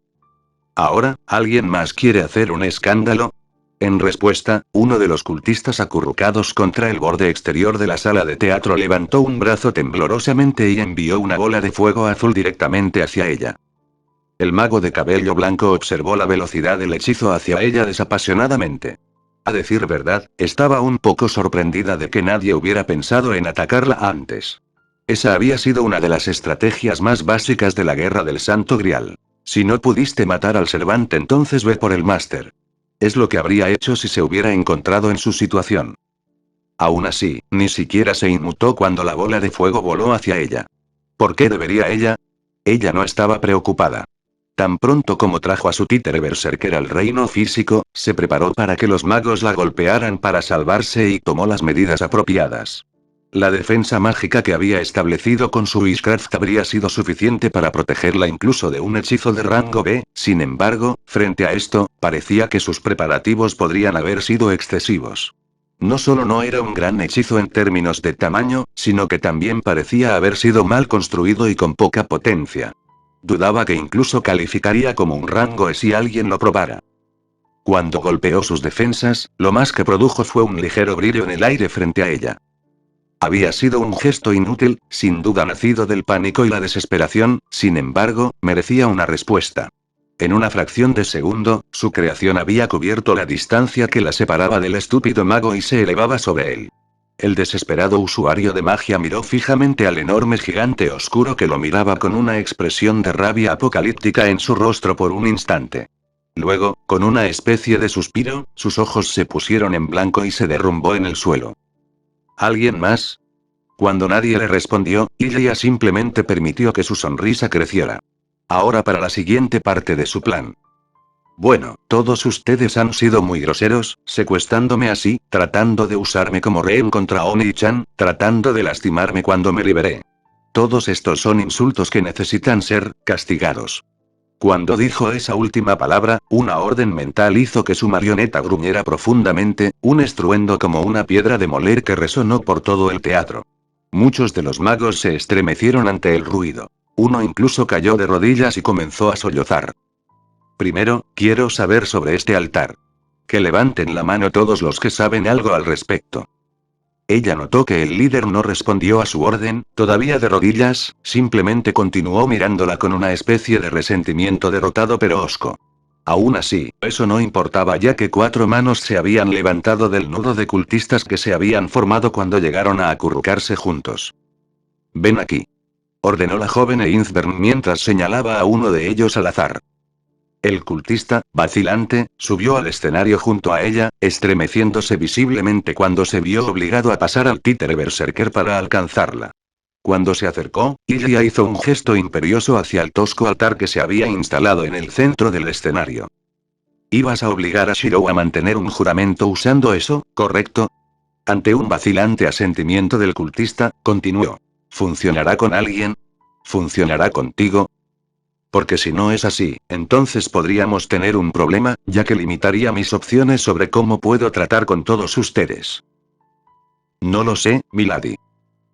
¿Ahora, alguien más quiere hacer un escándalo? En respuesta, uno de los cultistas acurrucados contra el borde exterior de la sala de teatro levantó un brazo temblorosamente y envió una bola de fuego azul directamente hacia ella. El mago de cabello blanco observó la velocidad del hechizo hacia ella desapasionadamente. A decir verdad, estaba un poco sorprendida de que nadie hubiera pensado en atacarla antes. Esa había sido una de las estrategias más básicas de la Guerra del Santo Grial. Si no pudiste matar al Servante, entonces ve por el máster. Es lo que habría hecho si se hubiera encontrado en su situación. Aún así, ni siquiera se inmutó cuando la bola de fuego voló hacia ella. ¿Por qué debería ella? Ella no estaba preocupada. Tan pronto como trajo a su títere berserker al reino físico, se preparó para que los magos la golpearan para salvarse y tomó las medidas apropiadas. La defensa mágica que había establecido con su Witchcraft habría sido suficiente para protegerla incluso de un hechizo de rango B, sin embargo, frente a esto, parecía que sus preparativos podrían haber sido excesivos. No solo no era un gran hechizo en términos de tamaño, sino que también parecía haber sido mal construido y con poca potencia. Dudaba que incluso calificaría como un rango E si alguien lo probara. Cuando golpeó sus defensas, lo más que produjo fue un ligero brillo en el aire frente a ella. Había sido un gesto inútil, sin duda nacido del pánico y la desesperación, sin embargo, merecía una respuesta. En una fracción de segundo, su creación había cubierto la distancia que la separaba del estúpido mago y se elevaba sobre él. El desesperado usuario de magia miró fijamente al enorme gigante oscuro que lo miraba con una expresión de rabia apocalíptica en su rostro por un instante. Luego, con una especie de suspiro, sus ojos se pusieron en blanco y se derrumbó en el suelo. ¿Alguien más? Cuando nadie le respondió, ella simplemente permitió que su sonrisa creciera. Ahora para la siguiente parte de su plan. Bueno, todos ustedes han sido muy groseros, secuestrándome así, tratando de usarme como rehén contra Oni-chan, tratando de lastimarme cuando me liberé. Todos estos son insultos que necesitan ser castigados. Cuando dijo esa última palabra, una orden mental hizo que su marioneta gruñera profundamente, un estruendo como una piedra de moler que resonó por todo el teatro. Muchos de los magos se estremecieron ante el ruido. Uno incluso cayó de rodillas y comenzó a sollozar. Primero, quiero saber sobre este altar. Que levanten la mano todos los que saben algo al respecto. Ella notó que el líder no respondió a su orden, todavía de rodillas, simplemente continuó mirándola con una especie de resentimiento derrotado pero hosco. Aún así, eso no importaba ya que 4 manos se habían levantado del nudo de cultistas que se habían formado cuando llegaron a acurrucarse juntos. Ven aquí. Ordenó la joven Einsberg mientras señalaba a uno de ellos al azar. El cultista, vacilante, subió al escenario junto a ella, estremeciéndose visiblemente cuando se vio obligado a pasar al títere berserker para alcanzarla. Cuando se acercó, Ilya hizo un gesto imperioso hacia el tosco altar que se había instalado en el centro del escenario. Ibas a obligar a Shiro a mantener un juramento usando eso, ¿correcto? Ante un vacilante asentimiento del cultista, continuó. ¿Funcionará con alguien? ¿Funcionará contigo? Porque si no es así, entonces podríamos tener un problema, ya que limitaría mis opciones sobre cómo puedo tratar con todos ustedes. No lo sé, Milady.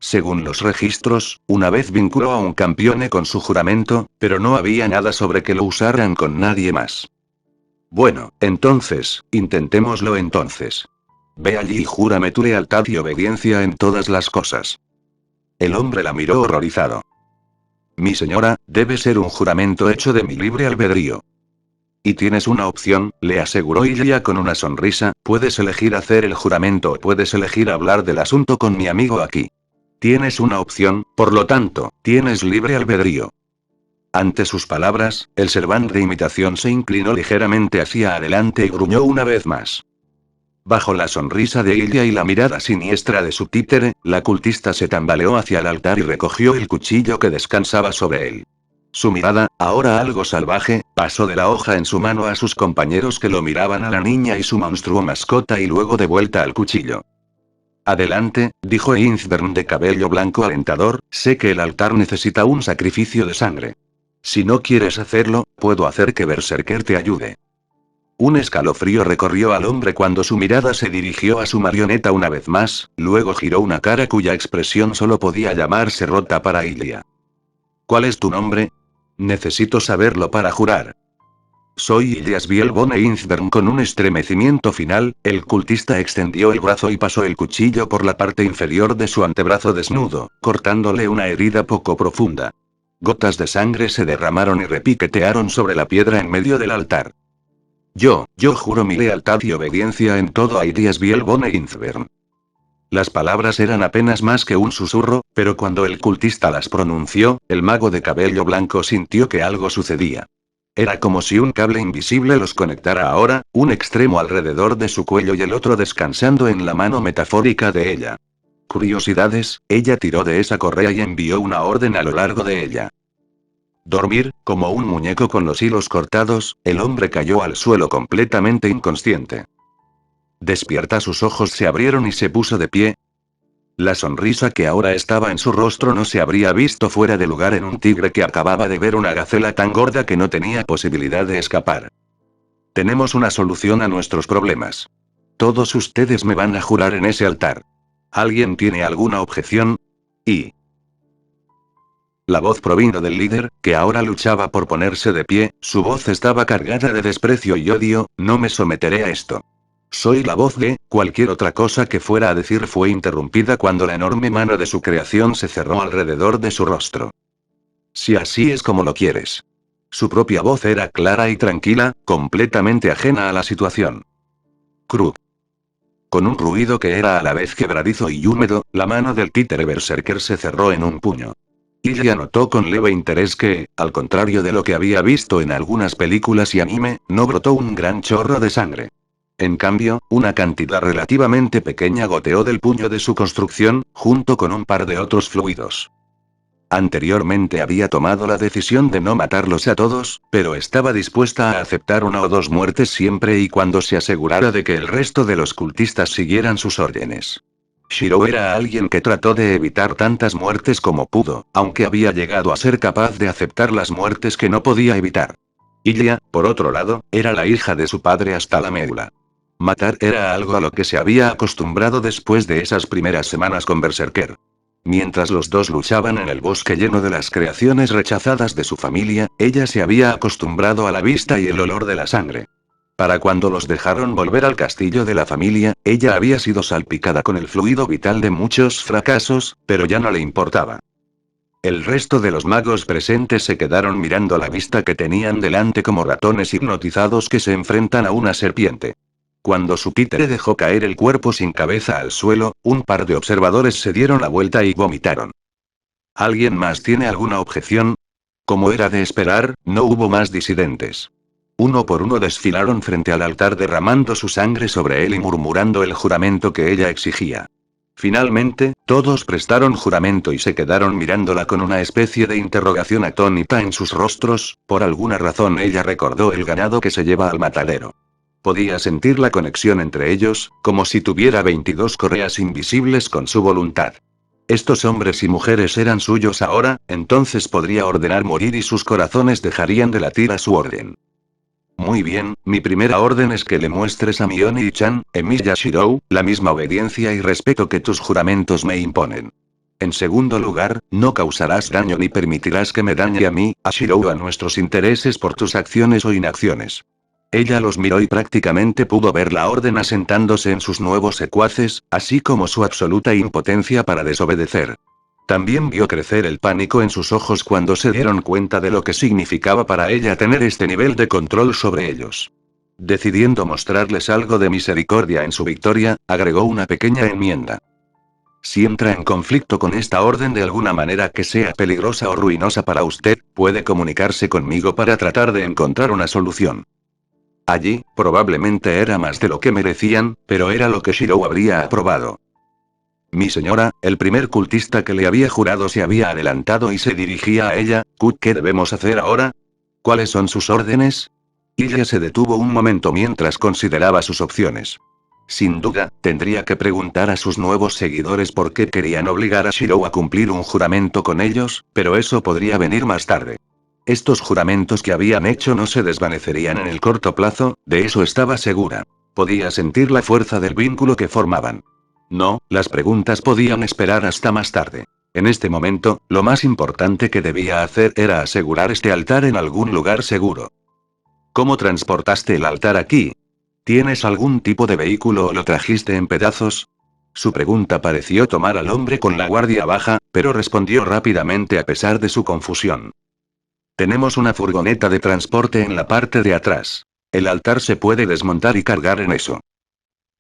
Según los registros, una vez vinculó a un campeone con su juramento, pero no había nada sobre que lo usaran con nadie más. Bueno, entonces, intentémoslo entonces. Ve allí y júrame tu lealtad y obediencia en todas las cosas. El hombre la miró horrorizado. Mi señora, debe ser un juramento hecho de mi libre albedrío. Y tienes una opción, le aseguró Ilya con una sonrisa, puedes elegir hacer el juramento o puedes elegir hablar del asunto con mi amigo aquí. Tienes una opción, por lo tanto, tienes libre albedrío. Ante sus palabras, el servant de imitación se inclinó ligeramente hacia adelante y gruñó una vez más. Bajo la sonrisa de Ilya y la mirada siniestra de su títere, la cultista se tambaleó hacia el altar y recogió el cuchillo que descansaba sobre él. Su mirada, ahora algo salvaje, pasó de la hoja en su mano a sus compañeros que lo miraban a la niña y su monstruo mascota y luego de vuelta al cuchillo. Adelante, dijo Einzbern de cabello blanco alentador, sé que el altar necesita un sacrificio de sangre. Si no quieres hacerlo, puedo hacer que Berserker te ayude. Un escalofrío recorrió al hombre cuando su mirada se dirigió a su marioneta una vez más, luego giró una cara cuya expresión solo podía llamarse rota para Ilya. ¿Cuál es tu nombre? Necesito saberlo para jurar. Soy Ilyas Bielbone Einzbern. Con un estremecimiento final, el cultista extendió el brazo y pasó el cuchillo por la parte inferior de su antebrazo desnudo, cortándole una herida poco profunda. Gotas de sangre se derramaron y repiquetearon sobre la piedra en medio del altar. Yo juro mi lealtad y obediencia en todo a Ilyas Bielbone Einzbern. Las palabras eran apenas más que un susurro, pero cuando el cultista las pronunció, el mago de cabello blanco sintió que algo sucedía. Era como si un cable invisible los conectara ahora, un extremo alrededor de su cuello y el otro descansando en la mano metafórica de ella. Curiosidades, ella tiró de esa correa y envió una orden a lo largo de ella. Dormir, como un muñeco con los hilos cortados, el hombre cayó al suelo completamente inconsciente. Despierta, sus ojos se abrieron y se puso de pie. La sonrisa que ahora estaba en su rostro no se habría visto fuera de lugar en un tigre que acababa de ver una gacela tan gorda que no tenía posibilidad de escapar. Tenemos una solución a nuestros problemas. Todos ustedes me van a jurar en ese altar. ¿Alguien tiene alguna objeción? Y... La voz provino del líder, que ahora luchaba por ponerse de pie, su voz estaba cargada de desprecio y odio, no me someteré a esto. Soy la voz de, cualquier otra cosa que fuera a decir fue interrumpida cuando la enorme mano de su creación se cerró alrededor de su rostro. Si así es como lo quieres. Su propia voz era clara y tranquila, completamente ajena a la situación. Krug. Con un ruido que era a la vez quebradizo y húmedo, la mano del títere berserker se cerró en un puño. Ilya notó con leve interés que, al contrario de lo que había visto en algunas películas y anime, no brotó un gran chorro de sangre. En cambio, una cantidad relativamente pequeña goteó del puño de su construcción, junto con un par de otros fluidos. Anteriormente había tomado la decisión de no matarlos a todos, pero estaba dispuesta a aceptar una o dos muertes siempre y cuando se asegurara de que el resto de los cultistas siguieran sus órdenes. Shiro era alguien que trató de evitar tantas muertes como pudo, aunque había llegado a ser capaz de aceptar las muertes que no podía evitar. Ilya, por otro lado, era la hija de su padre hasta la médula. Matar era algo a lo que se había acostumbrado después de esas primeras semanas con Berserker. Mientras los dos luchaban en el bosque lleno de las creaciones rechazadas de su familia, ella se había acostumbrado a la vista y el olor de la sangre. Para cuando los dejaron volver al castillo de la familia, ella había sido salpicada con el fluido vital de muchos fracasos, pero ya no le importaba. El resto de los magos presentes se quedaron mirando la vista que tenían delante como ratones hipnotizados que se enfrentan a una serpiente. Cuando su títere dejó caer el cuerpo sin cabeza al suelo, un par de observadores se dieron la vuelta y vomitaron. ¿Alguien más tiene alguna objeción? Como era de esperar, no hubo más disidentes. Uno por uno desfilaron frente al altar derramando su sangre sobre él y murmurando el juramento que ella exigía. Finalmente, todos prestaron juramento y se quedaron mirándola con una especie de interrogación atónita en sus rostros. Por alguna razón ella recordó el ganado que se lleva al matadero. Podía sentir la conexión entre ellos, como si tuviera 22 correas invisibles con su voluntad. Estos hombres y mujeres eran suyos ahora, entonces podría ordenar morir y sus corazones dejarían de latir a su orden. Muy bien, mi primera orden es que le muestres a Mioni-chan, Emilia Shirou, la misma obediencia y respeto que tus juramentos me imponen. En segundo lugar, no causarás daño ni permitirás que me dañe a mí, a Shirou o a nuestros intereses por tus acciones o inacciones. Ella los miró y prácticamente pudo ver la orden asentándose en sus nuevos secuaces, así como su absoluta impotencia para desobedecer. También vio crecer el pánico en sus ojos cuando se dieron cuenta de lo que significaba para ella tener este nivel de control sobre ellos. Decidiendo mostrarles algo de misericordia en su victoria, agregó una pequeña enmienda. Si entra en conflicto con esta orden de alguna manera que sea peligrosa o ruinosa para usted, puede comunicarse conmigo para tratar de encontrar una solución. Allí, probablemente era más de lo que merecían, pero era lo que Shirou habría aprobado. Mi señora, el primer cultista que le había jurado se había adelantado y se dirigía a ella. ¿Qué debemos hacer ahora? ¿Cuáles son sus órdenes? Ilya se detuvo un momento mientras consideraba sus opciones. Sin duda, tendría que preguntar a sus nuevos seguidores por qué querían obligar a Shirou a cumplir un juramento con ellos, pero eso podría venir más tarde. Estos juramentos que habían hecho no se desvanecerían en el corto plazo, de eso estaba segura. Podía sentir la fuerza del vínculo que formaban. No, las preguntas podían esperar hasta más tarde. En este momento, lo más importante que debía hacer era asegurar este altar en algún lugar seguro. ¿Cómo transportaste el altar aquí? ¿Tienes algún tipo de vehículo o lo trajiste en pedazos? Su pregunta pareció tomar al hombre con la guardia baja, pero respondió rápidamente a pesar de su confusión. Tenemos una furgoneta de transporte en la parte de atrás. El altar se puede desmontar y cargar en eso.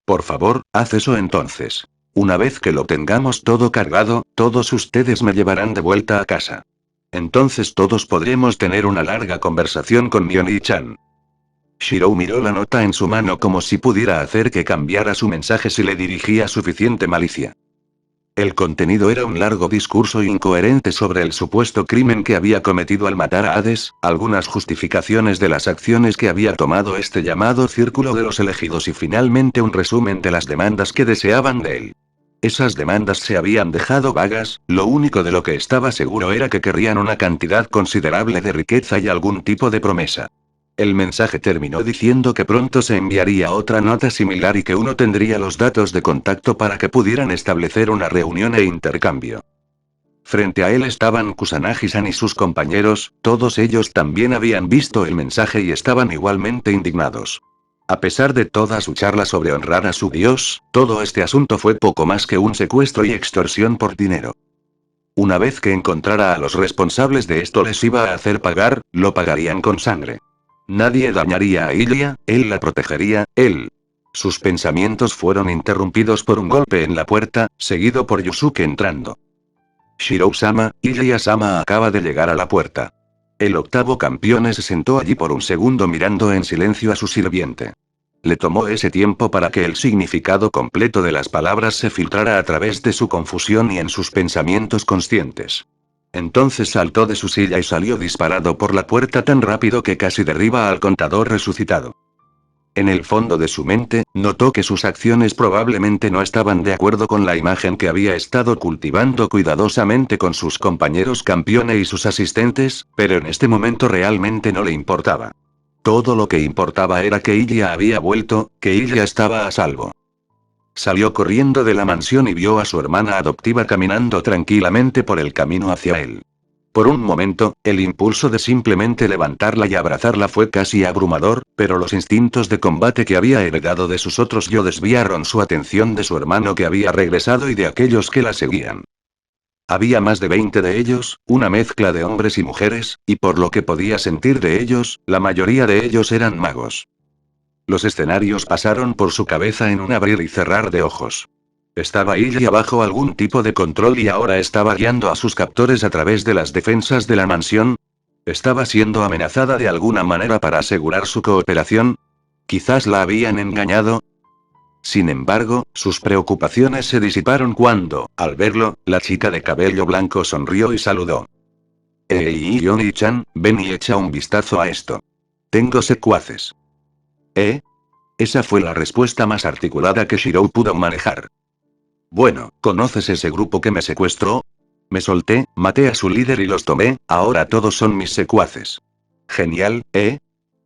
Por favor, haz eso entonces. Una vez que lo tengamos todo cargado, todos ustedes me llevarán de vuelta a casa. Entonces todos podremos tener una larga conversación con Mioni-chan. Shirou miró la nota en su mano como si pudiera hacer que cambiara su mensaje si le dirigía suficiente malicia. El contenido era un largo discurso incoherente sobre el supuesto crimen que había cometido al matar a Hades, algunas justificaciones de las acciones que había tomado este llamado Círculo de los Elegidos y finalmente un resumen de las demandas que deseaban de él. Esas demandas se habían dejado vagas, lo único de lo que estaba seguro era que querrían una cantidad considerable de riqueza y algún tipo de promesa. El mensaje terminó diciendo que pronto se enviaría otra nota similar y que uno tendría los datos de contacto para que pudieran establecer una reunión e intercambio. Frente a él estaban Kusanagi-san y sus compañeros, todos ellos también habían visto el mensaje y estaban igualmente indignados. A pesar de toda su charla sobre honrar a su dios, todo este asunto fue poco más que un secuestro y extorsión por dinero. Una vez que encontrara a los responsables de esto les iba a hacer pagar, lo pagarían con sangre. Nadie dañaría a Ilya, él la protegería, él. Sus pensamientos fueron interrumpidos por un golpe en la puerta, seguido por Yusuke entrando. Shirou-sama, Ilya-sama acaba de llegar a la puerta. El octavo campeón se sentó allí por un segundo mirando en silencio a su sirviente. Le tomó ese tiempo para que el significado completo de las palabras se filtrara a través de su confusión y en sus pensamientos conscientes. Entonces saltó de su silla y salió disparado por la puerta tan rápido que casi derriba al contador resucitado. En el fondo de su mente, notó que sus acciones probablemente no estaban de acuerdo con la imagen que había estado cultivando cuidadosamente con sus compañeros campeones y sus asistentes, pero en este momento realmente no le importaba. Todo lo que importaba era que Ilya había vuelto, que Ilya estaba a salvo. Salió corriendo de la mansión y vio a su hermana adoptiva caminando tranquilamente por el camino hacia él. Por un momento, el impulso de simplemente levantarla y abrazarla fue casi abrumador, pero los instintos de combate que había heredado de sus otros yo desviaron su atención de su hermano que había regresado y de aquellos que la seguían. Había más de 20 de ellos, una mezcla de hombres y mujeres, y por lo que podía sentir de ellos, la mayoría de ellos eran magos. Los escenarios pasaron por su cabeza en un abrir y cerrar de ojos. ¿Estaba Ilya bajo algún tipo de control y ahora estaba guiando a sus captores a través de las defensas de la mansión? ¿Estaba siendo amenazada de alguna manera para asegurar su cooperación? ¿Quizás la habían engañado? Sin embargo, sus preocupaciones se disiparon cuando, al verlo, la chica de cabello blanco sonrió y saludó. Yoni-chan, ven y echa un vistazo a esto. Tengo secuaces. ¿Eh? Esa fue la respuesta más articulada que Shirou pudo manejar. Bueno, ¿conoces ese grupo que me secuestró? Me solté, maté a su líder y los tomé, ahora todos son mis secuaces. Genial, ¿eh?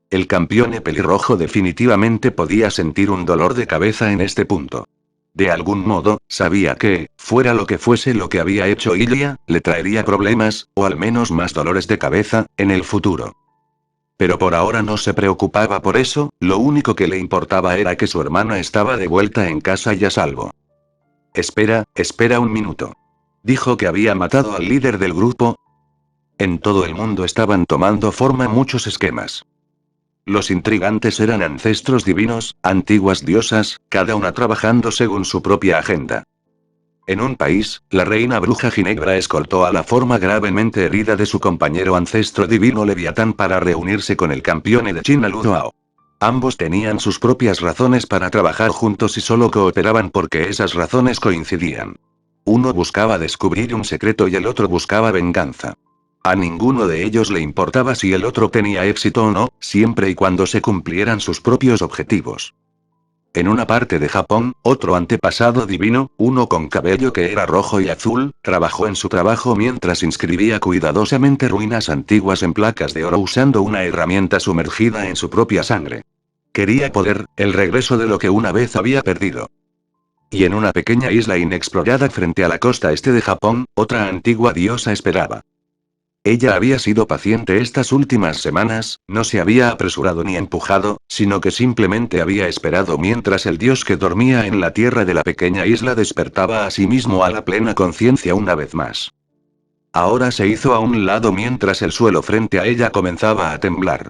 El campeón pelirrojo definitivamente podía sentir un dolor de cabeza en este punto. De algún modo, sabía que, fuera lo que fuese lo que había hecho Ilya, le traería problemas, o al menos más dolores de cabeza, en el futuro. Pero por ahora no se preocupaba por eso, lo único que le importaba era que su hermana estaba de vuelta en casa y a salvo. Espera un minuto. Dijo que había matado al líder del grupo. En todo el mundo estaban tomando forma muchos esquemas. Los intrigantes eran ancestros divinos, antiguas diosas, cada una trabajando según su propia agenda. En un país, la reina bruja Ginebra escoltó a la forma gravemente herida de su compañero ancestro divino Leviatán para reunirse con el campeón de China Ludoao. Ambos tenían sus propias razones para trabajar juntos y solo cooperaban porque esas razones coincidían. Uno buscaba descubrir un secreto y el otro buscaba venganza. A ninguno de ellos le importaba si el otro tenía éxito o no, siempre y cuando se cumplieran sus propios objetivos. En una parte de Japón, otro antepasado divino, uno con cabello que era rojo y azul, trabajó en su trabajo mientras inscribía cuidadosamente ruinas antiguas en placas de oro usando una herramienta sumergida en su propia sangre. Quería poder, el regreso de lo que una vez había perdido. Y en una pequeña isla inexplorada frente a la costa este de Japón, otra antigua diosa esperaba. Ella había sido paciente estas últimas semanas, no se había apresurado ni empujado, sino que simplemente había esperado mientras el dios que dormía en la tierra de la pequeña isla despertaba a sí mismo a la plena conciencia una vez más. Ahora se hizo a un lado mientras el suelo frente a ella comenzaba a temblar.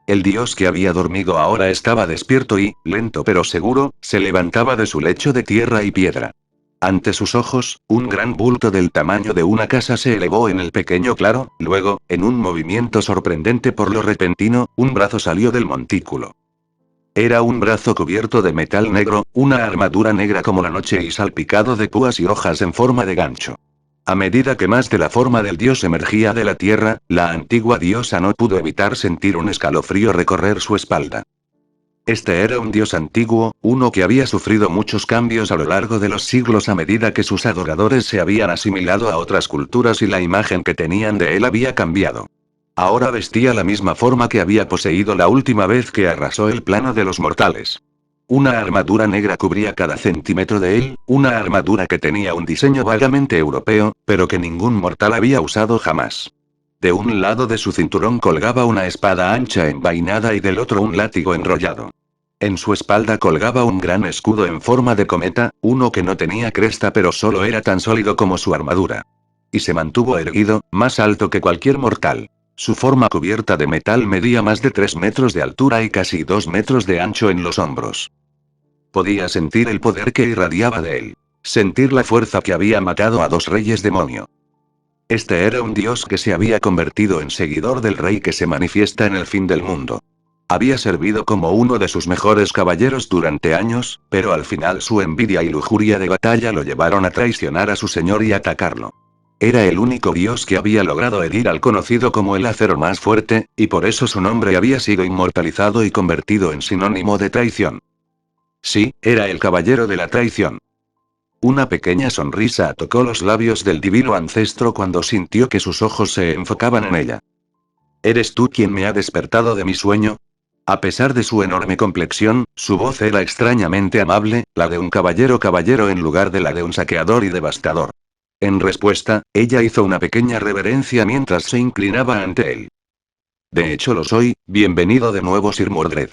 El dios que había dormido ahora estaba despierto y, lento pero seguro, se levantaba de su lecho de tierra y piedra. Ante sus ojos, un gran bulto del tamaño de una casa se elevó en el pequeño claro, luego, en un movimiento sorprendente por lo repentino, un brazo salió del montículo. Era un brazo cubierto de metal negro, una armadura negra como la noche y salpicado de púas y hojas en forma de gancho. A medida que más de la forma del dios emergía de la tierra, la antigua diosa no pudo evitar sentir un escalofrío recorrer su espalda. Este era un dios antiguo, uno que había sufrido muchos cambios a lo largo de los siglos a medida que sus adoradores se habían asimilado a otras culturas y la imagen que tenían de él había cambiado. Ahora vestía la misma forma que había poseído la última vez que arrasó el plano de los mortales. Una armadura negra cubría cada centímetro de él, una armadura que tenía un diseño vagamente europeo, pero que ningún mortal había usado jamás. De un lado de su cinturón colgaba una espada ancha envainada y del otro un látigo enrollado. En su espalda colgaba un gran escudo en forma de cometa, uno que no tenía cresta pero solo era tan sólido como su armadura. Y se mantuvo erguido, más alto que cualquier mortal. Su forma cubierta de metal medía más de 3 metros de altura y casi 2 metros de ancho en los hombros. Podía sentir el poder que irradiaba de él. Sentir la fuerza que había matado a 2 reyes demonio. Este era un dios que se había convertido en seguidor del rey que se manifiesta en el fin del mundo. Había servido como uno de sus mejores caballeros durante años, pero al final su envidia y lujuria de batalla lo llevaron a traicionar a su señor y atacarlo. Era el único dios que había logrado herir al conocido como el acero más fuerte, y por eso su nombre había sido inmortalizado y convertido en sinónimo de traición. Sí, era el caballero de la traición. Una pequeña sonrisa tocó los labios del divino ancestro cuando sintió que sus ojos se enfocaban en ella. ¿Eres tú quien me ha despertado de mi sueño? A pesar de su enorme complexión, su voz era extrañamente amable, la de un caballero en lugar de la de un saqueador y devastador. En respuesta, ella hizo una pequeña reverencia mientras se inclinaba ante él. De hecho lo soy, bienvenido de nuevo Sir Mordred.